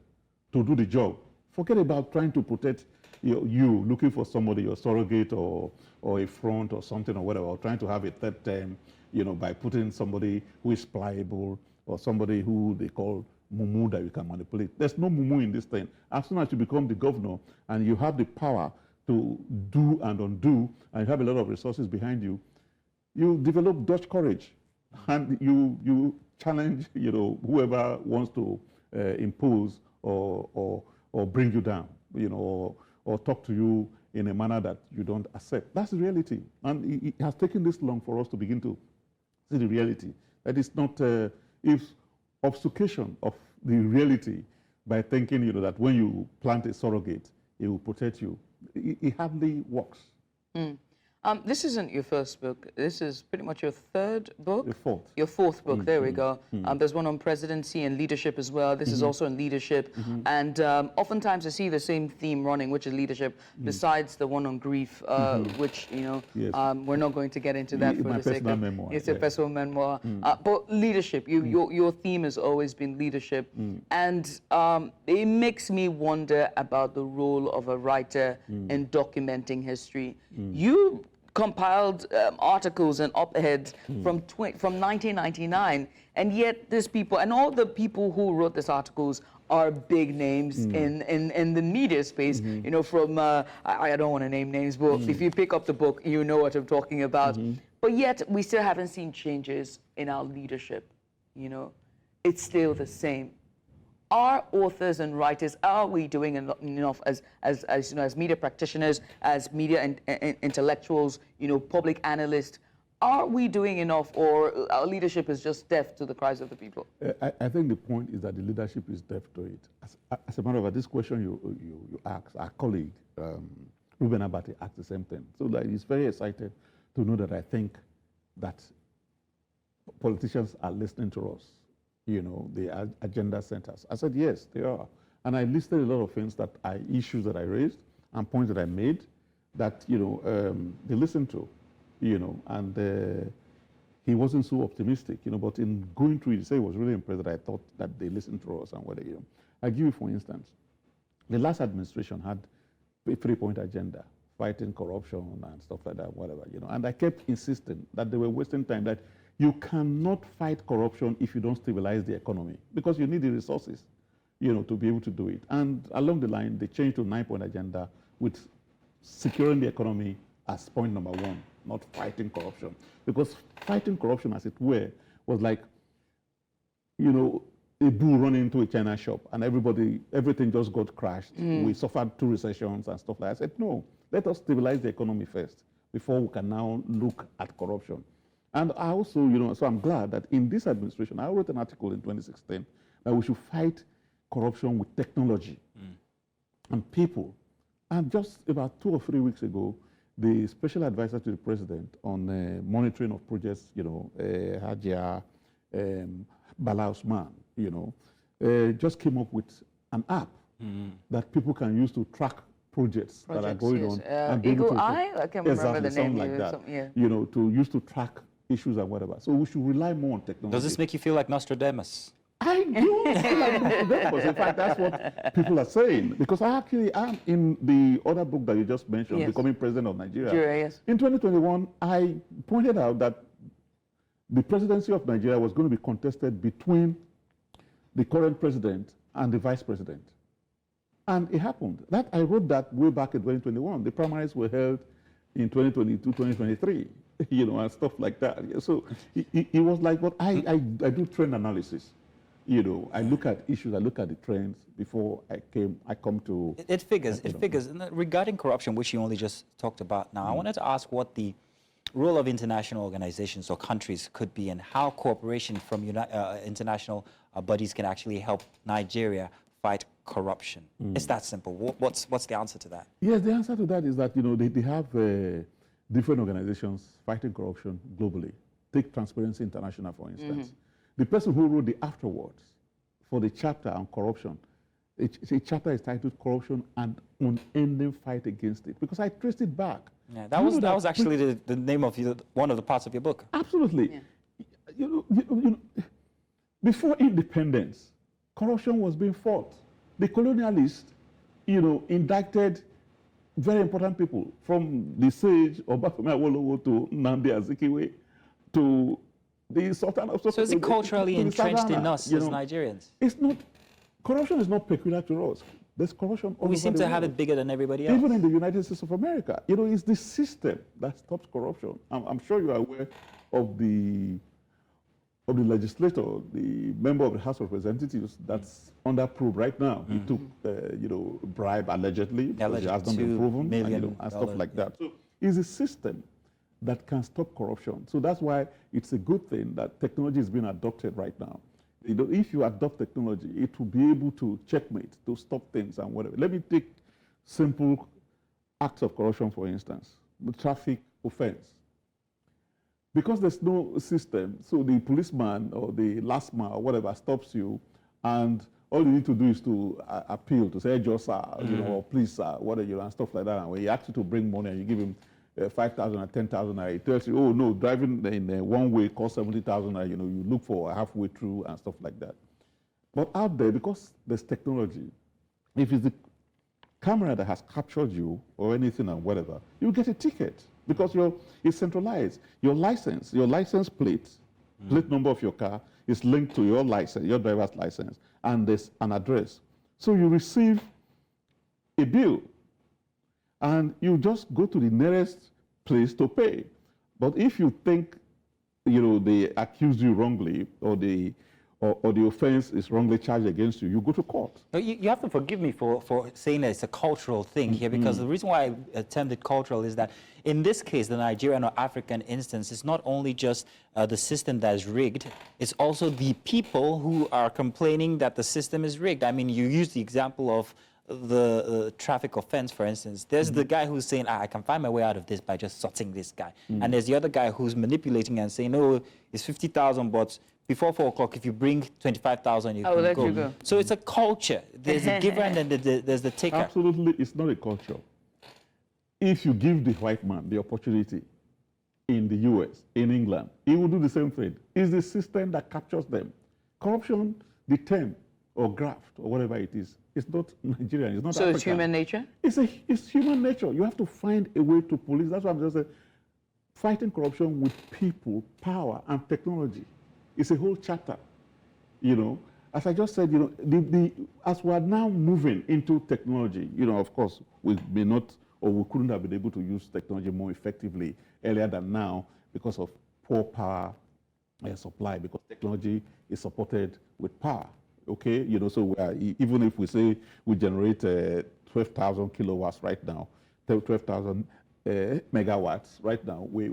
to do the job. Forget about trying to protect you looking for somebody, your surrogate or a front or something or whatever, or trying to have a third term, by putting somebody who is pliable or somebody who they call mumu that you can manipulate. There's no mumu in this thing. As soon as you become the governor and you have the power to do and undo, and you have a lot of resources behind you, you develop Dutch courage, and you challenge, whoever wants to impose or bring you down, or talk to you in a manner that you don't accept. That's the reality, and it has taken this long for us to begin to see the reality. That is not if obfuscation of the reality by thinking, that when you plant a surrogate, it will protect you. It hardly works. This isn't your first book. This is pretty much your third book? The fourth. Your fourth book, there we go. There's one on presidency and leadership as well. This is also on leadership. And oftentimes I see the same theme running, which is leadership, besides the one on grief, which, you know, we're not going to get into that for the sake of... Memoir, it's a personal memoir. But leadership, your theme has always been leadership. And it makes me wonder about the role of a writer in documenting history. You compiled articles and op-eds from 1999, and yet these people, and all the people who wrote these articles are big names in the media space, you know, from, I don't want to name names, but if you pick up the book, you know what I'm talking about. But yet, we still haven't seen changes in our leadership, you know. It's still the same. Are authors and writers, are we doing enough as you know, as media practitioners, as media intellectuals, you know, public analysts? Are we doing enough, or our leadership is just deaf to the cries of the people? I think the point is that the leadership is deaf to it. As a matter of fact, this question you asked, our colleague, Ruben Abati, asked the same thing. So like, he's very excited to know that I think that politicians are listening to us. You know, the agenda centers. I said, yes, they are. And I listed a lot of things that are issues that I raised and points that I made that, you know, they listened to, you know, and he wasn't so optimistic, you know, but in going through it, he said he was really impressed that I thought that they listened to us and whether, you know. I give you, for instance, the last administration had a 3-point agenda, fighting corruption and stuff like that, whatever, you know, and I kept insisting that they were wasting time, that you cannot fight corruption if you don't stabilize the economy, because you need the resources, you know, to be able to do it. And along the line, they changed to 9-point agenda with securing the economy as point number 1, not fighting corruption. Because fighting corruption, as it were, was like, you know, a bull running into a China shop and everything just got crashed. We suffered 2 recessions and stuff like that. I said, no, let us stabilize the economy first before we can now look at corruption. And I also, you know, so I'm glad that in this administration, I wrote an article in 2016 that we should fight corruption with technology and people. And just about 2 or 3 weeks ago, the special advisor to the president on monitoring of projects, you know, Hajia Bala Usman, you know, just came up with an app that people can use to track projects that are going on. Eagle Eye? I can't remember the name. Like that, you know, to use to track issues and whatever. So we should rely more on technology. Does this make you feel like Nostradamus? I do feel like Nostradamus. In fact, that's what people are saying. Because I actually am in the other book that you just mentioned, Becoming President of Nigeria. In 2021, I pointed out that the presidency of Nigeria was going to be contested between the current president and the vice president. And it happened. That I wrote that way back in 2021. The primaries were held in 2022, 2023. You know, and stuff like that. So it was like, but I do trend analysis. You know, I look at issues, I look at the trends before I come to... It figures. And regarding corruption, which you only just talked about now, I wanted to ask what the role of international organizations or countries could be and how cooperation from international bodies can actually help Nigeria fight corruption. It's that simple. What's the answer to that? Yes, the answer to that is that, you know, they have... different organizations fighting corruption globally. Take Transparency International, for instance. The person who wrote the afterwards for the chapter on corruption, a chapter is titled Corruption and Unending Fight Against It, because I traced it back. Yeah, that was actually the name of one of the parts of your book. Absolutely. Yeah. You know, before independence, corruption was being fought. The colonialists, you know, indicted very important people, from the sage Obafemi Awolowo to Nnamdi Azikiwe to the Sultan of Sokoto. So is it culturally entrenched in us as Nigerians? It's not. Corruption is not peculiar to us. There's corruption all over the world. We seem to have it bigger than everybody else. Even in the United States of America. You know, it's the system that stops corruption. I'm sure you are aware of the legislator, the member of the House of Representatives that's under probe right now. He took, you know, bribe allegedly, because it has not been proven, and stuff like that. So it's a system that can stop corruption. So that's why it's a good thing that technology is being adopted right now. You know, if you adopt technology, it will be able to checkmate, to stop things and whatever. Let me take simple acts of corruption, for instance. The traffic offense. Because there's no system, so the policeman or the last man or whatever stops you, and all you need to do is to appeal, to say, "Just, you know, or please, whatever, and stuff like that." And when he asks you to bring money and you give him 5,000 or 10,000, he tells you, "Oh no, driving in one way costs 70,000." You know, you look for halfway through and stuff like that. But out there, because there's technology, if it's the camera that has captured you or anything and whatever, you get a ticket because it's centralized. Your license plate, plate number of your car is linked to your license, your driver's license, and there's an address. So you receive a bill, and you just go to the nearest place to pay. But if you think, you know, they accused you wrongly, or the offense is wrongly charged against you, you go to court. You have to forgive me for saying that it's a cultural thing here, because the reason why I termed it cultural is that in this case, the Nigerian or African instance, it's not only just the system that is rigged, it's also the people who are complaining that the system is rigged. I mean, you use the example of the traffic offense, for instance. There's the guy who's saying, I can find my way out of this by just sorting this guy. And there's the other guy who's manipulating and saying, no, it's 50,000, but before 4 o'clock, if you bring 25,000, you can let you go. So it's a culture. There's a giver and then there's the taker. Absolutely, it's not a culture. If you give the white man the opportunity in the US, in England, he will do the same thing. It's the system that captures them. Corruption, the term, or graft, or whatever it is, it's not Nigerian, it's not African. So it's human nature? It's human nature. You have to find a way to police. That's why I'm just saying, fighting corruption with people, power, and technology. It's a whole chapter, you know. As I just said, you know, as we are now moving into technology, you know, of course, we may not, or we couldn't have been able to use technology more effectively earlier than now because of poor power supply, because technology is supported with power, okay? You know, so we are, even if we say we generate 12,000 kilowatts right now, 12,000 megawatts right now, we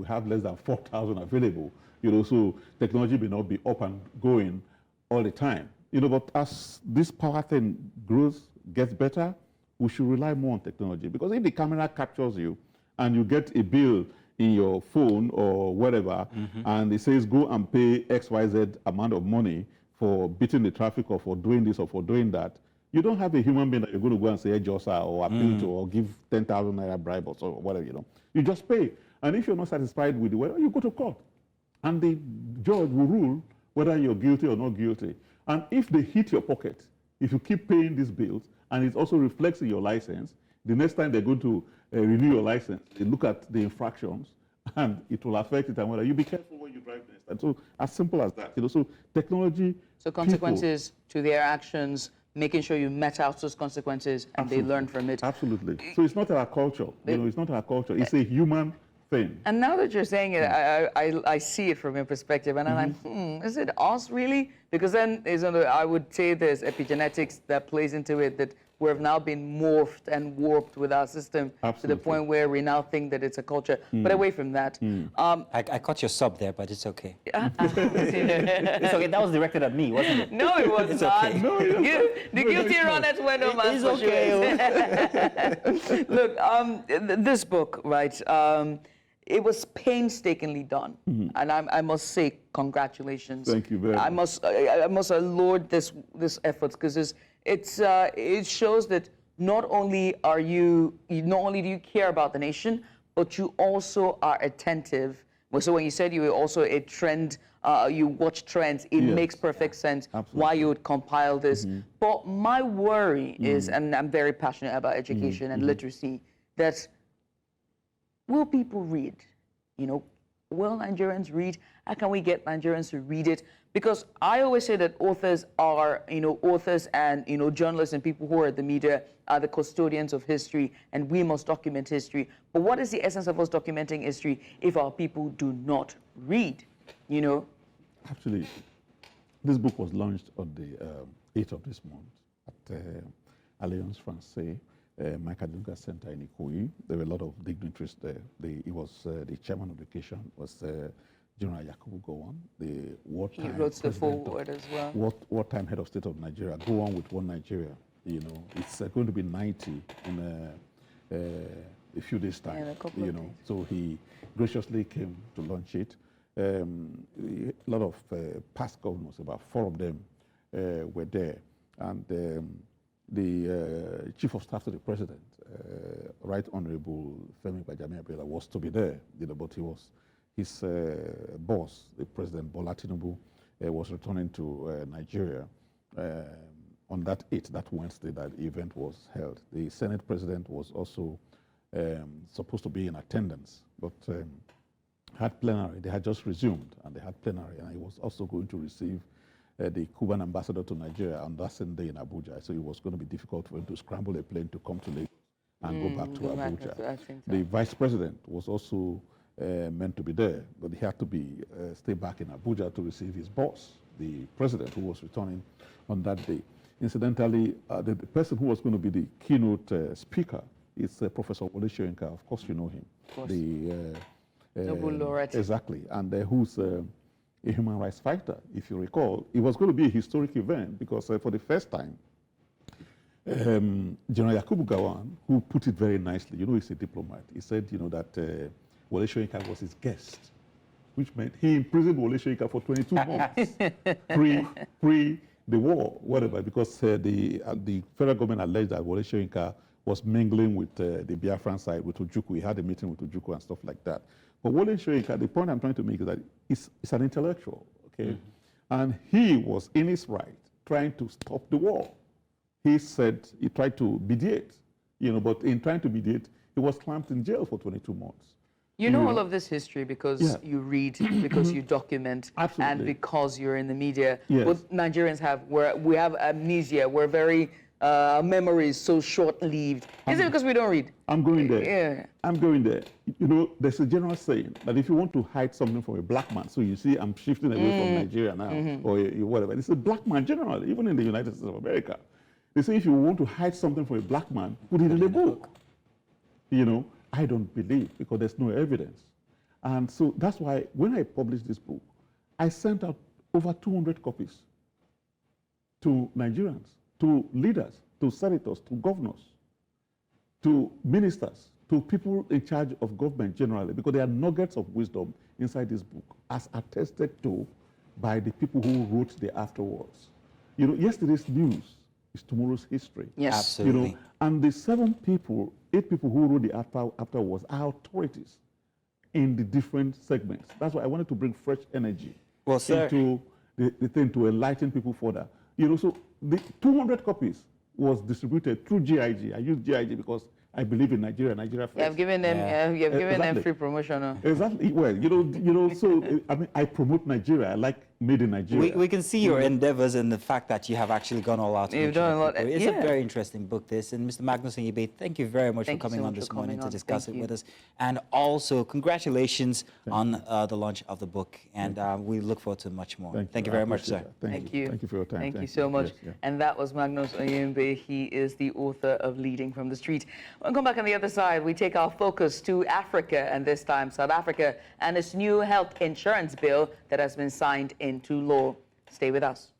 have less than 4,000 available. You know, so technology may not be up and going all the time. You know, but as this power thing grows, gets better, we should rely more on technology. Because if the camera captures you and you get a bill in your phone or whatever, and it says go and pay XYZ amount of money for beating the traffic or for doing this or for doing that, you don't have a human being that you're going to go and say, hey, Josa, or appeal to, or give 10,000 naira bribe or so, whatever, you know. You just pay. And if you're not satisfied with the way, you go to court. And the judge will rule whether you're guilty or not guilty. And if they hit your pocket, if you keep paying these bills, and it also reflects in your license, the next time they're going to renew your license, they look at the infractions, and it will affect it. And whether you be careful when you drive next. And so, as simple as that. You know, so technology. So consequences to their actions, making sure you met out those consequences, and they learn from it. Absolutely. So it's not our culture. You know, it's not our culture. It's a human thing. And now that you're saying it, I see it from your perspective, and I'm like, is it us really? Because then I would say there's epigenetics that plays into it, that we've now been morphed and warped with our system to the point where we now think that it's a culture. But away from that. I caught your sub there, but it's okay. It's okay. That was directed at me, wasn't it? No, it was not. Okay. No, the guilty runners went on my okay. Look, this book, right? It was painstakingly done, and I must say congratulations. Thank you very much. I must laud this effort, because it shows that not only do you care about the nation, but you also are attentive. So when you said you were also a trend, you watch trends, it makes perfect sense why you would compile this. But my worry is, and I'm very passionate about education and literacy, that will people read? You know, will Nigerians read? How can we get Nigerians to read it? Because I always say that authors are, authors and, journalists and people who are at the media are the custodians of history, and we must document history. But what is the essence of us documenting history if our people do not read, Actually, this book was launched on the 8th of this month at Alliance Française, Michael Dunga Center in Ikoyi. There were a lot of dignitaries there. It was the chairman of education was General Yakubu Gowon, the wartime He wrote the foreword as well. Wartime head of state of Nigeria. Go on with one Nigeria. It's going to be 90 in a few days' time. Yeah, a couple of days. So he graciously came to launch it. A lot of past governors, about 4 of them, were there, and the chief of staff to the president, Right Honorable Femi Byazhin, was to be there, but his boss, the President Bola Tinubu, was returning to Nigeria on that Wednesday that the event was held. The Senate President was also supposed to be in attendance, but had plenary. They had just resumed, and they had plenary, and he was also going to receive the Cuban ambassador to Nigeria on that same day in Abuja. So it was going to be difficult for him to scramble a plane to come to Lagos and go back to Abuja. The vice president was also meant to be there, but he had to stay back in Abuja to receive his boss, the president, who was returning on that day. Incidentally, the person who was going to be the keynote speaker is Professor Wole Soyinka. Of course, you know him. Of course. The Nobel laureate. Exactly, and who's a human rights fighter. If you recall, it was going to be a historic event because for the first time, General Yakubu Gowon, who put it very nicely, he's a diplomat, he said, that Wole Soyinka was his guest, which meant he imprisoned Wole Soyinka for 22 months, pre the war, whatever, because the federal government alleged that Wole Soyinka was mingling with the Biafran side, with Ojukwu. He had a meeting with Ojukwu and stuff like that. But Wole Soyinka, the point I'm trying to make is that he's an intellectual, okay? Mm-hmm. And he was in his right trying to stop the war. He said he tried to mediate, but in trying to mediate, he was clamped in jail for 22 months. You know all of this history because you read, because you document, Absolutely. and because you're in the media. Yes. What Nigerians have, we have amnesia. We're very, memories so short-lived. Is it because we don't read? I'm going there. Yeah. I'm going there. There's a general saying that if you want to hide something from a black man, so you see I'm shifting away from Nigeria now, or whatever. It's a black man generally, even in the United States of America. They say if you want to hide something from a black man, put it in a book. I don't believe because there's no evidence. And so that's why when I published this book, I sent out over 200 copies to Nigerians, to leaders, to senators, to governors, to ministers, to people in charge of government generally, because there are nuggets of wisdom inside this book, as attested to by the people who wrote the afterwards. Yesterday's news is tomorrow's history. Yes. Absolutely. And the 8 people who wrote the afterwards are authorities in the different segments. That's why I wanted to bring fresh energy into the thing to enlighten people further. So the 200 copies was distributed through GIG. I use GIG because I believe in Nigeria first. You have given them, you have given Exactly. them free promotion. Exactly. Well, so I promote Nigeria. I like made in Nigeria. We can see your endeavors and the fact that you have actually gone all out. You've done a lot. It's a very interesting book, this. And Mr. Magnus Ibe, thank you very much for coming on this morning to discuss it with us. And also, congratulations on the launch of the book. And we look forward to much more. Thank you very much, sir. Thank you. Thank you for your time. Thank you so much. Yes, And that was Magnus Oyembe. He is the author of Leading from the Street. We'll come back on the other side. We take our focus to Africa, and this time South Africa and its new health insurance bill that has been signed into law. Stay with us.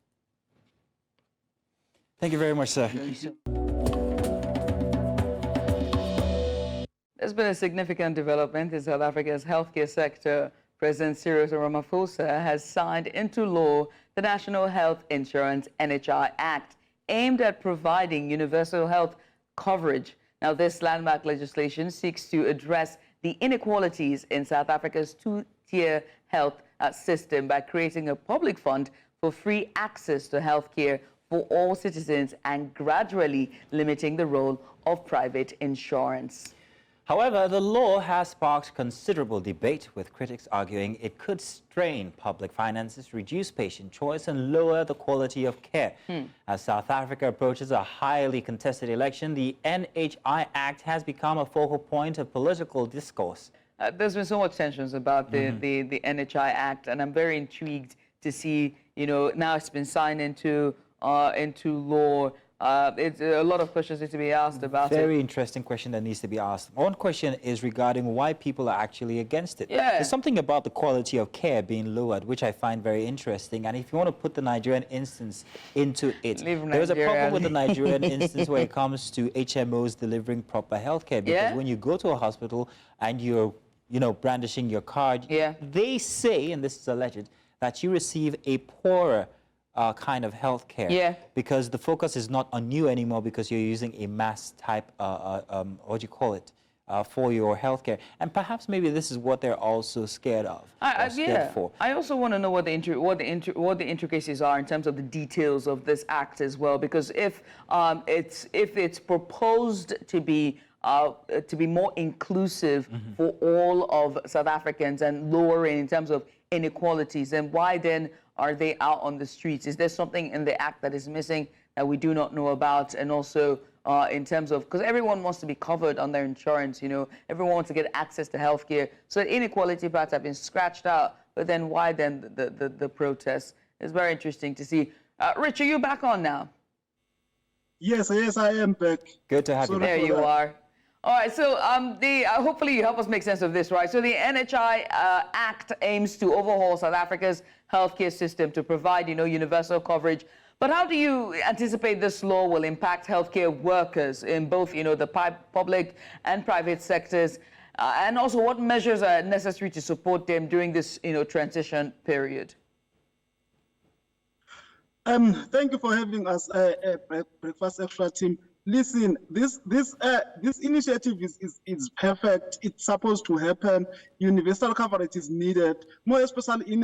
Thank you very much, sir. There's been a significant development in South Africa's healthcare sector. President Cyril Ramaphosa has signed into law the National Health Insurance NHI Act, aimed at providing universal health coverage. Now, this landmark legislation seeks to address the inequalities in South Africa's two-tier health system by creating a public fund for free access to health care for all citizens and gradually limiting the role of private insurance. However, the law has sparked considerable debate, with critics arguing it could strain public finances, reduce patient choice, and lower the quality of care. As South Africa approaches a highly contested election, the NHI Act has become a focal point of political discourse. There's been so much tensions about the NHI Act, and I'm very intrigued to see, now it's been signed into law. it's a lot of questions need to be asked about it. Very interesting question that needs to be asked. One question is regarding why people are actually against it. Yeah. There's something about the quality of care being lowered, which I find very interesting. And if you want to put the Nigerian instance into it, there's a problem with the Nigerian instance when it comes to HMOs delivering proper healthcare. Because when you go to a hospital and you're, brandishing your card, they say, and this is alleged, that you receive a poorer kind of healthcare, because the focus is not on you anymore, because you're using a mass type, what do you call it, for your healthcare, and perhaps maybe this is what they're also scared of. For. I also want to know what the intricacies are in terms of the details of this act as well, because if it's proposed to be more inclusive for all of South Africans and lowering in terms of inequalities, then why then are they out on the streets? Is there something in the act that is missing that we do not know about? And also in terms of, because everyone wants to be covered on their insurance, everyone wants to get access to healthcare. So inequality parts have been scratched out, but then why then the protests? It's very interesting to see. Rich, are you back on now? Yes, I am back. Good to have you back. There you are. All right, so hopefully you help us make sense of this, right? So the NHI Act aims to overhaul South Africa's healthcare system to provide, universal coverage. But how do you anticipate this law will impact healthcare workers in both, the public and private sectors? And also, what measures are necessary to support them during this, transition period? Thank you for having us, Breakfast Xtra team. Listen, this initiative is perfect. It's supposed to happen. Universal coverage is needed, more especially in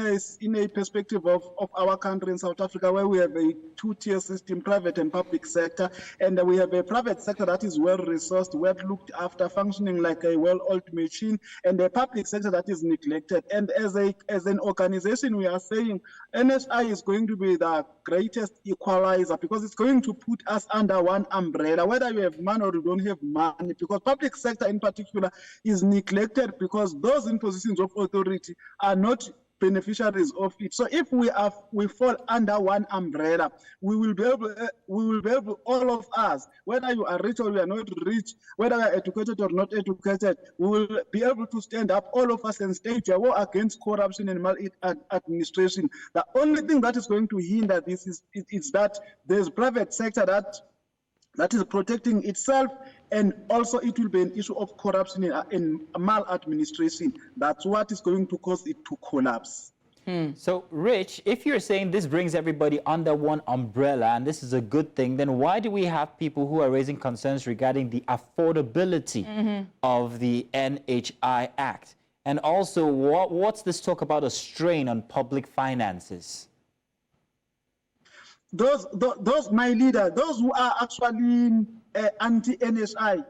a perspective of our country in South Africa, where we have a two-tier system, private and public sector, and we have a private sector that is well-resourced, well-looked after, functioning like a well-oiled machine, and a public sector that is neglected. And as an organization, we are saying NSI is going to be the greatest equalizer, because it's going to put us under one umbrella, whether you have money or you don't have money, because public sector in particular is neglected, because those in positions of authority are not beneficiaries of it. So if we fall under one umbrella, we will be able, all of us, whether you are rich or you are not rich, whether you are educated or not educated, we will be able to stand up, all of us, and stage a war against corruption and maladministration. The only thing that is going to hinder this is that there's private sector that is protecting itself, and also it will be an issue of corruption and maladministration. That's what is going to cause it to collapse. So, Rich, if you're saying this brings everybody under one umbrella and this is a good thing, then why do we have people who are raising concerns regarding the affordability of the NHI Act? And also, what's this talk about a strain on public finances? Those, my leader, those who are actually anti-NHI,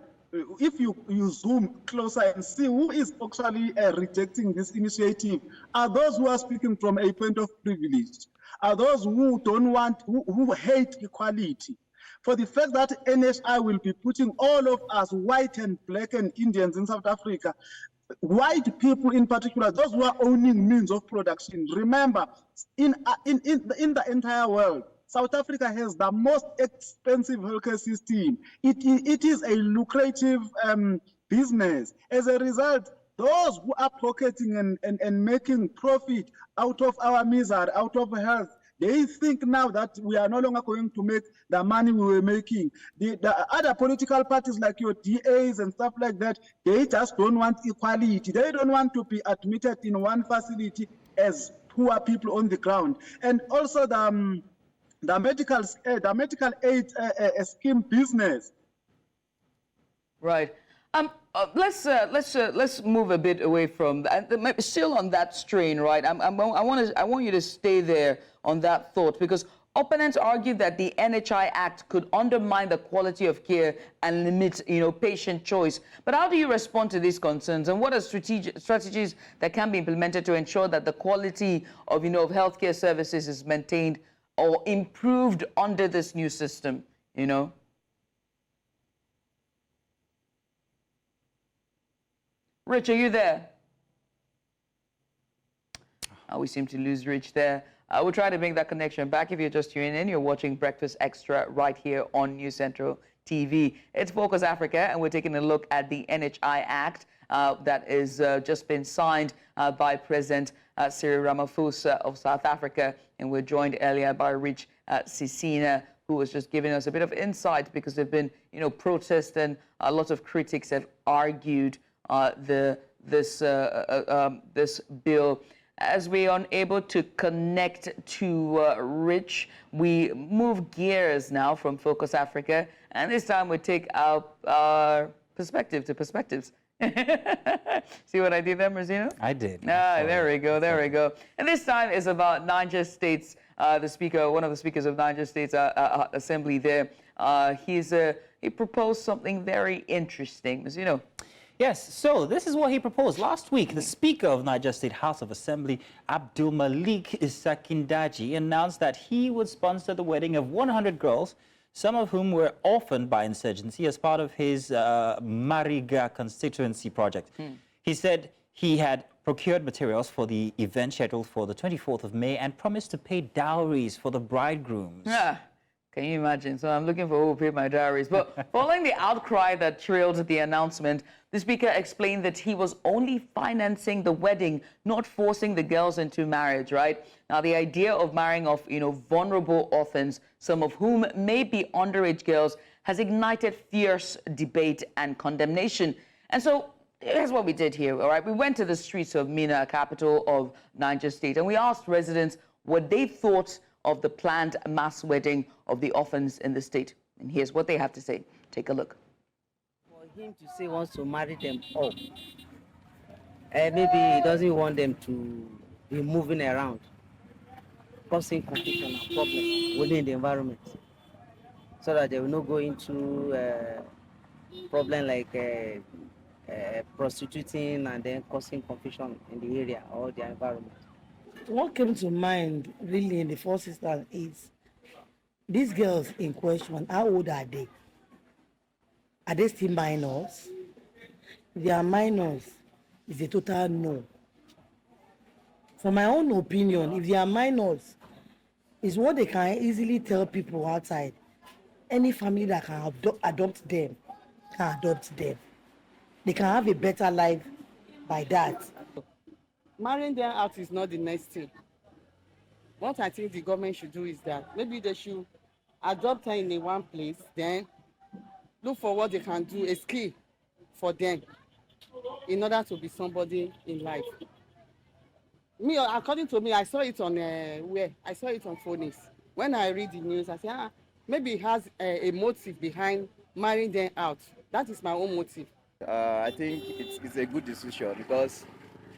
if you zoom closer and see who is actually rejecting this initiative, are those who are speaking from a point of privilege, are those who don't want, who hate equality. For the fact that NHI will be putting all of us, white and black and Indians in South Africa, white people in particular, those who are owning means of production. Remember, in the entire world, South Africa has the most expensive healthcare system. It is a lucrative business. As a result, those who are pocketing and making profit out of our misery, out of health, they think now that we are no longer going to make the money we were making. The other political parties like your DAs and stuff like that, they just don't want equality. They don't want to be admitted in one facility as poor people on the ground. And also the medical aid scheme business. Right. Let's move a bit away from that. Still on that strain, right? I want you to stay there on that thought, because opponents argue that the NHI Act could undermine the quality of care and limit, patient choice. But how do you respond to these concerns, and what are strategies that can be implemented to ensure that the quality of, of healthcare services is maintained or improved under this new system, Rich, are you there? We seem to lose Rich there. We'll try to make that connection back. If you're just tuning in, you're watching Breakfast Extra right here on News Central TV. It's Focus Africa, and we're taking a look at the NHI Act that is just been signed by President Cyril Ramaphosa of South Africa, and we're joined earlier by Rich Sisina, who was just giving us a bit of insight, because there've been, protests, and a lot of critics have argued this bill. As we are unable to connect to Rich, we move gears now from Focus Africa, and this time we take our perspective to perspectives. See what I did there, Marzino? I did. Ah, there we go, there we go. And this time is about Niger State's, one of the speakers of Niger State's assembly there. He proposed something very interesting, Marzino. Yes, so this is what he proposed. Last week, the Speaker of Niger State House of Assembly, Abdul Malik Isakindaji, announced that he would sponsor the wedding of 100 girls, some of whom were orphaned by insurgency, as part of his Mariga constituency project. He said he had procured materials for the event scheduled for the 24th of May and promised to pay dowries for the bridegrooms. Yeah. Can you imagine? So I'm looking for who will pay my dowries. But following the outcry that trailed the announcement, the speaker explained that he was only financing the wedding, not forcing the girls into marriage, right? Now, the idea of marrying off, vulnerable orphans, some of whom may be underage girls, has ignited fierce debate and condemnation. And so here's what we did here, all right? We went to the streets of Minna, capital of Niger State, and we asked residents what they thought of the planned mass wedding of the orphans in the state. And here's what they have to say. Take a look. For him to say he wants to marry them all, maybe he doesn't want them to be moving around, causing confusion and problems within the environment, so that they will not go into problem like prostituting and then causing confusion in the area or the environment. What came to mind really in the first instance is these girls in question, how old are they? Are they still minors? If they are minors, it's a total no. For my own opinion, if they are minors, it's what they can easily tell people outside. Any family that can adopt them can adopt them. They can have a better life by that. Marrying them out is not the next thing. What I think the government should do is that maybe they should adopt her in one place, then look for what they can do, a skill for them in order to be somebody in life. Me, according to me, I saw it on I saw it on Phoenix. When I read the news, I said, maybe it has a motive behind marrying them out. That is my own motive. I think it's a good decision, because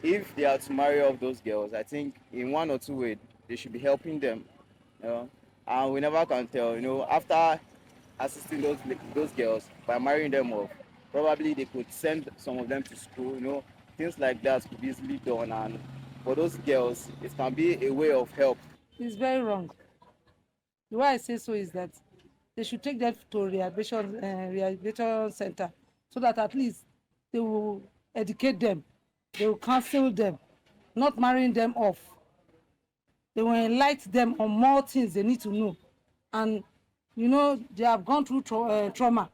if they are to marry off those girls, I think in one or two ways they should be helping them, and we never can tell, after assisting those girls by marrying them off, probably they could send some of them to school, things like that could be easily done, and for those girls it can be a way of help. It's very wrong. The way I say so is that they should take them to rehabilitation center, so that at least they will educate them. They will counsel them, not marrying them off. They will enlighten them on more things they need to know. And, they have gone through trauma.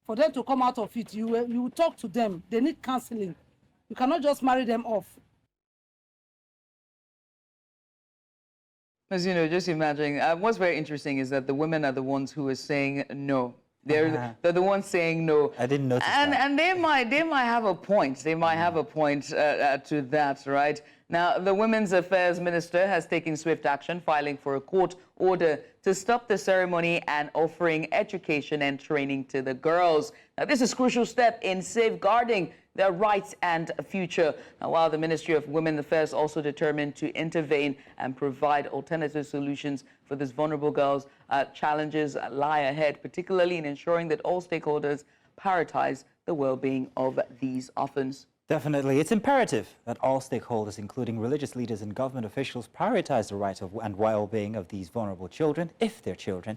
For them to come out of it, you will talk to them. They need counseling. You cannot just marry them off. As just imagine, what's very interesting is that the women are the ones who are saying no. They're the ones saying no. I didn't notice that. And they might have a point. They might have a point to that, right? Now, the Women's Affairs Minister has taken swift action, filing for a court order to stop the ceremony and offering education and training to the girls. Now, this is a crucial step in safeguarding their rights and future. Now, while the Ministry of Women's Affairs also determined to intervene and provide alternative solutions for these vulnerable girls, challenges lie ahead, particularly in ensuring that all stakeholders prioritize the well-being of these orphans. Definitely. It's imperative that all stakeholders, including religious leaders and government officials, prioritize the rights and well-being of these vulnerable children, if they're children.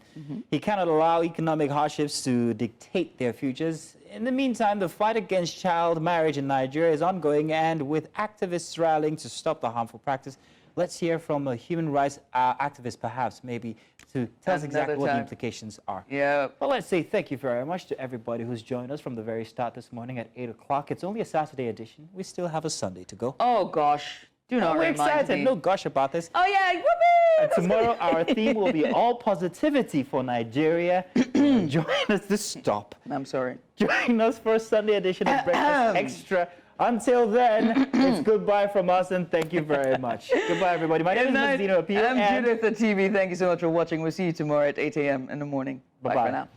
He cannot allow economic hardships to dictate their futures. In the meantime, the fight against child marriage in Nigeria is ongoing, and with activists rallying to stop the harmful practice, let's hear from a human rights activist, perhaps, maybe, to tell us exactly what the implications are. Yeah. Well, let's say thank you very much to everybody who's joined us from the very start this morning at 8 o'clock. It's only a Saturday edition. We still have a Sunday to go. Oh, gosh. Do not We're remind excited. me. No gush about this. Oh, yeah. Whoopee! And tomorrow, our theme will be all positivity for Nigeria. Join us to stop. I'm sorry. Join us for a Sunday edition of Breakfast Extra. Until then, it's goodbye from us, and thank you very much. Goodbye, everybody. My name is Dino Appeal. I'm Judith at TV. Thank you so much for watching. We'll see you tomorrow at 8 a.m. in the morning. Bye for now.